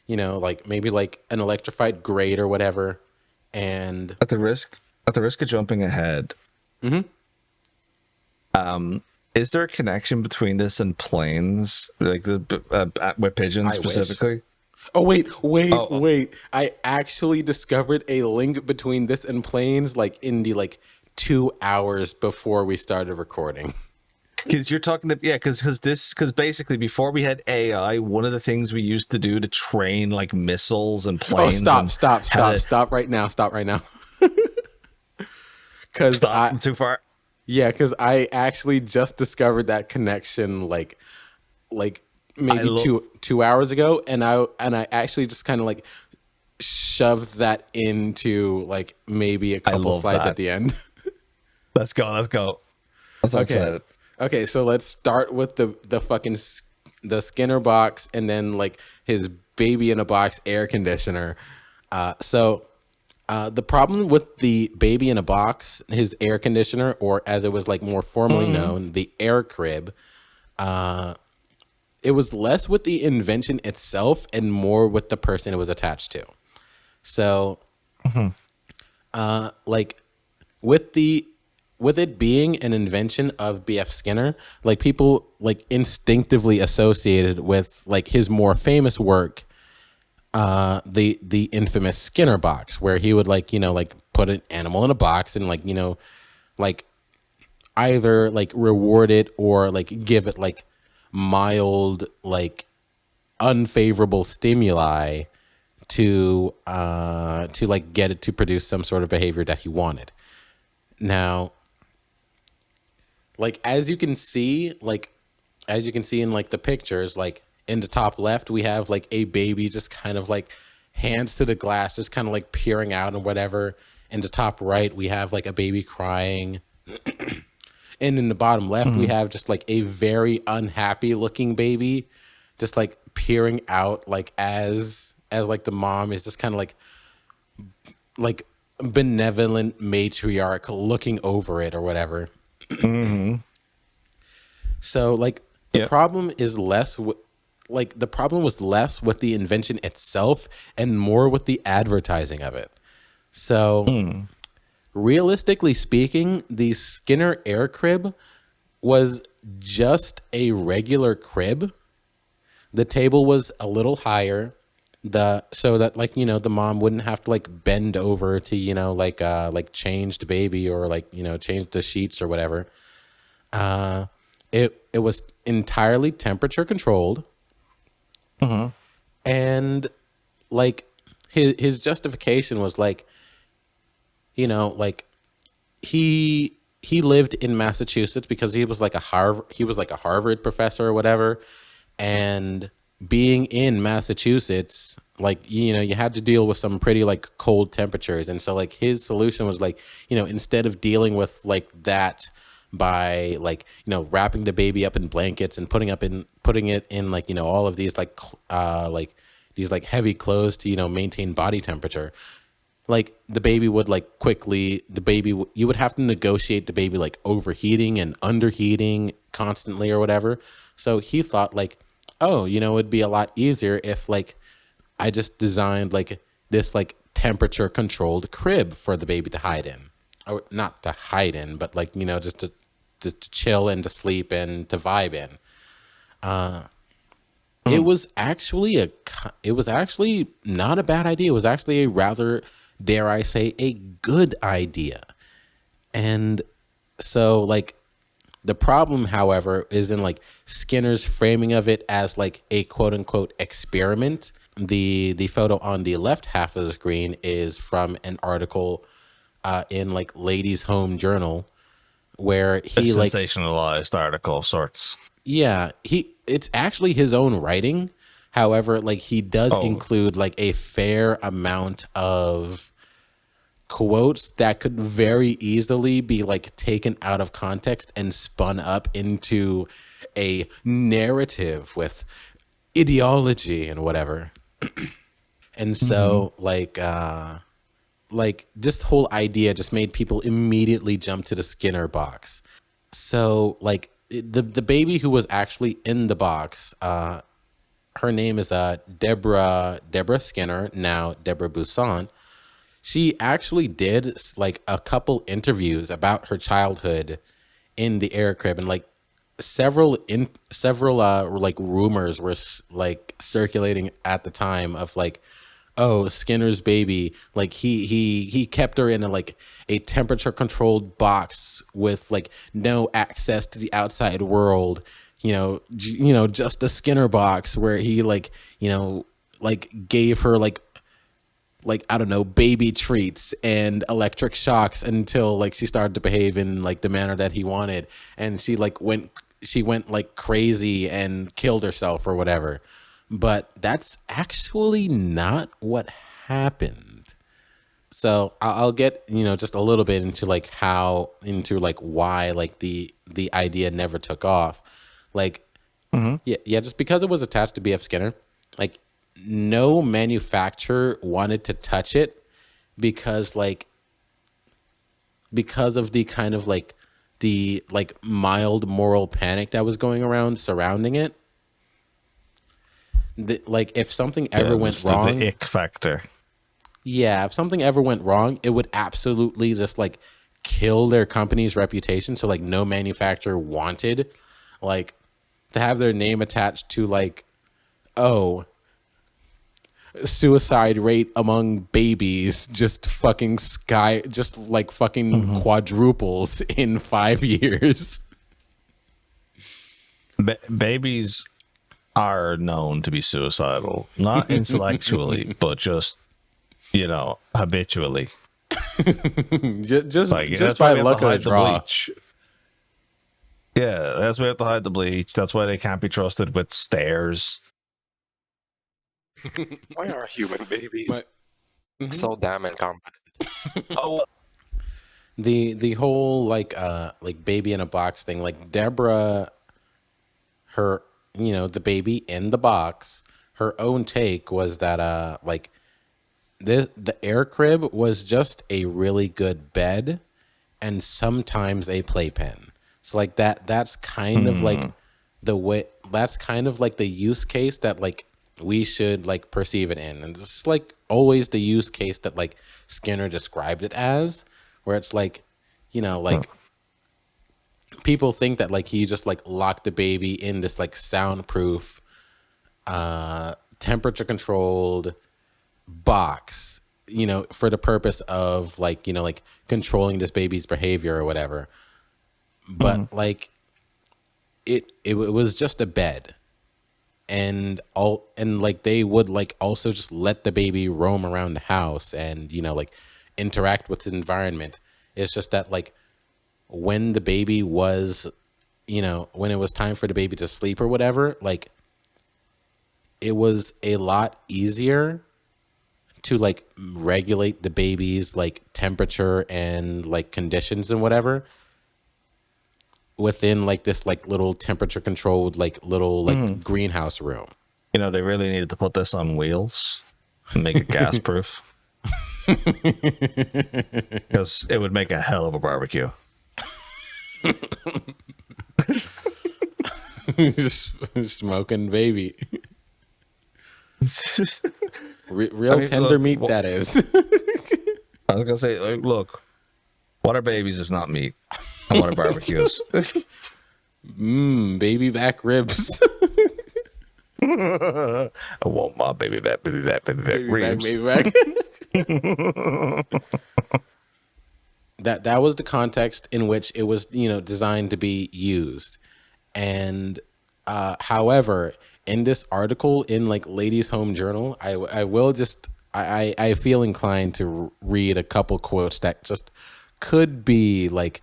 you know, like maybe like an electrified grate or whatever. And At the risk of jumping ahead, is there a connection between this and planes, like the with pigeons I wish. specifically? oh wait, Oh. wait. I actually discovered a link between this and planes like in the like 2 hours before we started recording. Because you're talking to because basically before we had AI, one of the things we used to do to train like missiles and Oh, planes. stop right now. Cause Stop too far. Yeah, because I actually just discovered that connection like maybe two hours ago, and I actually just kind of like shoved that into like maybe a couple love slides that. at the end. Let's go. I'm so excited. Okay, so let's start with the fucking the Skinner box, and then like his baby in a box air conditioner. The problem with the baby in a box, his air conditioner, or as it was like more formally known, the air crib, it was less with the invention itself and more with the person it was attached to. So, like with it being an invention of BF Skinner, like people like instinctively associated with like his more famous work, the infamous Skinner box, where he would like, you know, like put an animal in a box and like, you know, like either like reward it or like give it like mild like unfavorable stimuli to like get it to produce some sort of behavior that he wanted. Now, like as you can see in like the pictures, like in the top left we have like a baby just kind of like hands to the glass, just kind of like peering out and whatever. In the top right we have like a baby crying. And in the bottom left we have just like a very unhappy looking baby just like peering out, like as like the mom is just kind of like benevolent matriarch looking over it or whatever. So like the problem is less the problem was less with the invention itself and more with the advertising of it. So realistically speaking, the Skinner air crib was just a regular crib. The table was a little higher, so that like, you know, the mom wouldn't have to like bend over to, you know, like change the baby or like, you know, change the sheets or whatever. It was entirely temperature controlled. And like his justification was like, you know, like he lived in Massachusetts because he was like a Harvard professor or whatever. And being in Massachusetts, like, you know, you had to deal with some pretty like cold temperatures. And so like his solution was like, you know, instead of dealing with like that by like, you know, wrapping the baby up in blankets and putting it in like, you know, all of these like these like heavy clothes to, you know, maintain body temperature, like the baby would like quickly, you would have to negotiate the baby like overheating and underheating constantly or whatever. So he thought like, oh, you know, it'd be a lot easier if like I just designed like this like temperature controlled crib for the baby to hide in, or not to hide in, but like, you know, just to chill and to sleep and to vibe in. It was actually not a bad idea. It was actually a rather, dare I say, a good idea. And so like the problem, however, is in like Skinner's framing of it as like a quote unquote experiment. The photo on the left half of the screen is from an article in like Ladies Home Journal, where A he like, sensationalized article of sorts. yeah, it's actually his own writing. However, like he does Oh. include like a fair amount of quotes that could very easily be like taken out of context and spun up into a narrative with ideology and whatever. And so like this whole idea just made people immediately jump to the Skinner box. So like the baby who was actually in the box, her name is Deborah Skinner, now Deborah Buisson. She actually did like a couple interviews about her childhood in the air crib, and like several like rumors were like circulating at the time of like, oh, Skinner's baby, like he kept her in a like a temperature controlled box with like no access to the outside world, you know, just a Skinner box where he like, you know, like gave her like I don't know, baby treats and electric shocks until like she started to behave in like the manner that he wanted, and she went like crazy and killed herself or whatever. But that's actually not what happened. So I'll get, you know, just a little bit into like why like the idea never took off. Like yeah, just because it was attached to BF Skinner, like no manufacturer wanted to touch it because of the kind of like the like mild moral panic that was going around surrounding it. Like if something ever went wrong, the ick factor. yeah, if something ever went wrong, it would absolutely just like kill their company's reputation. So like no manufacturer wanted like to have their name attached to like, oh, suicide rate among babies just fucking quadruples in 5 years. Babies are known to be suicidal, not intellectually, but just, you know, habitually. just that's by why we have luck to of the hide the draw. bleach. Yeah, that's why we have to hide the bleach. That's why they can't be trusted with stairs. Why are human babies But so damn incompetent? Oh, the whole like baby in a box thing, like Deborah, her, you know, the baby in the box, her own take was that like the air crib was just a really good bed and sometimes a playpen. So like that's kind of like the way, that's kind of like the use case that like we should like perceive it in. And it's like always the use case that like Skinner described it as, where it's like, you know, like people think that like he just like locked the baby in this like soundproof, temperature controlled box, you know, for the purpose of like, you know, like controlling this baby's behavior or whatever. But like it was just a bed, and like they would like also just let the baby roam around the house and, you know, like interact with the environment. It's just that like when the baby was, you know, when it was time for the baby to sleep or whatever, like it was a lot easier to like regulate the baby's like temperature and like conditions and whatever within like this like little temperature controlled like little like greenhouse room. you know, they really needed to put this on wheels and make it gas proof. Because it would make a hell of a barbecue. Just smoking baby. Real tender meat, that is. I was gonna say, like, look, what are babies if not meat? And what are barbecues? Baby back ribs. I want my baby back ribs. Baby back. That was the context in which it was, designed to be used. And however, in this article in like Ladies Home Journal, I will just I feel inclined to read a couple quotes that just could be like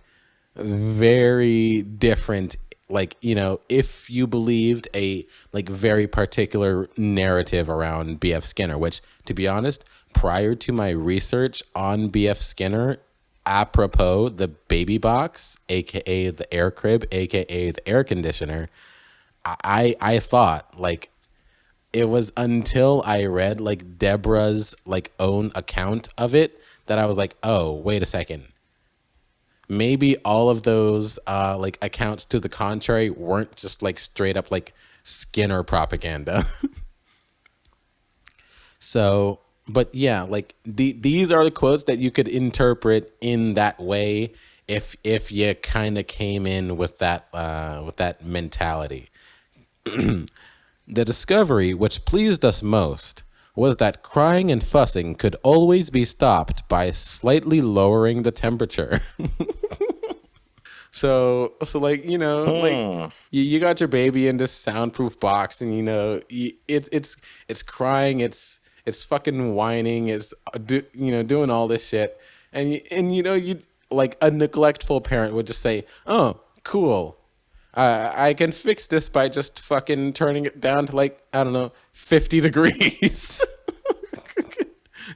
very different. Like, if you believed a like very particular narrative around BF Skinner, which, to be honest, prior to my research on BF Skinner, apropos the baby box, aka the air crib, aka the air conditioner, I thought, like, it was until I read like Deborah's like own account of it that I was like, oh, wait a second. Maybe all of those like accounts to the contrary weren't just like straight up like Skinner propaganda. So, but yeah, like these are the quotes that you could interpret in that way if you kind of came in with that mentality. The discovery which pleased us most was that crying and fussing could always be stopped by slightly lowering the temperature. So like, like you got your baby in this soundproof box, and it's crying, it's fucking whining, it's doing all this shit, and you like a neglectful parent would just say, "Oh, cool. I can fix this by just fucking turning it down to like, I don't know, 50 degrees."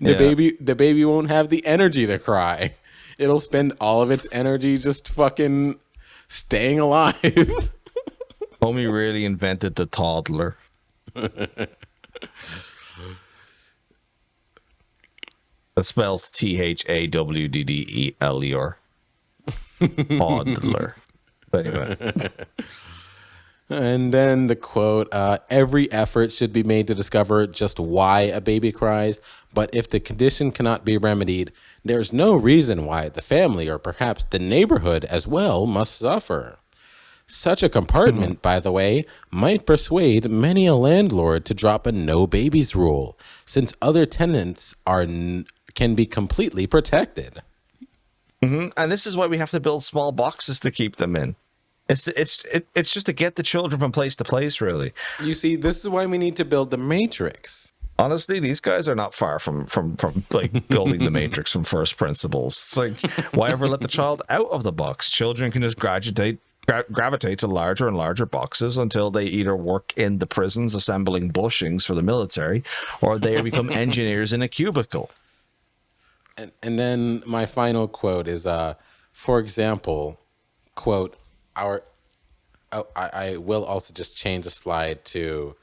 The baby won't have the energy to cry. It'll spend all of its energy just fucking staying alive. Homie really invented the toddler. It's spelled THAWDDELER. Toddler. But anyway. And then the quote, every effort should be made to discover just why a baby cries, but if the condition cannot be remedied, there's no reason why the family or perhaps the neighborhood as well must suffer. Such a compartment, by the way, might persuade many a landlord to drop a no babies rule, since other tenants can be completely protected. And this is why we have to build small boxes to keep them in. It's just to get the children from place to place, really. You see, this is why we need to build the Matrix. Honestly, these guys are not far from like building the Matrix from first principles. It's like, why ever let the child out of the box? Children can just gravitate to larger and larger boxes until they either work in the prisons assembling bushings for the military, or they become engineers in a cubicle. And then my final quote is, for example, quote, I will also just change the slide to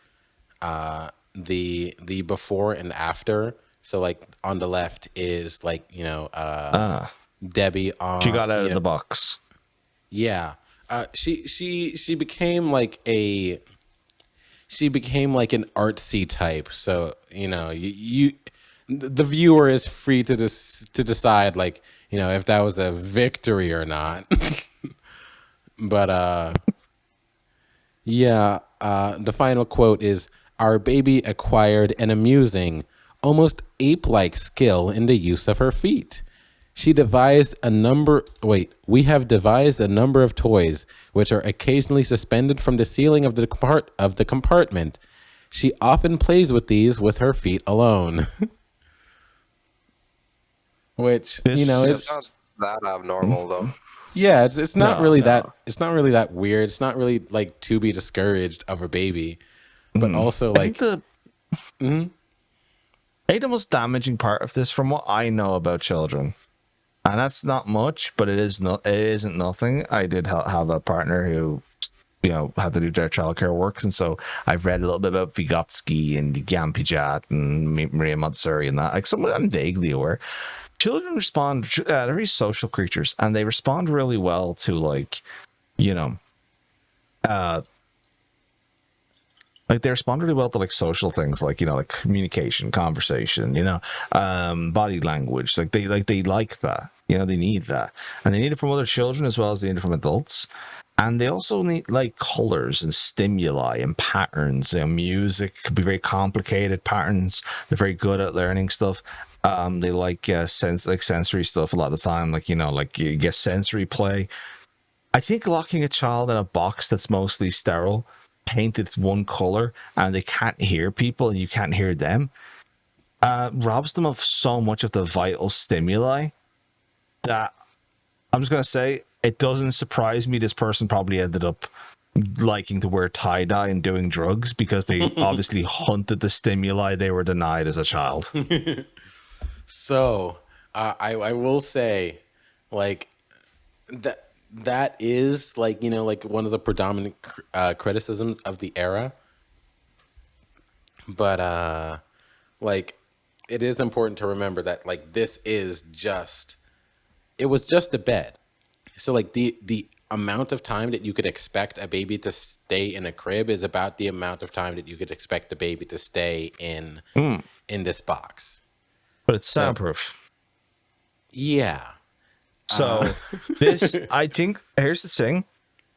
the before and after. So like on the left is like, Debbie on, she got out of the box. Yeah. She became like an artsy type. So, the viewer is free to decide, like, if that was a victory or not. But the final quote is, our baby acquired an amusing, almost ape-like skill in the use of her feet. We have devised a number of toys which are occasionally suspended from the ceiling of the compartment. She often plays with these with her feet alone. Which, it's not that abnormal though. Yeah, it's not really that weird. It's not really like to be discouraged of a baby, but also like I think the most damaging part of this, from what I know about children, and that's not much, but it isn't nothing. I did have a partner who, had to do their childcare works, and so I've read a little bit about Vygotsky and Gampiat and Maria Montessori and that. Like, I'm vaguely aware. Children respond, they're very social creatures, and they respond really well to, like, Like they respond really well to like social things, like like communication, conversation, body language. Like they like that. They need that, and they need it from other children as well as they need it from adults. And they also need like colors and stimuli and patterns. Music could be very complicated patterns. They're very good at learning stuff. They like sensory stuff a lot of the time. Like like you get sensory play. I think locking a child in a box that's mostly sterile, painted one color, and they can't hear people and you can't hear them, robs them of so much of the vital stimuli that I'm just going to say it doesn't surprise me this person probably ended up liking to wear tie-dye and doing drugs because they obviously hunted the stimuli they were denied as a child. So I will say, like, that is like like one of the predominant criticisms of the era, but like it is important to remember that like it was just a bed. So like the amount of time that you could expect a baby to stay in a crib is about the amount of time that you could expect a baby to stay in this box. But it's soundproof. Yeah. So this, I think, here's the thing.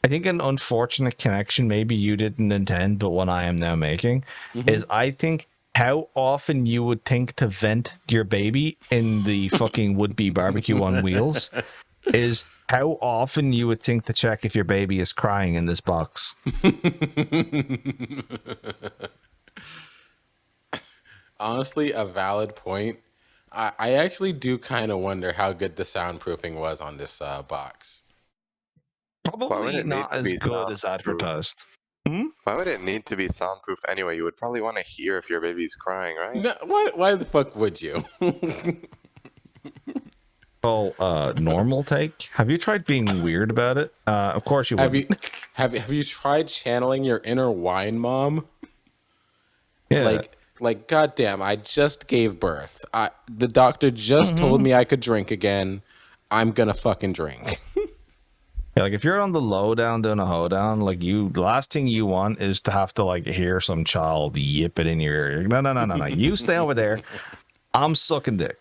I think an unfortunate connection maybe you didn't intend, but one I am now making is I think how often you would think to vent your baby in the fucking would-be barbecue on wheels is how often you would think to check if your baby is crying in this box. Honestly, a valid point. I actually do kind of wonder how good the soundproofing was on this box. Probably not as good as advertised. Why would it need to be soundproof anyway? You would probably want to hear if your baby's crying, right? No, why the fuck would you? Well, normal take. Have you tried being weird about it? Of course you would. Have you tried channeling your inner wine mom? Yeah. Like, goddamn, I just gave birth. The doctor just told me I could drink again. I'm gonna fucking drink. Yeah, like if you're on the lowdown doing a hoedown, like the last thing you want is to have to like hear some child yip it in your ear. No. You stay over there. I'm sucking dick.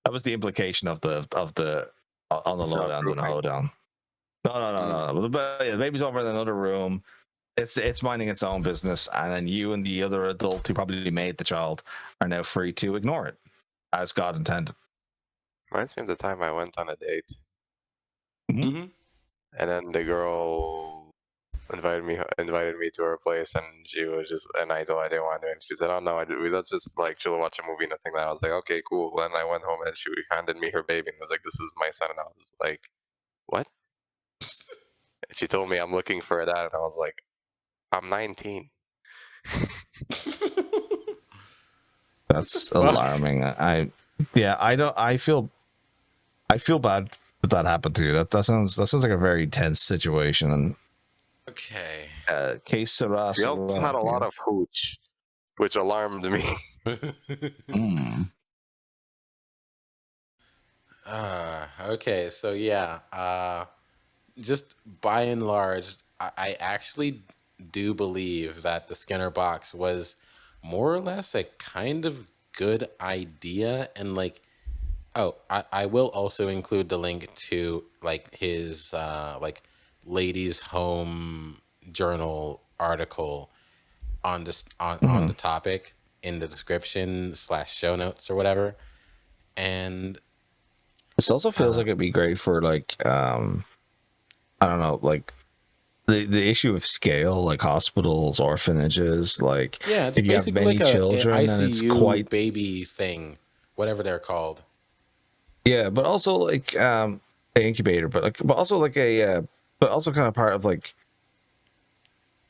That was the implication of the on the lowdown doing a hoedown. No. But yeah, the baby's over in another room. It's minding its own business, and then you and the other adult who probably made the child are now free to ignore it, as God intended. Reminds me of the time I went on a date, Mm-hmm. and then the girl invited me to her place, and she was just, and I told her I didn't want to do it. She said, "Oh no, let's just like chill and watch a movie, nothing." That I was like, "Okay, cool." And I went home, and she handed me her baby, and was like, "This is my son," and I was like, "What?" And she told me I'm looking for a dad, and I was like, "I'm 19." That's alarming. I feel bad that happened to you. That sounds like a very tense situation. And Okay. Case Sarah. She also had a lot of hooch, which alarmed me. Okay, so yeah, just by and large, I actually do believe that the Skinner box was more or less a kind of good idea, and like, oh, I will also include the link to like his like ladies' home journal article on this on the topic in the description / show notes or whatever, and this also feels like it'd be great for like I don't know, like the issue of scale, like hospitals, orphanages, like yeah, it's if you have basically many like an children, and it's ICU quite baby thing, whatever they're called. yeah, but also like an incubator, but also like a but also kind of part of like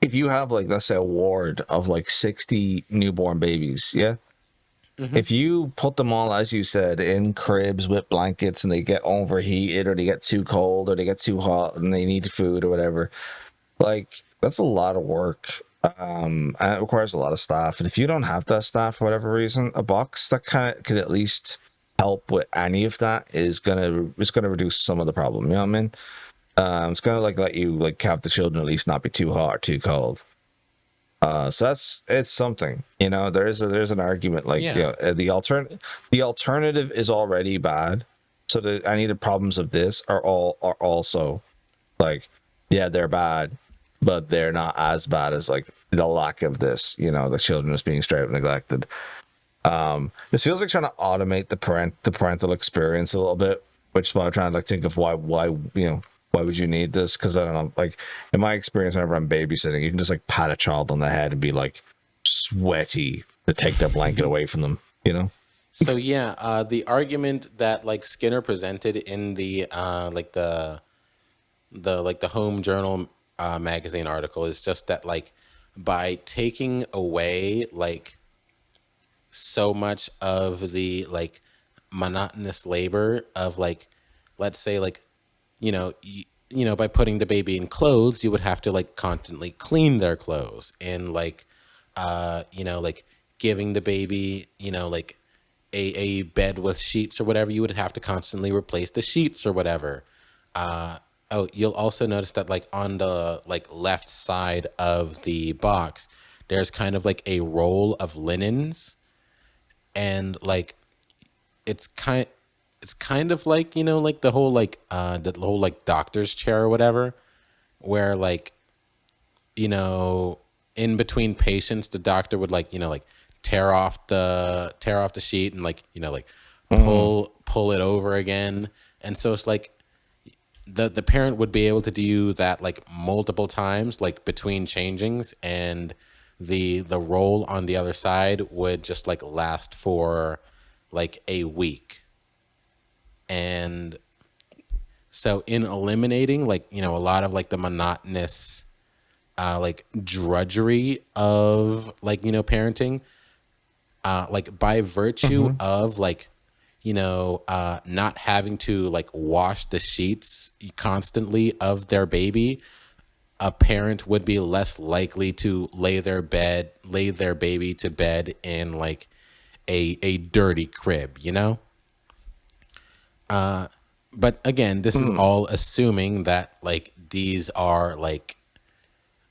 if you have like let's say a ward of like 60 newborn babies, yeah. If you put them all, as you said, in cribs with blankets and they get overheated or they get too cold or they get too hot and they need food or whatever, like that's a lot of work. And it requires a lot of staff. And if you don't have that staff for whatever reason, a box that kind of could at least help with any of that is gonna reduce some of the problem. You know what I mean? It's going to like let you like have the children at least not be too hot or too cold. So it's something, you know. There's an argument like Yeah. the alternative is already bad. So any of the problems of this are also like, yeah, they're bad, but they're not as bad as like the lack of this. You know, the children just being straight up neglected. This feels like trying to automate the parental experience a little bit, which is why I'm trying to like think of why why would you need this? Because I don't know, like in my experience, whenever I'm babysitting, you can just like pat a child on the head and be like sweaty to take their blanket away from them, you know? So yeah, the argument that like Skinner presented in the the Home Journal magazine article is just that like by taking away like so much of the like monotonous labor of like, let's say like, by putting the baby in clothes, you would have to like constantly clean their clothes and like like giving the baby like a bed with sheets or whatever, you would have to constantly replace the sheets or whatever. Oh, you'll also notice that like on the like left side of the box, there's kind of like a roll of linens, and like it's kind of like like the whole like doctor's chair or whatever, where like in between patients the doctor would like like tear off the sheet and like like pull it over again. And so it's like the parent would be able to do that like multiple times, like between changings, and the roll on the other side would just like last for like a week. And so in eliminating like a lot of like the monotonous like drudgery of like parenting, like by virtue of like not having to like wash the sheets constantly of their baby, a parent would be less likely to lay their baby to bed in like a dirty crib, but again, this is all assuming that like these are like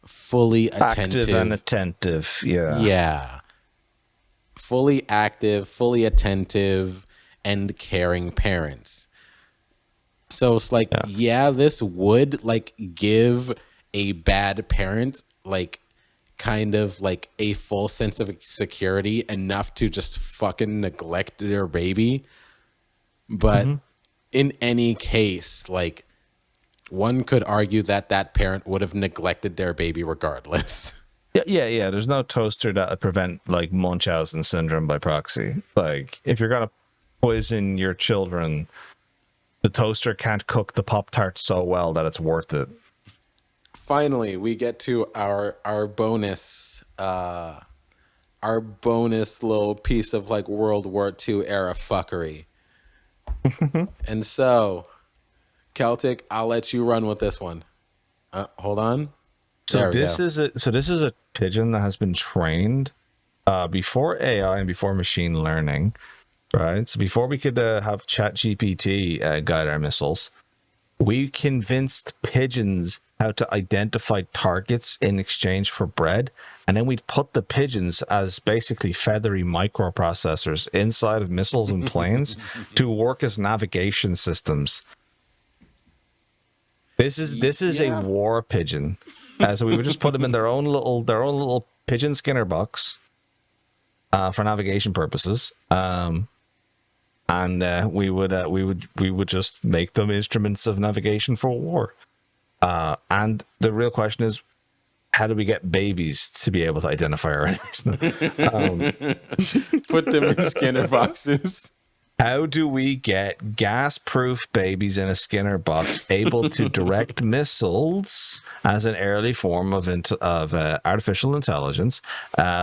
fully Active attentive and attentive, yeah. yeah, fully active, fully attentive and caring parents. So it's like, yeah, this would like give a bad parent like kind of like a full sense of security enough to just fucking neglect their baby. But in any case, like one could argue that that parent would have neglected their baby regardless. Yeah. There's no toaster that would prevent like Munchausen syndrome by proxy. Like if you're gonna poison your children, the toaster can't cook the Pop-Tart so well that it's worth it. Finally, we get to our bonus little piece of like World War II era fuckery. And so, Celtic, I'll let you run with this one. Hold on. So this is a pigeon that has been trained before AI and before machine learning, right? So before we could have ChatGPT guide our missiles, we convinced pigeons how to identify targets in exchange for bread, and then we'd put the pigeons as basically feathery microprocessors inside of missiles and planes to work as navigation systems. This is a war pigeon. So we would just put them in their own little pigeon Skinner box for navigation purposes, and we would just make them instruments of navigation for war. And the real question is, how do we get babies to be able to identify our enemies? Put them in Skinner boxes. How do we get gas-proof babies in a Skinner box able to direct missiles as an early form of artificial intelligence,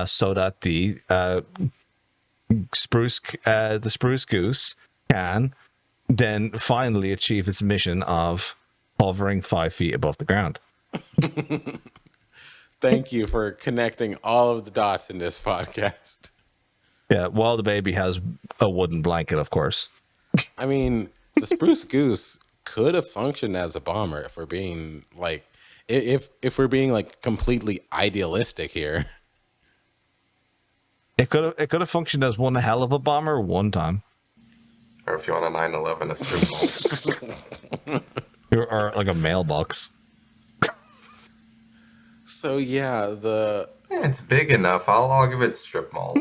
so that the spruce goose can then finally achieve its mission of hovering 5 feet above the ground? Thank you for connecting all of the dots in this podcast. Yeah, while the baby has a wooden blanket, of course. I mean, the spruce goose could have functioned as a bomber if we're being like, if we're being like completely idealistic here. It could have functioned as one hell of a bomber one time, Or if you want a 911, a strip mall. or like a mailbox. So yeah, Yeah, it's big enough. I'll give it strip mall.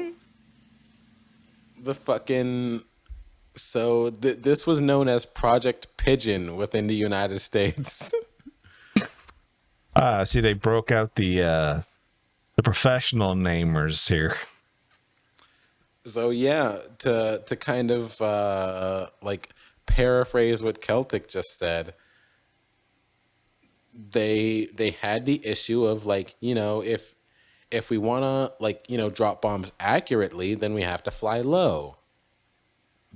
the fucking so this was known as Project Pigeon within the United States. See, they broke out the professional namers here. So yeah, to kind of like paraphrase what Celtic just said, they had the issue of like, if we want to like, drop bombs accurately, then we have to fly low.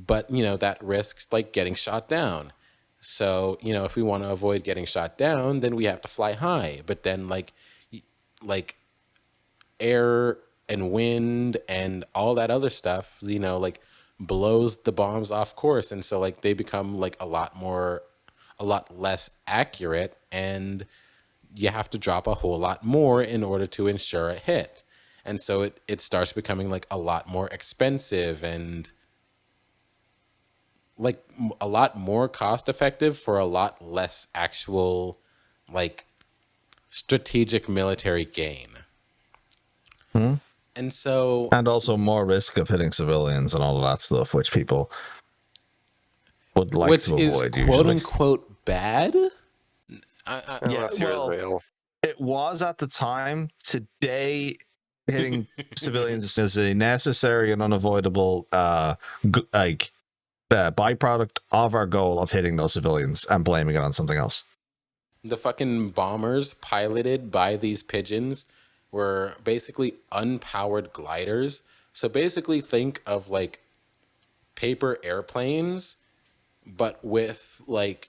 But, that risks like getting shot down. So, if we want to avoid getting shot down, then we have to fly high. But then like air and wind and all that other stuff, like blows the bombs off course. And so like they become like a lot less accurate, and you have to drop a whole lot more in order to ensure a hit. And so it starts becoming like a lot more expensive and like a lot more cost effective for a lot less actual like strategic military gain. And so, And also more risk of hitting civilians and all of that stuff, which people would like which to is avoid. quote Usually. unquote bad. Unless you're well, real. it was at the time. Today, hitting civilians is a necessary and unavoidable byproduct of our goal of hitting those civilians and blaming it on something else. The fucking bombers piloted by these pigeons were basically unpowered gliders. So basically think of like paper airplanes, but with like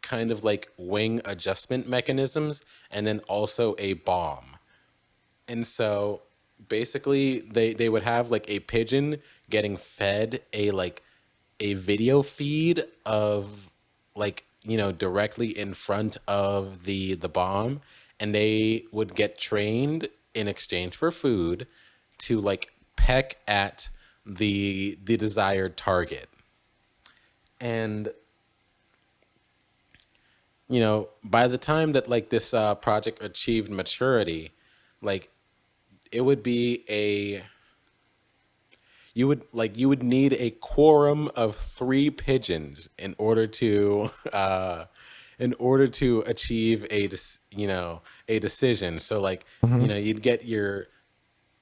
kind of like wing adjustment mechanisms, and then also a bomb. And so basically they would have like a pigeon getting fed a video feed of like, directly in front of the bomb, and they would get trained in exchange for food to like peck at the desired target. And by the time that like this project achieved maturity, like it would be you would need a quorum of 3 pigeons in order to achieve a decision. So like, you'd get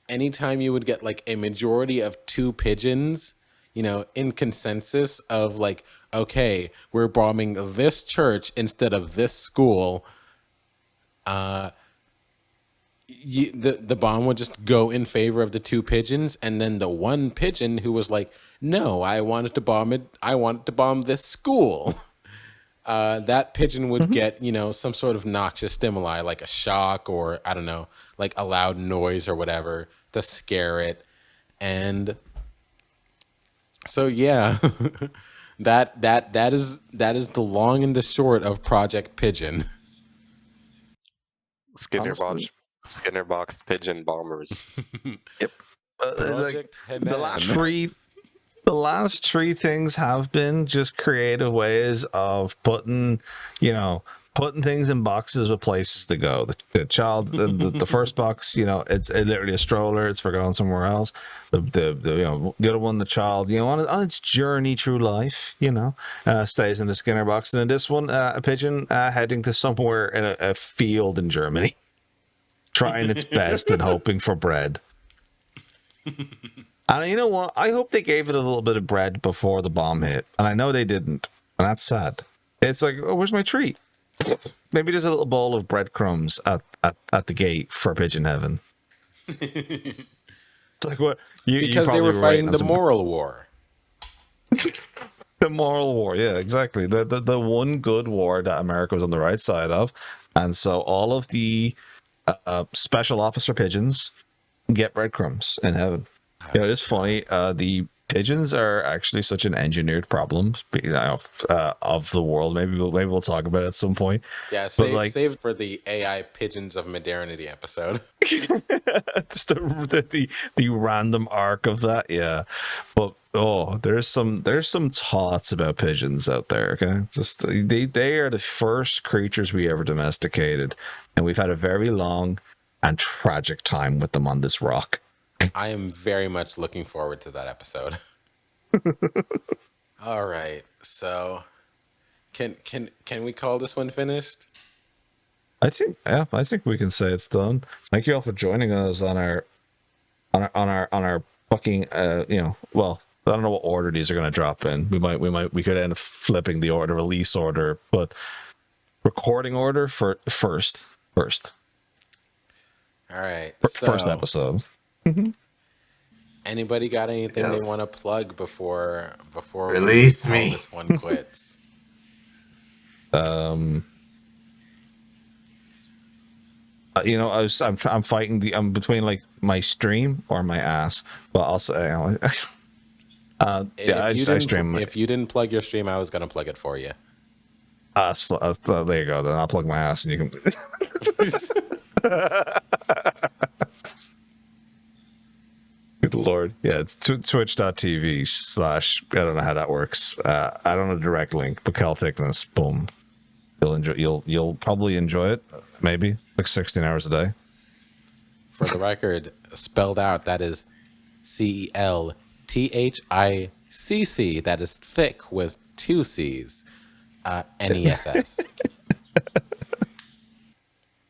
anytime you would get like a majority of 2 pigeons, in consensus of like, okay, we're bombing this church instead of this school, the bomb would just go in favor of the 2 pigeons, and then the one pigeon who was like, no, I wanted to bomb this school. That pigeon would get, some sort of noxious stimuli, like a shock or I don't know, like a loud noise or whatever to scare it. And so, yeah, that is the long and the short of Project Pigeon. Skinner boxed pigeon bombers. Yep. Project The last 3 things have been just creative ways of putting things in boxes with places to go. The child, the first box, it's literally a stroller. It's for going somewhere else. The other one, the child, on its journey through life, stays in the Skinner box. And in this one, a pigeon heading to somewhere in a field in Germany, trying its best and hoping for bread. And you know what? I hope they gave it a little bit of bread before the bomb hit. And I know they didn't. And that's sad. It's like, oh, where's my treat? Maybe there's a little bowl of breadcrumbs at the gate for Pigeon Heaven. It's like what? Because they were fighting the moral war. The moral war, yeah, exactly. The one good war that America was on the right side of. And so all of the special officer pigeons get breadcrumbs in heaven. It's funny. The pigeons are actually such an engineered problem of the world. Maybe we'll talk about it at some point. Yeah, But like, save for the AI pigeons of modernity episode. just the random arc of that, yeah. But there's some thoughts about pigeons out there. Okay, just they are the first creatures we ever domesticated, and we've had a very long and tragic time with them on this rock. I am very much looking forward to that episode. All right, so can we call this one finished? I think we can say it's done. Thank you all for joining us on our fucking well, I don't know what order these are going to drop in. We could end up flipping the order, release order, but recording order for first. All right, so first episode. Anybody got anything they Yes. want to plug before Release we call me. this one quits? I'm fighting I'm between like my stream or my ass. Well, I'll say, I stream. If you didn't plug your stream, I was gonna plug it for you. There you go. Then I'll plug my ass, and you can. Good Lord. Yeah, it's twitch.tv/ I don't know how that works. I don't know the direct link, but Cal Thickness, boom. You'll probably enjoy it. Maybe like 16 hours a day. For the record, spelled out, that is CELTHICC. That is thick with 2 C's. NESS.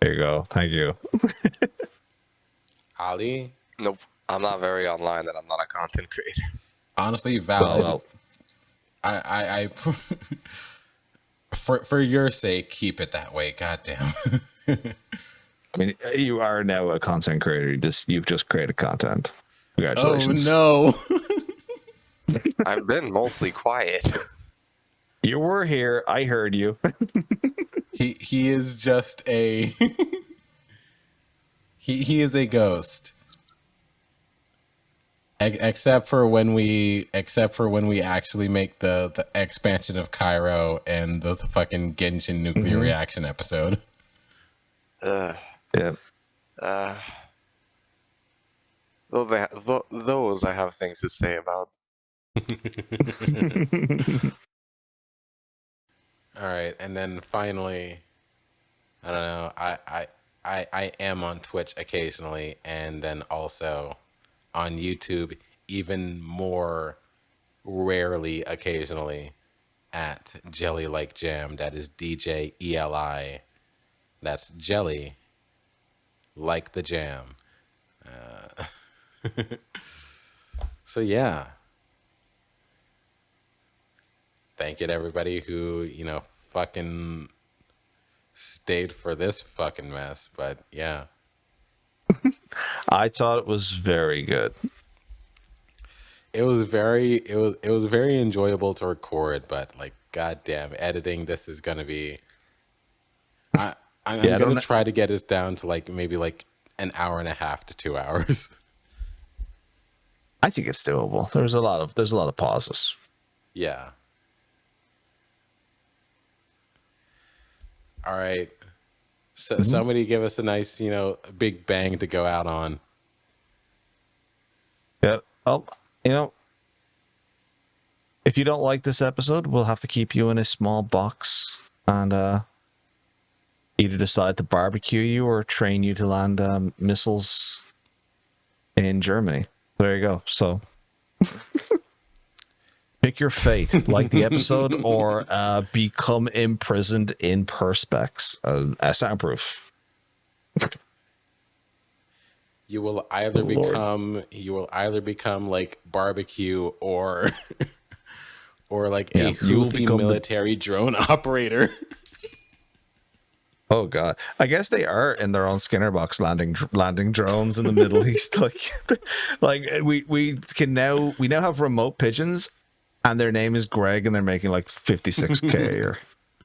There you go. Thank you. Ali? Nope. I'm not very online, and I'm not a content creator. Honestly, valid. Well, I for your sake, keep it that way. Goddamn. I mean, you are now a content creator. You've just created content. Congratulations. Oh no. I've been mostly quiet. You were here. I heard you. He is just a he is a ghost. Except for when we actually make the expansion of Cairo and the fucking Genshin nuclear reaction episode. Yeah. Those I have things to say about. All right, and then finally, I don't know. I am on Twitch occasionally, and then also on YouTube, even more rarely, occasionally, at Jelly Like Jam. That is DJELI. That's Jelly Like the Jam. So yeah. Thank you to everybody who, fucking stayed for this fucking mess. But yeah. I thought it was very good. It was very enjoyable to record, but like goddamn editing, this is gonna be I'm gonna try to get us down to like maybe like an hour and a half to 2 hours. I think it's doable. There's a lot of pauses. Yeah. All right. So somebody give us a nice, big bang to go out on. Yeah. Oh, if you don't like this episode, we'll have to keep you in a small box and either decide to barbecue you or train you to land missiles in Germany. There you go. So pick your fate, like the episode, or become imprisoned in perspex. Soundproof. You will either become like barbecue or like a Houthi military drone operator. Oh God! I guess they are in their own Skinner box landing drones in the Middle East. Like we now have remote pigeons, and their name is Greg, and they're making like 56K or